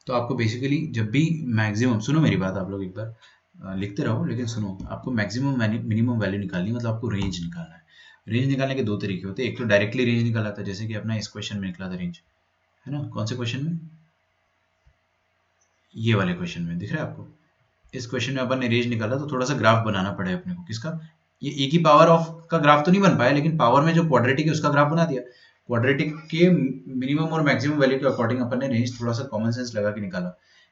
तो आपको basically जब भी maximum, सुनो मेरी बात, आप लोग एक बार लिखते रहो लेकिन सुनो, आपको मैक्सिमम मिनिमम वैल्यू निकालनी है, मतलब आपको रेंज निकालना है। रेंज निकालने के दो तरीके होते हैं, एक तो डायरेक्टली रेंज निकाला था, जैसे कि अपना इस क्वेश्चन में निकला था रेंज, है ना। कौन से क्वेश्चन में, ये वाले क्वेश्चन में दिख रहा है आपको। इस क्वेश्चन में अपन ने रेंज निकाला तो थोड़ा सा ग्राफ बनाना पड़ा है अपने को, किसका, ये ए की पावर ऑफ का ग्राफ तो नहीं बन पाया, लेकिन पावर में जो क्वाड्रेटिक है उसका ग्राफ बना दिया। क्वाड्रेटिक के मिनिमम और मैक्सिमम वैल्यू के अकॉर्डिंग अपन ने रेंज थोड़ा सा कॉमन सेंस लगा के निकाला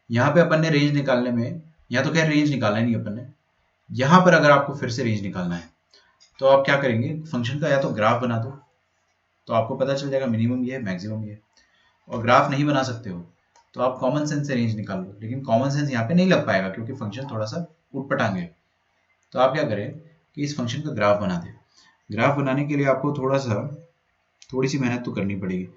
यहाँ पे अपन ने रेंज निकालने में, यहाँ तो खैर रेंज निकालना नहीं अपन ने, यहाँ पर अगर आपको फिर से रेंज निकालना है तो आप क्या करेंगे, फंक्शन का या तो ग्राफ बना दो, तो आपको पता चल जाएगा मिनिमम ये है, मैक्सिमम ये है। और ग्राफ नहीं बना सकते हो तो आप कॉमन सेंस से रेंज निकाल लो, लेकिन कॉमन सेंस यहाँ पे नहीं लग पाएगा क्योंकि फंक्शन थोड़ा सा उटपटांग है। तो आप क्या करें कि इस फंक्शन का ग्राफ बना दें। ग्राफ बनाने के लिए आपको थोड़ी सी मेहनत तो करनी पड़ेगी।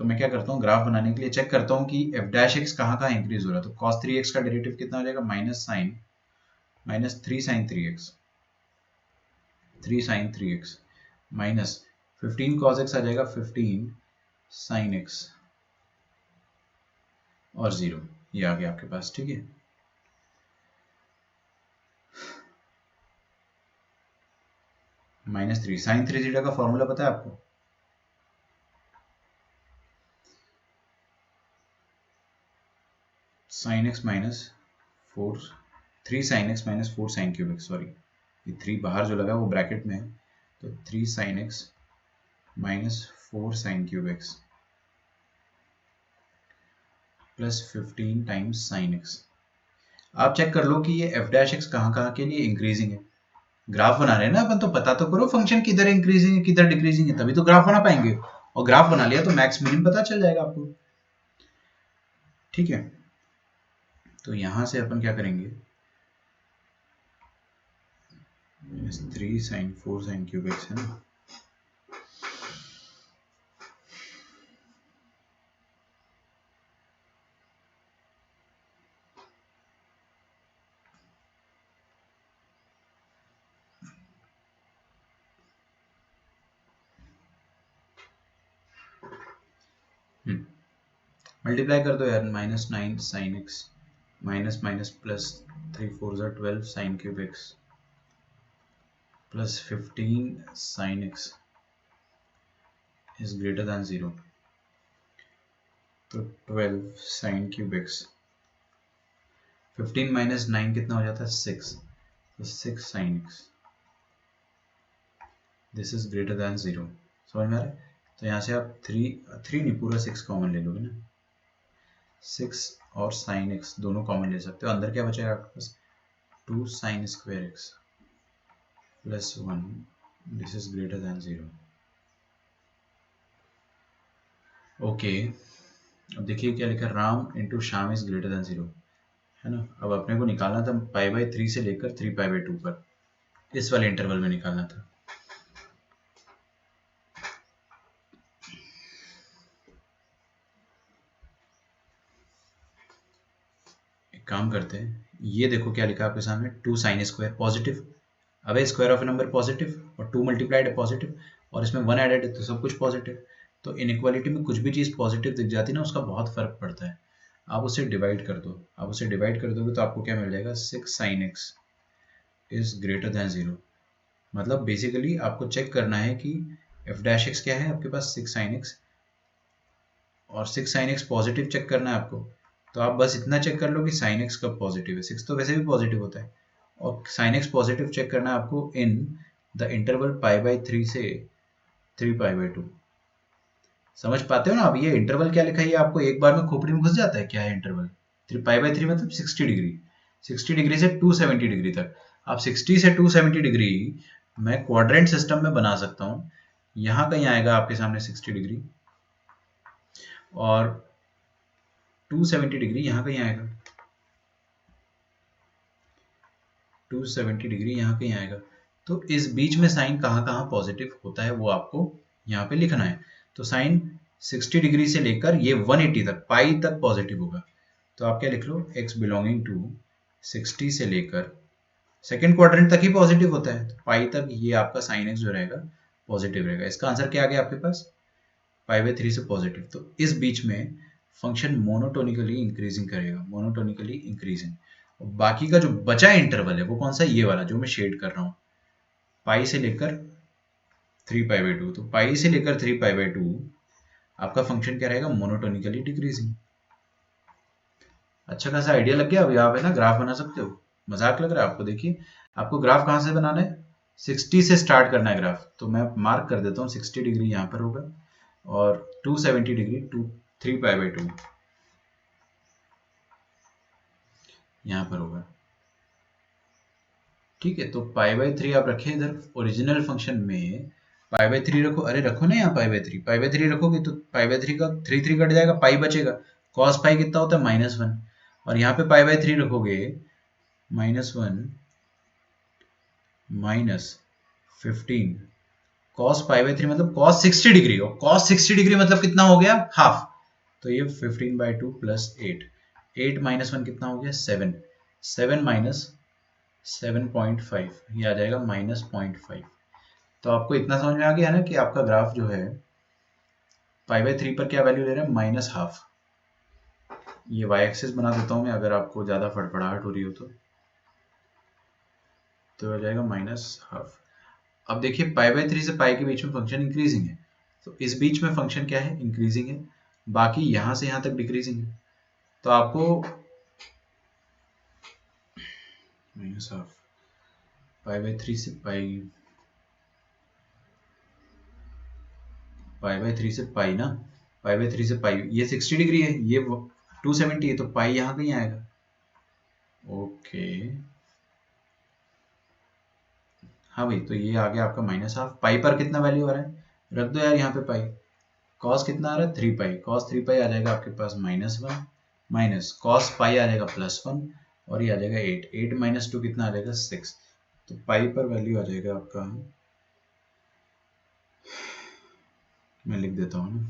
तो मैं क्या करता हूँ, ग्राफ बनाने के लिए चेक करता हूँ कि एफ डैश एक्स कहाँ कहाँ इंक्रीज हो रहा है। तो कॉस 3x का डेरिवेटिव कितना हो जाएगा, -3 sin 3x minus 15 cos x आ जाएगा 15 sin x और 0, ये आ गया आपके पास। ठीक है, -3 sin 3 थीटा का फॉर्मूला पता है आपको, sin x minus 3 sin x minus 4 sin cube x, sorry ये 3 बाहर जो लगा वो ब्रैकेट में है, तो 3 sin x minus 4 sin cube x plus 15 times sin x। आप चेक कर लो कि ये एफ डैश एक्स कहाँ कहाँ के लिए इंक्रीजिंग है। ग्राफ बना रहे हैं ना अपन, तो पता तो करो फंक्शन किधर इंक्रीजिंग है किधर डिक्रीजिंग है, तभी तो ग्राफ बना पाएंगे। और ग्राफ बना लिया तो मैक्स मिनिमम पता चल जाएगा आपको। ठीक है, तो यहां से अपन क्या करेंगे, -3 sin 4 sin क्यूब x है ना, मल्टीप्लाई कर दो यार, -9 sin x minus minus plus 3 4 12 sin cube x plus 15 sin x is greater than 0, तो 12 sin क्यूब x, 15 माइनस 9 कितना हो जाता है 6, तो 6 sin x this is greater than 0। समझ में आ रहा है? तो यहाँ से आप 3 नहीं पूरा 6 कॉमन ले लोगे ना, 6 और sin x दोनों कॉमन ले सकते हो। अंदर क्या बचेगा आपके पास, 2 sin square x plus 1 this is greater than 0। Okay, अब देखिए क्या लिखा, Ram into Shyam is greater than 0 है ना। अब अपने को निकालना था π/3 से लेकर 3π/2 पर, इस वाले इंटरवल में निकालना था। काम करते हैं, ये देखो क्या लिखा आपके सामने, 2 sin स्क्वायर पॉजिटिव, अब square of A number positive और 2 मल्टीप्लाइड है पॉजिटिव, और इसमें 1 एडेड है तो सब कुछ पॉजिटिव। तो इनइक्वालिटी में कुछ भी चीज़ पॉजिटिव दिख जाती है ना, उसका बहुत फर्क पड़ता है। आप उसे डिवाइड कर दो, आप उसे डिवाइड कर दोगे तो आपको क्या मिल जाएगा, 6 sin x is greater than 0। मतलब बेसिकली आपको चेक करना है कि एफ डैश एक्स क्या है आपके पास, 6 sin x, और 6 sin x पॉजिटिव चेक करना है आपको। तो आप बस इतना चेक कर लो कि sin x कब पॉजिटिव है, 6 तो वैसे भी पॉजिटिव होता है, और sin x पॉजिटिव चेक करना है आपको इन द इंटरवल π/3 से 3π/2। समझ पाते हो ना। अब ये इंटरवल क्या लिखा है, ये आपको एक बार में खोपड़ी में घुस जाता है, क्या है इंटरवल, 3π/3 मतलब 60 डिग्री, 60 डिग्री से 270 डिग्री तक। आप 60 से 270 डिग्री मैं क्वाड्रेंट सिस्टम में बना सकता हूँ। यहाँ कहीं आएगा आपके सामने 60 डिग्री, और 270 डिग्री यहाँ कहीं आएगा, 270 डिग्री यहाँ कहीं आएगा। तो इस बीच में साइन कहाँ कहाँ पॉजिटिव होता है वो आपको यहाँ पे लिखना है। तो साइन 60 डिग्री से लेकर ये 180 तक, पाई तक पॉजिटिव होगा। तो आप क्या लिख लो, x बिलोंगिंग टू 60 से लेकर सेकेंड क्वाड्रेंट तक ही पॉजिटिव होता है, तो पाई तक ये आपका साइन x जो रहेगा पॉजिटिव रहेगा। इसका आंसर क्या आ गया आपके पास, π/3 से पॉजिटिव। तो इस बीच में फंक्शन मोनोटोनिकली इंक्रीजिंग करेगा, मोनोटोनिकली इंक्रीजिंग। और बाकी का जो बचा इंटरवल है वो कौन सा, ये वाला जो मैं शेड कर रहा हूँ, पाई से लेकर 3π/2। तो पाई से लेकर 3π/2 आपका फंक्शन क्या रहेगा, मोनोटोनिकली डिक्रीजिंग। अच्छा खासा आइडिया लग गया। अभी आप है ना ग्राफ बना सकते हो। मजाक लग रहा है आपको? देखिए आपको ग्राफ कहाँ से बनाना है, 60 से स्टार्ट करना है ग्राफ। तो मैं मार्क कर देता हूँ, 60 डिग्री यहाँ पर होगा और 270 डिग्री 3π/2। यहाँ पर होगा। ठीक है, तो पाई/3 आप रखें इधर ओरिजिनल फंक्शन में, पाई/3 रखो, अरे रखो ना यहाँ पाई/3, पाई/3 रखोगे तो पाई/3 का 3 कट जाएगा, पाई बचेगा। कॉस पाई कितना होता है -1, और यहाँ पे पाई/3 रखोगे -1 -15 कॉस पाई/3 मतलब कॉस 60 डिग्री, और कॉस 60 डिग्री मतलब कितना हो गया, हाफ। तो ये 15/2 प्लस 8, 8 -1 कितना हो गया 7, 7 माइनस 7.5, ये आ जाएगा -0.5। तो आपको इतना समझ में आ गया ना कि आपका ग्राफ जो है पाई/3 पर क्या वैल्यू ले रहा है, -हाफ। ये वाई एक्सिस बना देता हूँ मैं, अगर आपको ज़्यादा फड़फड़ाहट हो रही हो तो आ जाएगा -हाफ। अब देखिए पाई/3 से पाई के बीच में फंक्शन इंक्रीजिंग है, तो इस बीच में फंक्शन क्या है, इंक्रीजिंग है, बाकी यहाँ से यहाँ तक डिक्रीजिंग है। तो आपको -हाफ पाई/3 से पाई/3 से पाई ना, पाई/3 से पाई, ये 60 डिग्री है, ये 270 है, तो पाई यहाँ कहीं आएगा। ओके, हाँ भाई, तो ये आ गया आपका -हाफ। पाई पर कितना वैल्यू आ रहा है, रख दो यार यहाँ पे पाई। कॉस कितना आ रहा है 3 पाई, कॉस 3 पाई आ जाएगा आपके पास -1 माइनस कॉस पाई आ जाएगा +1, और ये आ जाएगा 8, 8 - 2 कितना आ जाएगा 6। तो पाई पर वैल्यू आ जाएगा आपका, मैं लिख देता हूँ ना,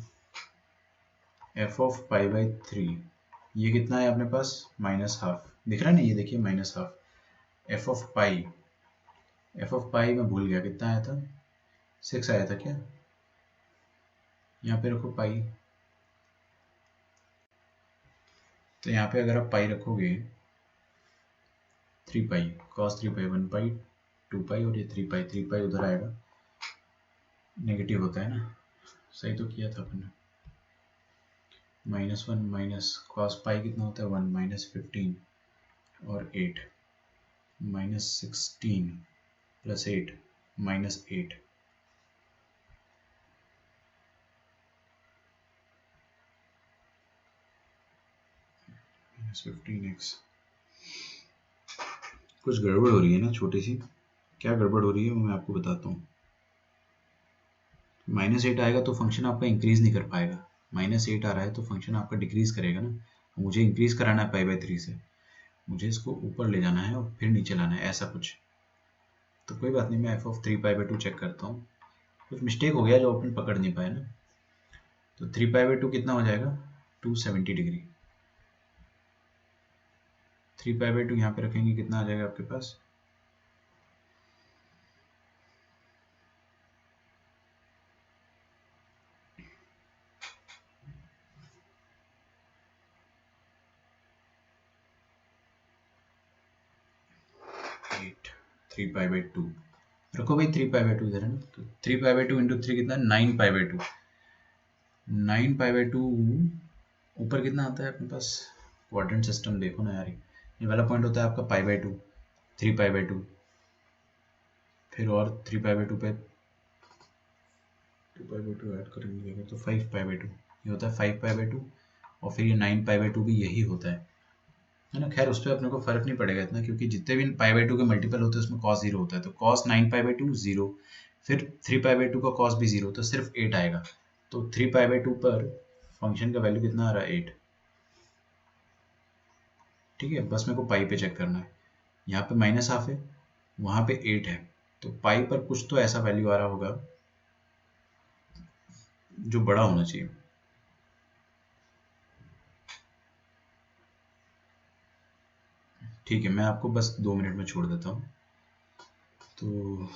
f(पाई/3), ये कितना है अपने पास -हाफ, दिख रहा है ना, ये देखिए -हाफ। f(पाई) मैं भूल गया कितना आया था, 6 आया था क्या, यहाँ पे रखो पाई। तो यहाँ पे अगर आप पाई रखोगे 3 पाई, cos 3 पाई 1 पाई 2 पाई, और ये 3 पाई, 3 पाई उधर आएगा, नेगेटिव होता है ना, सही तो किया था अपने। -1 माइनस cos पाई कितना होता है 1 -15 और 8 -16 प्लस 8 -8, -15x। कुछ गड़बड़ हो रही है ना छोटी सी, क्या गड़बड़ हो रही है वो मैं आपको बताता हूँ। -8 आएगा तो फंक्शन आपका इंक्रीज नहीं कर पाएगा, -8 आ रहा है तो फंक्शन आपका डिक्रीज करेगा ना, मुझे इंक्रीज कराना है पाई/3 से, मुझे इसको ऊपर ले जाना है और फिर नीचे लाना है, ऐसा कुछ। तो कोई बात नहीं, मैं f(3 पाई/2 चेक करता हूँ, कुछ मिस्टेक हो गया जो अपन पकड़ नहीं पाए ना। तो 3 पाई/2 कितना हो जाएगा 270 डिग्री, 3 पाई/2 यहाँ पे रखेंगे कितना आ जाएगा आपके पास, एट, 3 पाई/2 रखो भाई, 3 पाई/2 इधर है ना, तो 3 पाई/2 इंटू 3 कितना 9 पाई/2, 9 पाई/2 ऊपर कितना आता है अपने पास, क्वाड्रेंट सिस्टम देखो ना यार, ये वाला पॉइंट होता है आपका पाई/2, 3 पाई/2, फिर और 3 पाई/2 पे 2 पाई/2 ऐड करेंगे तो 5 पाई/2, ये होता है 5 पाई/2, और फिर ये 9 पाई/2 भी यही होता है ना। खैर उस पर अपने को फर्क नहीं पड़ेगा इतना, क्योंकि जितने भी पाई/2 के मल्टीपल होते हैं उसमें cos 0 होता है, तो cos 9 पाई/2 0, फिर 3 पाई/2 का cos भी 0, तो सिर्फ 8 आएगा। तो 3 पाई/2 पर फंक्शन का वैल्यू कितना आ रहा है 8। ठीक है, बस मेरे को पाई पे चेक करना है, यहाँ पे -हाफ है, वहाँ पे 8 है, तो पाई पर कुछ तो ऐसा वैल्यू आ रहा होगा जो बड़ा होना चाहिए। ठीक है, मैं आपको बस 2 मिनट में छोड़ देता हूँ। तो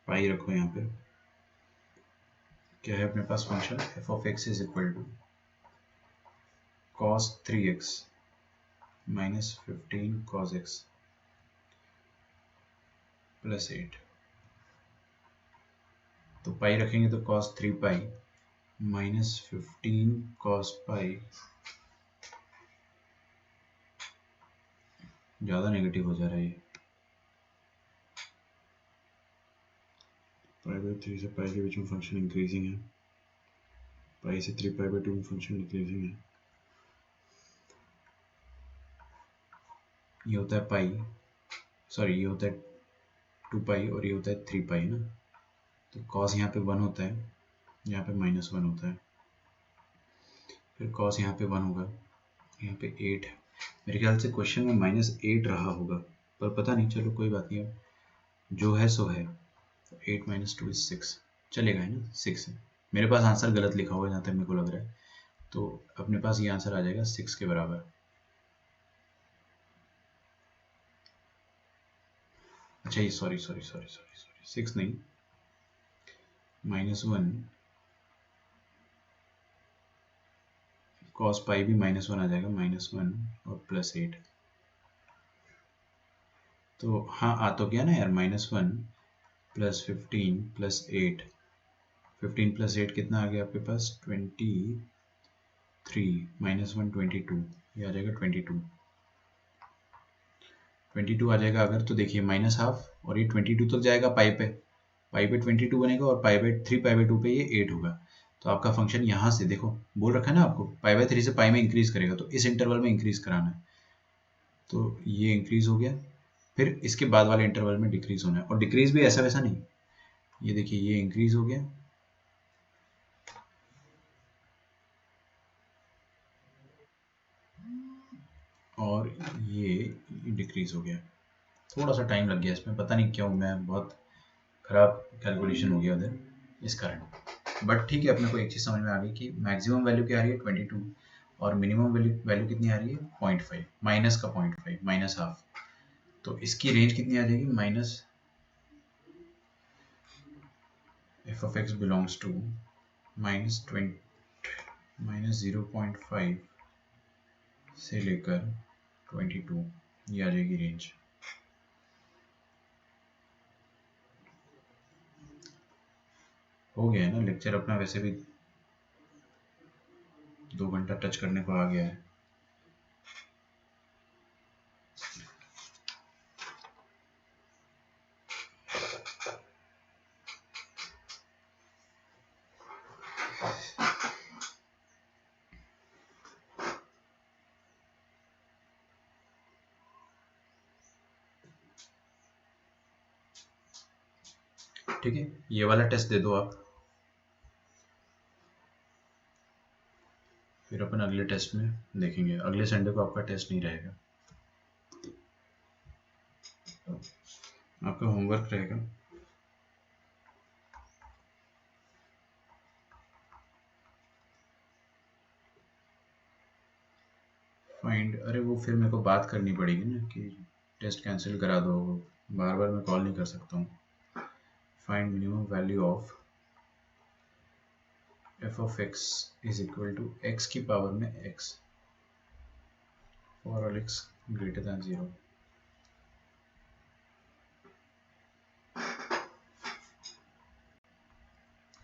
पाई रखो यहाँ पे, क्या है अपने पास function f(x) is equal to cos 3x minus 15 cos x plus 8। तो पाई रखेंगे तो cos 3 pi minus 15 cos pi, ज़्यादा नेगेटिव हो जा रहा है ये, पाई/3 से पाई के बीच में फंक्शन इंक्रीजिंग है, पाई से 3 पाई/2 में फंक्शन डिक्रीजिंग है। ये होता है पाई, सॉरी ये होता है 2 पाई और ये होता है 3 पाई ना। तो कॉस यहाँ पे 1 होता है, यहाँ पे -1 होता है, फिर कॉस यहाँ पे 1 होगा, यहाँ पे 8 है। मेरे ख्याल से क्वेश्चन में -8 रहा होगा, पर पता नहीं, चलो कोई बात नहीं, अब जो है सो है। 8 - 2 = 6 चलेगा, है ना, 6 है। मेरे पास आंसर गलत लिखा हुआ है जहाँ तक मेरे को लग रहा है, तो अपने पास ये आंसर आ जाएगा 6 के बराबर। अच्छा ये सॉरी 6 नहीं, -1 cos पाई भी -1 आ जाएगा, -1 और +8। तो हाँ आ तो गया ना यार, -1 + 15 + 8, 15 + 8 कितना आ गया आपके पास, 23, -1 22, ये आ जाएगा 22 आ जाएगा अगर, तो देखिए -½ और ये 22 तक जाएगा पाई पे 22 बनेगा, और पाई बाई 2 पे ये 8 होगा। तो आपका फंक्शन यहाँ से देखो, बोल रखा है ना आपको, पाई/3 से पाई में इंक्रीज करेगा, तो इस इंटरवल में इंक्रीज कराना है। तो ये इंक्रीज हो गया, फिर इसके बाद वाले इंटरवल में डिक्रीज होना है, और डिक्रीज भी ऐसा वैसा नहीं, ये देखिए ये इंक्रीज हो गया, और ये डिक्रीज हो गया। थोड़ा सा टाइम लग गया इसमें, पता नहीं क्यों, मैं बहुत खराब कैलकुलेशन हो गया उधर इस कारण। बट ठीक है, अपने को एक चीज़ समझ में आ गई कि मैक्सिमम वैल्यू क्या आ रही है 22, और मिनिमम वैल्यू कितनी आ रही है 0.5, माइनस का 0.5, -½ तो इसकी रेंज कितनी आ जाएगी, f(x) belongs to -0.5 से लेकर 22, ये आ जाएगी रेंज। हो गया है ना लेक्चर अपना, वैसे भी 2 घंटा टच करने को आ गया है। ठीक है, ये वाला टेस्ट दे दो आप, फिर अपन अगले टेस्ट में देखेंगे। अगले संडे को आपका टेस्ट नहीं रहेगा, आपका होमवर्क रहेगा। फाइंड, अरे वो फिर मेरे को बात करनी पड़ेगी ना कि टेस्ट कैंसिल करा दो, बार बार मैं कॉल नहीं कर सकता हूँ। Find minimum value of f(x) is equal to x की पावर में x for all x greater than 0।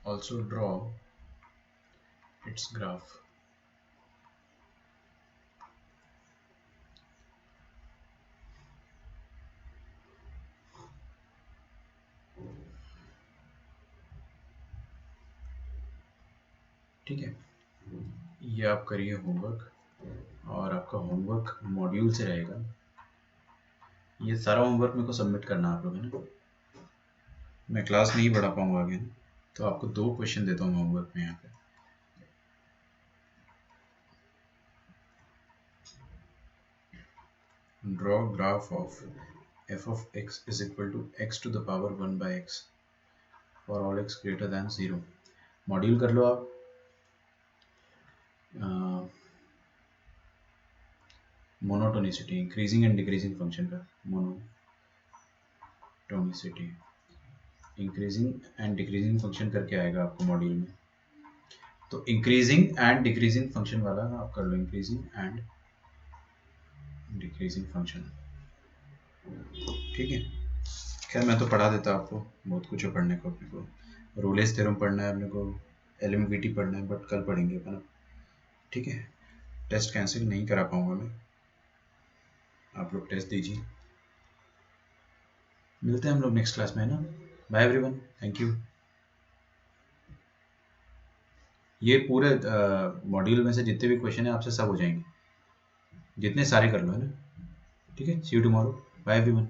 Also draw its graph. ठीक है, ये आप करिए होमवर्क, और आपका होमवर्क मॉड्यूल से रहेगा। ये सारा होमवर्क मेरे को सबमिट करना आप लोग, है ना, मैं क्लास नहीं बढ़ा पाऊंगा आगे, तो आपको 2 क्वेश्चन देता हूँ होमवर्क में यहाँ पे। Draw graph of f(x) is equal to x to the power 1 by x for all x greater than 0। Module कर लो आप। Monotonicity, increasing and decreasing function का monotonicity, increasing and decreasing function करके आएगा आपको मॉड्यूल में। तो इंक्रीजिंग एंड डिक्रीजिंग फंक्शन वाला आप कर लो, इंक्रीजिंग एंड डिक्रीजिंग फंक्शन। ठीक है, खैर मैं तो पढ़ा देता आपको, बहुत कुछ है पढ़ने को। अपने को रोलेस थ्योरम पढ़ना है, अपने को एलिमिविटी पढ़ना है, बट कल पढ़ेंगे अपन। ठीक है, टेस्ट कैंसिल नहीं करा पाऊंगा मैं, आप लोग टेस्ट दीजिए। मिलते हैं हम लोग नेक्स्ट क्लास में, है ना। Bye everyone, thank you. ये पूरे मॉड्यूल में से जितने भी क्वेश्चन है आपसे सब हो जाएंगे, जितने सारे कर लो, है ना। ठीक है, सी यू टुमारो, बाय एवरीवन।